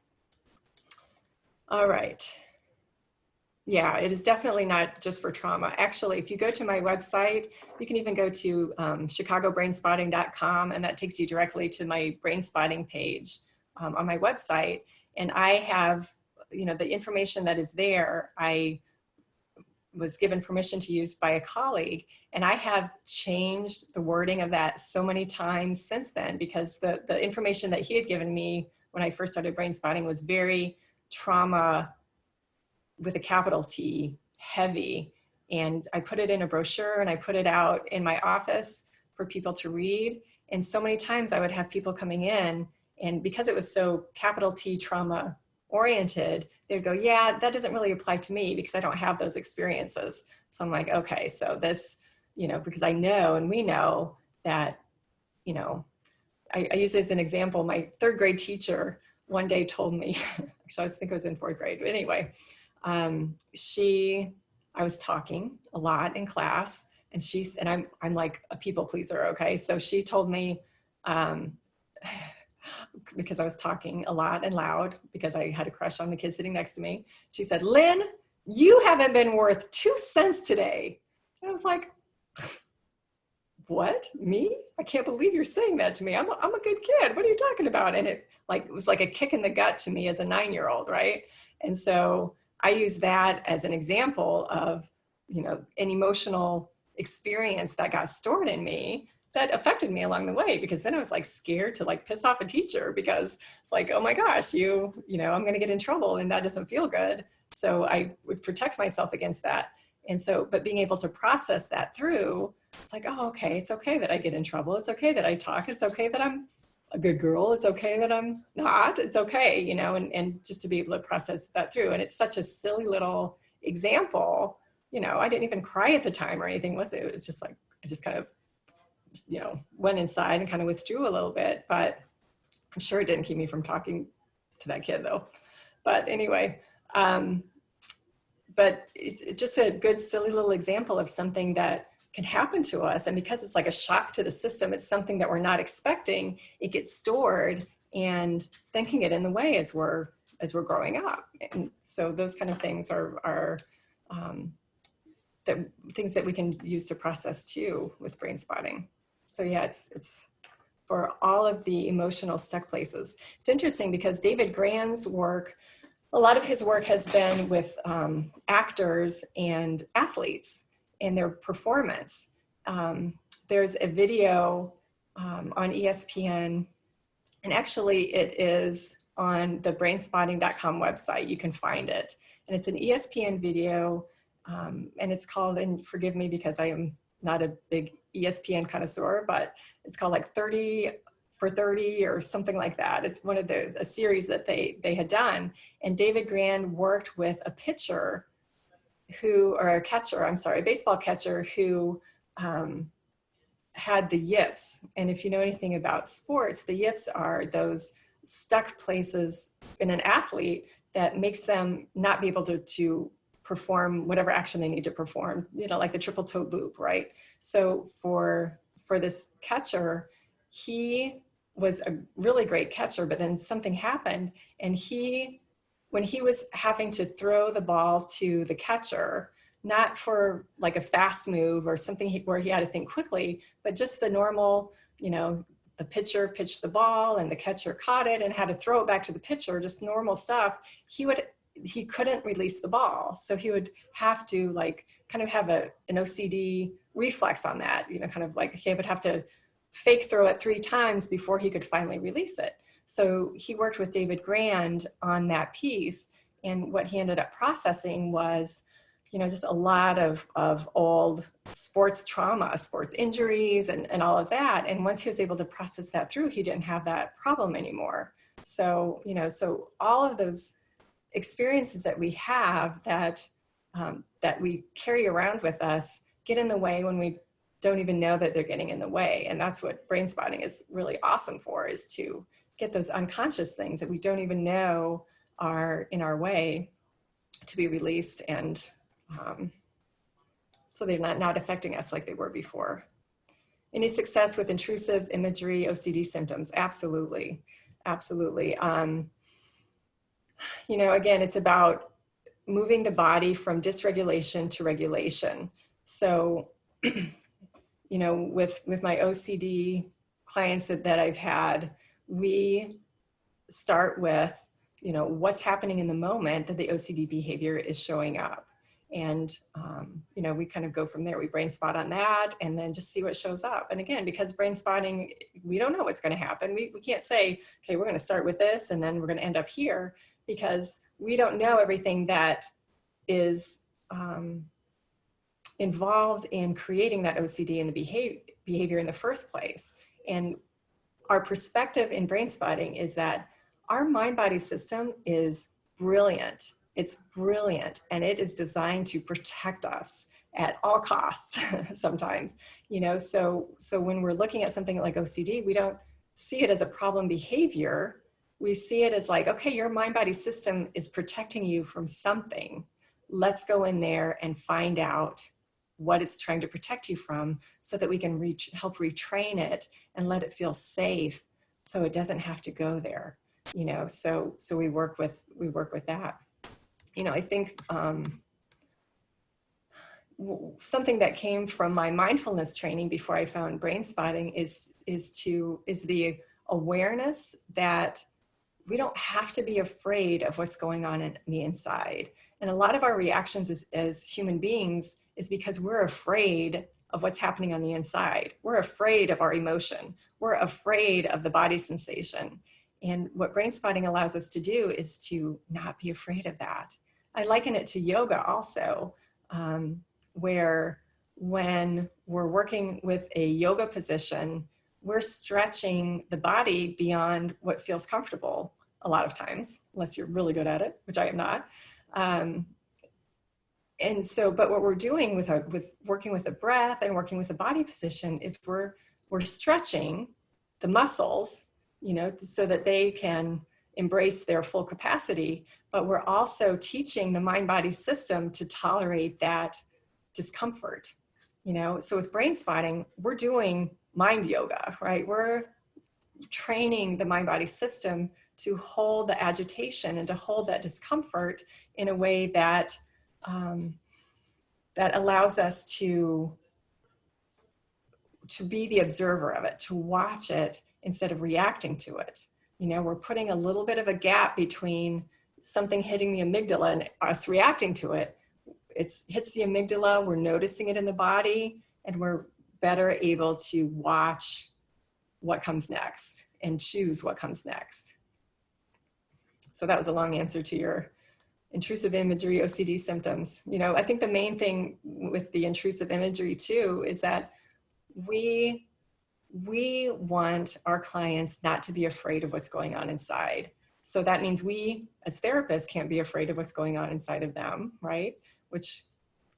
All right. Yeah, it is definitely not just for trauma. Actually, if you go to my website, you can even go to chicagobrainspotting.com, and that takes you directly to my brain spotting page on my website. And I have, you know, the information that is there, I was given permission to use by a colleague, and I have changed the wording of that so many times since then, because the information that he had given me when I first started brain spotting was very trauma with a capital T heavy. And I put it in a brochure and I put it out in my office for people to read. And so many times I would have people coming in, and because it was so capital T trauma oriented, they'd go, yeah, that doesn't really apply to me because I don't have those experiences. So I'm like, okay, so this, you know, because I know, and we know that, you know, I use it as an example. My 3rd grade teacher one day told me, actually I think it was in 4th grade, but anyway, I was talking a lot in class, and I'm like a people pleaser. Okay. So she told me, because I was talking a lot and loud because I had a crush on the kid sitting next to me. She said, Lynn, you haven't been worth 2 cents today. And I was like, what, me? I can't believe you're saying that to me. I'm a good kid. What are you talking about? And it was like a kick in the gut to me as a 9-year-old. Right. And so I use that as an example of, you know, an emotional experience that got stored in me that affected me along the way, because then I was like scared to like piss off a teacher, because it's like, oh my gosh, you know, I'm going to get in trouble and that doesn't feel good. So I would protect myself against that. And so, but being able to process that through, it's like, oh, okay, it's okay that I get in trouble. It's okay that I talk. It's okay that I'm a good girl. It's okay that I'm not. It's okay, you know, and just to be able to process that through. And it's such a silly little example. You know, I didn't even cry at the time or anything, was it? It was just like, I just kind of, you know, went inside and kind of withdrew a little bit, but I'm sure it didn't keep me from talking to that kid though. But anyway, but it's just a good, silly little example of something that can happen to us. And because it's like a shock to the system, it's something that we're not expecting, it gets stored and then can get in the way as we're growing up. And so those kind of things are things that we can use to process too with brain spotting. So yeah, it's for all of the emotional stuck places. It's interesting because David Grann's work, a lot of his work has been with actors and athletes in their performance. There's a video on ESPN, and actually it is on the brainspotting.com website. You can find it. And it's an ESPN video, and it's called, and forgive me because I am not a big ESPN connoisseur, but it's called like 30 for 30 or something like that. It's one of those, a series that they had done. And David Grann worked with a pitcher a baseball catcher who had the yips. And if you know anything about sports, the yips are those stuck places in an athlete that makes them not be able to perform whatever action they need to perform, you know, like the triple toe loop, right? So for this catcher, he was a really great catcher, but then something happened, and when he was having to throw the ball to the catcher, not for like a fast move or something where he had to think quickly, but just the normal, you know, the pitcher pitched the ball and the catcher caught it and had to throw it back to the pitcher, just normal stuff, he couldn't release the ball. So he would have to like kind of have an OCD reflex on that, you know, kind of like he would have to fake throw it 3 times before he could finally release it. So he worked with David Grand on that piece. And what he ended up processing was, you know, just a lot of old sports trauma, sports injuries and all of that. And once he was able to process that through, he didn't have that problem anymore. So, you know, so all of those experiences that we have that we carry around with us get in the way when we don't even know that they're getting in the way. And that's what Brainspotting is really awesome for, is to get those unconscious things that we don't even know are in our way to be released, and so they're not affecting us like they were before. Any success with intrusive imagery, OCD symptoms? Absolutely, absolutely. You know, again, it's about moving the body from dysregulation to regulation. So, you know, with my OCD clients that I've had, we start with, you know, what's happening in the moment that the OCD behavior is showing up. And, you know, we kind of go from there. We brain spot on that and then just see what shows up. And again, because brain spotting, we don't know what's going to happen. We can't say, okay, we're going to start with this and then we're going to end up here, because we don't know everything that is involved in creating that OCD and the behavior in the first place. And our perspective in brain spotting is that our mind-body system is brilliant. It's brilliant, and it is designed to protect us at all costs sometimes, you know. So when we're looking at something like OCD, we don't see it as a problem behavior. We see it as like, okay, your mind-body system is protecting you from something. Let's go in there and find out what it's trying to protect you from, so that we can help retrain it and let it feel safe, so it doesn't have to go there, you know. So we work with that. You know, I think something that came from my mindfulness training before I found Brainspotting is the awareness that we don't have to be afraid of what's going on in the inside. And a lot of our reactions as human beings is because we're afraid of what's happening on the inside. We're afraid of our emotion. We're afraid of the body sensation. And what Brainspotting allows us to do is to not be afraid of that. I liken it to yoga also, where when we're working with a yoga position, we're stretching the body beyond what feels comfortable a lot of times, unless you're really good at it, which I am not. And so, but what we're doing with working with the breath and working with the body position is we're stretching the muscles, you know, so that they can embrace their full capacity, but we're also teaching the mind-body system to tolerate that discomfort, you know. So with Brainspotting, we're doing mind yoga, right? We're training the mind-body system to hold the agitation and to hold that discomfort in a way that that allows us to be the observer of it, to watch it instead of reacting to it. You know, we're putting a little bit of a gap between something hitting the amygdala and us reacting to it. It hits the amygdala, we're noticing it in the body, and we're better able to watch what comes next and choose what comes next. So that was a long answer to your intrusive imagery, OCD symptoms. You know, I think the main thing with the intrusive imagery too is that we want our clients not to be afraid of what's going on inside. So that means we as therapists can't be afraid of what's going on inside of them, right? Which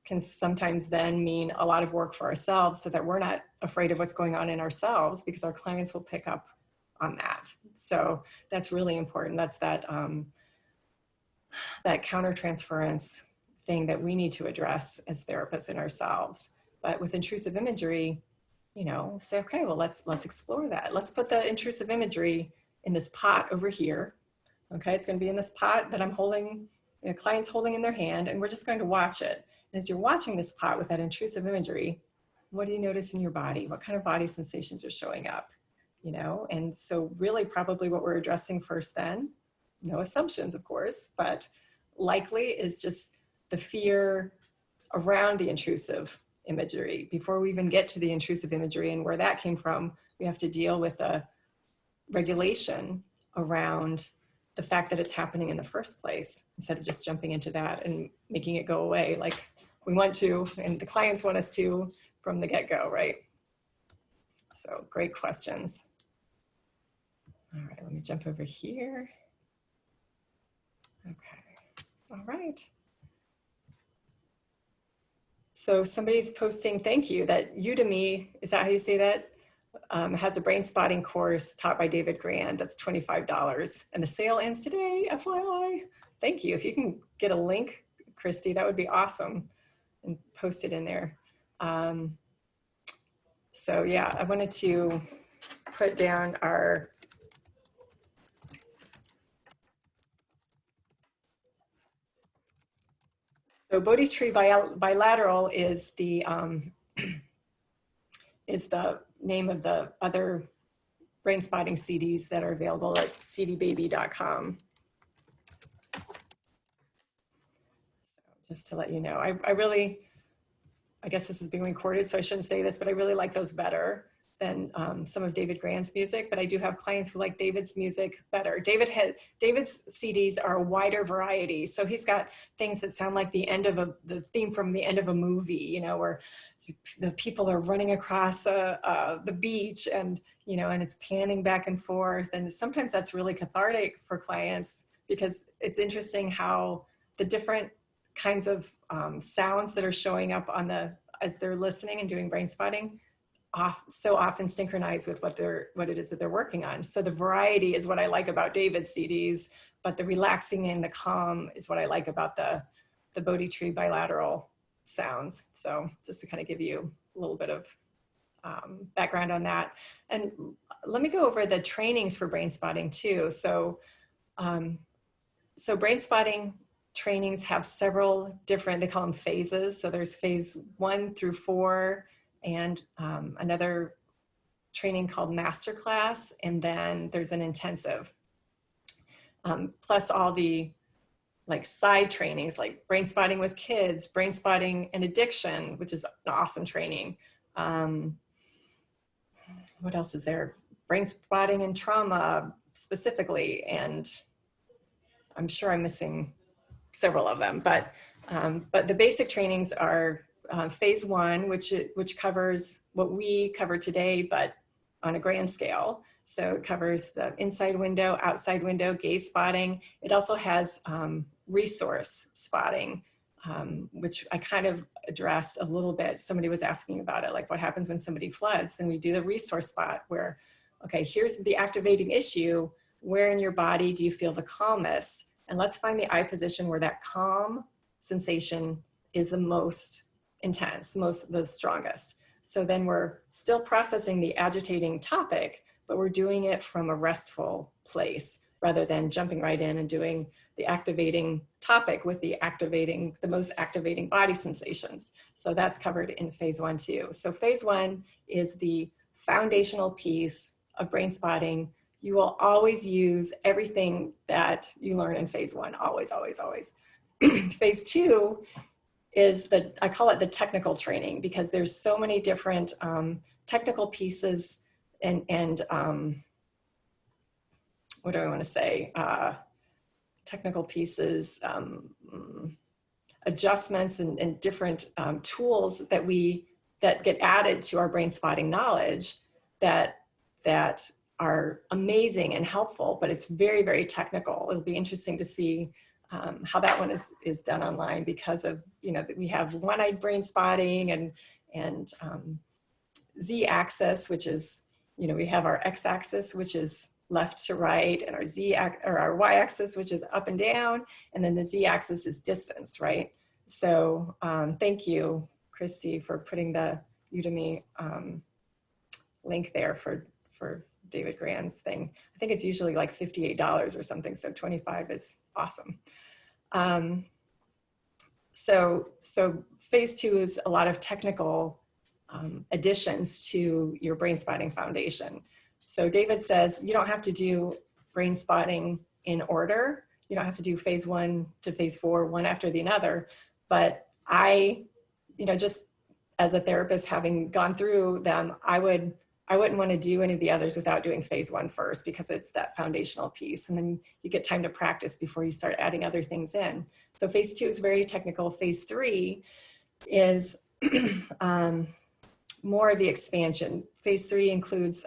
can sometimes then mean a lot of work for ourselves, so that we're not afraid of what's going on in ourselves, because our clients will pick up on that. So that's really important. That's that, that countertransference thing that we need to address as therapists in ourselves. But with intrusive imagery, you know, say, okay, well, let's explore that. Let's put the intrusive imagery in this pot over here. Okay, it's going to be in this pot that I'm holding, the client's holding in their hand, and we're just going to watch it. And as you're watching this pot with that intrusive imagery, what do you notice in your body? What kind of body sensations are showing up? You know, and so really probably what we're addressing first then, no assumptions, of course, but likely is just the fear around the intrusive imagery. Before we even get to the intrusive imagery and where that came from, we have to deal with a regulation around the fact that it's happening in the first place, instead of just jumping into that and making it go away like we want to, and the clients want us to from the get-go, right? So great questions. All right, let me jump over here. Okay, all right. So somebody's posting, thank you, that Udemy, is that how you say that? Has a brain spotting course taught by David Grand. That's $25. And the sale ends today, FYI. Thank you. If you can get a link, Christy, that would be awesome. And post it in there. So yeah, I wanted to put down our so Bodhi Tree Bilateral is the name of the other brain spotting CDs that are available at cdbaby.com. So just to let you know, I guess this is being recorded, so I shouldn't say this, but I really like those better than some of David Grand's music, but I do have clients who like David's music better. David's CDs are a wider variety. So he's got things that sound like the theme from the end of a movie, you know, where the people are running across the beach and, you know, and it's panning back and forth. And sometimes that's really cathartic for clients, because it's interesting how the different kinds of sounds that are showing up as they're listening and doing brain spotting so often synchronize with what it is that they're working on. So the variety is what I like about David's CDs, but the relaxing and the calm is what I like about the Bodhi Tree Bilateral sounds. So just to kind of give you a little bit of background on that. And let me go over the trainings for brain spotting too. So brain spotting trainings have several different, they call them phases. So there's phase 1 through 4, and another training called Masterclass, and then there's an intensive. Plus all the like side trainings, like brain spotting with kids, brain spotting and addiction, which is an awesome training. What else is there? Brain spotting and trauma specifically, and I'm sure I'm missing several of them, but the basic trainings are phase 1, which covers what we cover today, but on a grand scale. So it covers the inside window, outside window, gaze spotting. It also has resource spotting, which I kind of addressed a little bit. Somebody was asking about it, like what happens when somebody floods? Then we do the resource spot where, okay, here's the activating issue. Where in your body do you feel the calmest? And let's find the eye position where that calm sensation is the most intense, the strongest. So then we're still processing the agitating topic, but we're doing it from a restful place rather than jumping right in and doing the activating topic with the most activating body sensations. So that's covered in phase 1 too. So phase 1 is the foundational piece of brain spotting. You will always use everything that you learn in phase 1, always, always, always. Phase 2 is I call it the technical training, because there's so many different technical pieces and what do I want to say? Technical pieces, adjustments and different tools that get added to our brain spotting knowledge that are amazing and helpful, but it's very, very technical. It'll be interesting to see how that one is done online because of, we have one-eyed brain spotting and Z-axis, which is, we have our X-axis, which is left to right, and our Y-axis, which is up and down, and then the Z-axis is distance, right? So thank you, Christy, for putting the Udemy link there for David Grand's thing. I think it's usually like $58 or something, so 25 is awesome. So phase 2 is a lot of technical additions to your brain spotting foundation. So David says you don't have to do brain spotting in order. You don't have to do phase 1 to phase 4, one after the other. But I, just as a therapist, having gone through them, I wouldn't want to do any of the others without doing phase 1 first, because it's that foundational piece. And then you get time to practice before you start adding other things in. So phase 2 is very technical. Phase 3 is more of the expansion. Phase 3 includes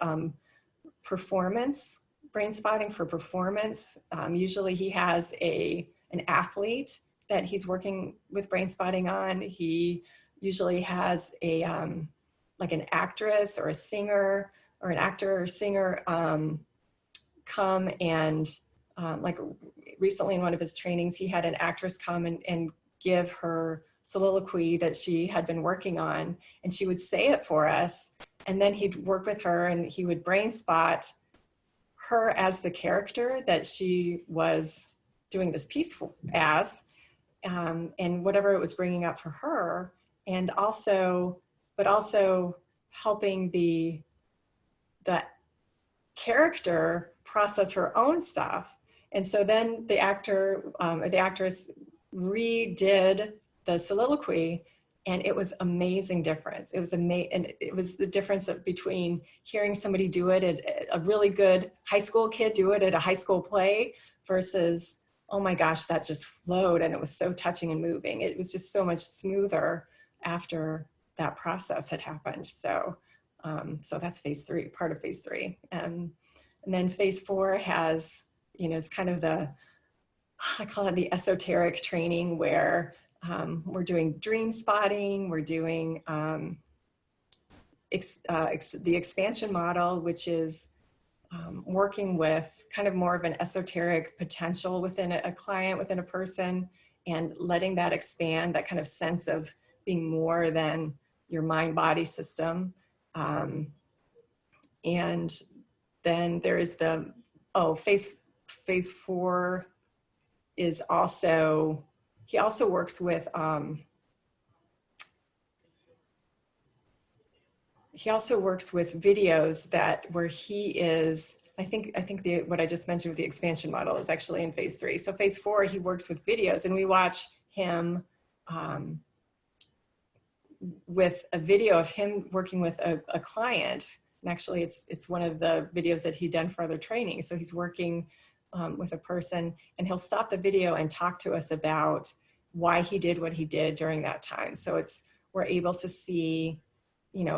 performance, brain spotting for performance. Usually he has an athlete that he's working with brain spotting on. He usually has like an actress or a singer or an actor or singer come and like recently in one of his trainings, he had an actress come and give her soliloquy that she had been working on, and she would say it for us, and then he'd work with her and he would brain spot her as the character that she was doing this piece as, and whatever it was bringing up for her, and also helping the character process her own stuff. And so then the actor or the actress redid the soliloquy, and it was amazing difference. It was and it was the difference between hearing somebody do it at a really good high school kid do it at a high school play versus, oh my gosh, that just flowed and it was so touching and moving. It was just so much smoother after that process had happened. So so that's phase 3, part of phase 3. And then phase 4 has, it's kind of I call it the esoteric training where we're doing dream spotting, we're doing the expansion model, which is working with kind of more of an esoteric potential within a client, within a person, and letting that expand, that kind of sense of being more than your mind-body system. And then there is phase 4 is also, he also works with videos where he is, I think what I just mentioned with the expansion model is actually in phase 3. So phase 4, he works with videos, and we watch him with a video of him working with a client. And actually it's one of the videos that he'd done for other training. So he's working with a person, and he'll stop the video and talk to us about why he did what he did during that time. So we're able to see,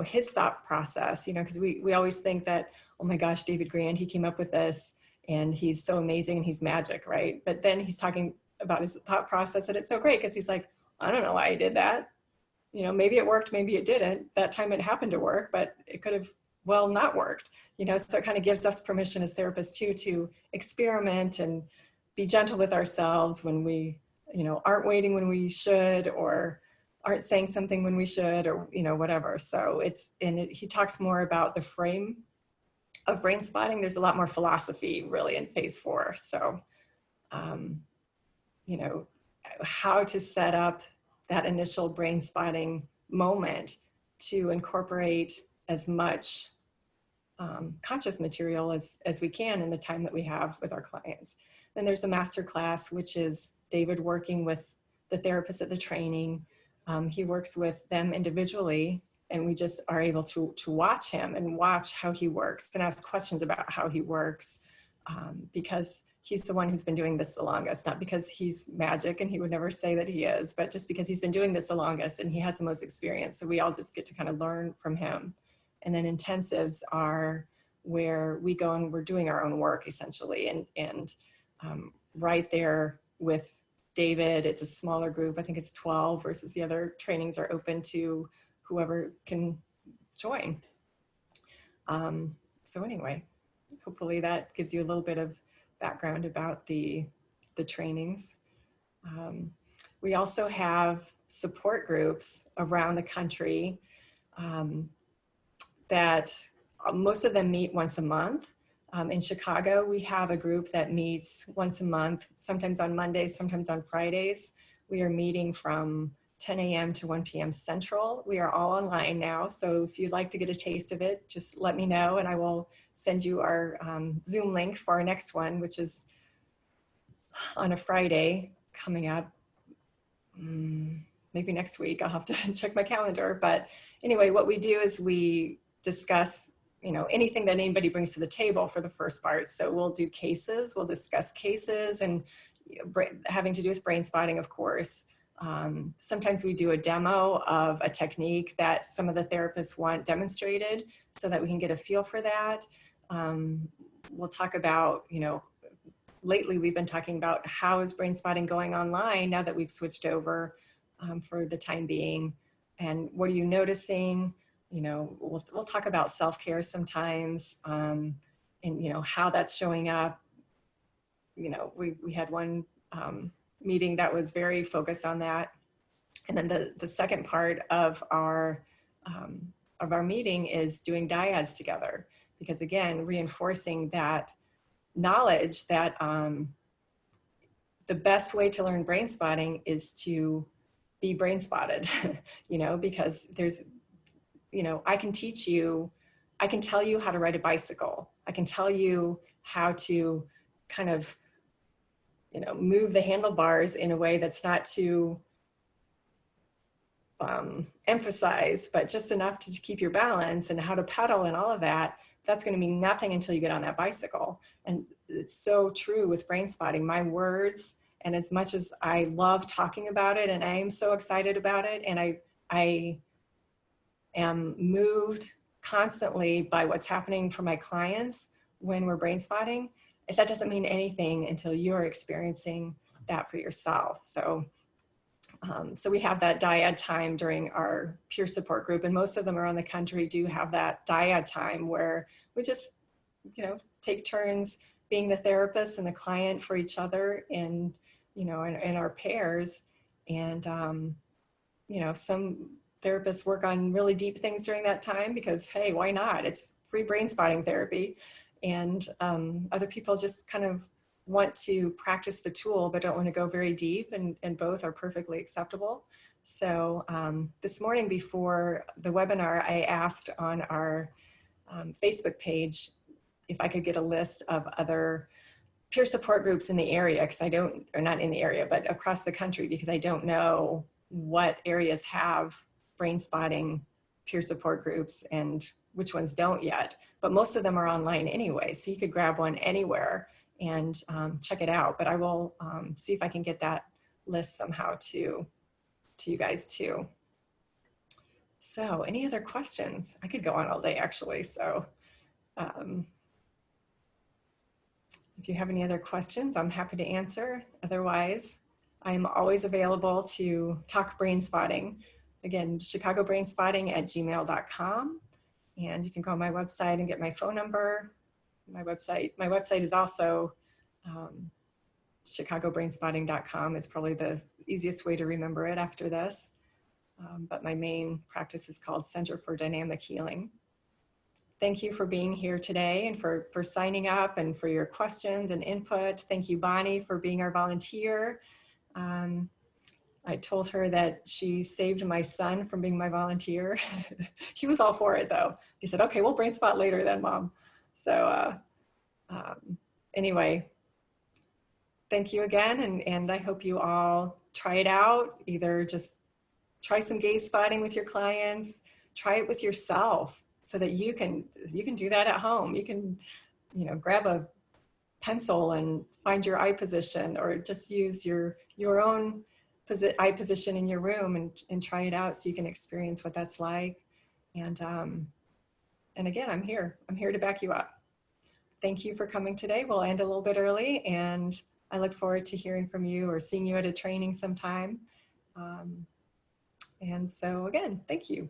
his thought process, because we always think that, oh my gosh, David Grand, he came up with this and he's so amazing and he's magic, right? But then he's talking about his thought process, and it's so great because he's like, I don't know why I did that. Maybe it worked, maybe it didn't. That time it happened to work, but it could have not worked, so it kind of gives us permission as therapists too, to experiment and be gentle with ourselves when we, aren't waiting when we should, or aren't saying something when we should, or, whatever. So he talks more about the frame of brain spotting. There's a lot more philosophy really in phase 4. So, how to set up that initial brain spotting moment to incorporate as much conscious material as we can in the time that we have with our clients. Then there's a master class, which is David working with the therapist at the training. He works with them individually, and we just are able to watch him and watch how he works and ask questions about how he works, because he's the one who's been doing this the longest, not because he's magic and he would never say that he is, but just because he's been doing this the longest and he has the most experience. So we all just get to kind of learn from him. And then intensives are where we go and we're doing our own work essentially, and right there with David. It's a smaller group. I think it's 12 versus the other trainings are open to whoever can join. So anyway, hopefully that gives you a little bit of background about the trainings. We also have support groups around the country that most of them meet once a month. In Chicago, we have a group that meets once a month, sometimes on Mondays, sometimes on Fridays. We are meeting from 10 a.m. to 1 p.m. Central. We are all online now, so if you'd like to get a taste of it, just let me know and I will send you our Zoom link for our next one, which is on a Friday coming up. Maybe next week. I'll have to check my calendar. But anyway, what we do is we discuss, anything that anybody brings to the table for the first part. So we'll do cases, we'll discuss cases and having to do with brain spotting, of course. Sometimes we do a demo of a technique that some of the therapists want demonstrated so that we can get a feel for that. We'll talk about, lately we've been talking about how is brain spotting going online now that we've switched over for the time being, and what are you noticing? We'll talk about self-care sometimes, and how that's showing up. We had one meeting that was very focused on that, and then the second part of our meeting is doing dyads together, because again, reinforcing that knowledge that the best way to learn brain spotting is to be brain spotted, because there's, I can teach you, I can tell you how to ride a bicycle. I can tell you how to kind of, move the handlebars in a way that's not too emphasized, but just enough to keep your balance, and how to pedal and all of that. That's going to mean nothing until you get on that bicycle. And it's so true with brain spotting. My words, and as much as I love talking about it and I am so excited about it, and I am moved constantly by what's happening for my clients when we're brain spotting, that doesn't mean anything until you're experiencing that for yourself. So we have that dyad time during our peer support group, and most of them around the country do have that dyad time where we just, take turns being the therapist and the client for each other in our pairs. And, some therapists work on really deep things during that time because, hey, why not? It's free brain spotting therapy. And other people just kind of want to practice the tool but don't want to go very deep, and both are perfectly acceptable. So this morning before the webinar, I asked on our Facebook page if I could get a list of other peer support groups in the area, because I don't, or not in the area, but across the country, because I don't know what areas have brain spotting peer support groups and which ones don't yet. But most of them are online anyway, so you could grab one anywhere and check it out. But I will see if I can get that list somehow to you guys too. So any other questions? I could go on all day actually. So if you have any other questions, I'm happy to answer. Otherwise, I'm always available to talk brain spotting. Again, chicagobrainspotting@gmail.com. And you can go on my website and get my phone number. My website is also chicagobrainspotting.com is probably the easiest way to remember it after this. But my main practice is called Center for Dynamic Healing. Thank you for being here today and for signing up and for your questions and input. Thank you, Bonnie, for being our volunteer. I told her that she saved my son from being my volunteer. He was all for it though. He said, okay, we'll brain spot later then, Mom. So anyway, thank you again. And I hope you all try it out. Either just try some gaze spotting with your clients, try it with yourself so that you can do that at home. You can, grab a pencil and find your eye position, or just use your own eye position in your room and try it out so you can experience what that's like. And again, I'm here to back you up. Thank you for coming today. We'll end a little bit early, and I look forward to hearing from you or seeing you at a training sometime. And so again, thank you.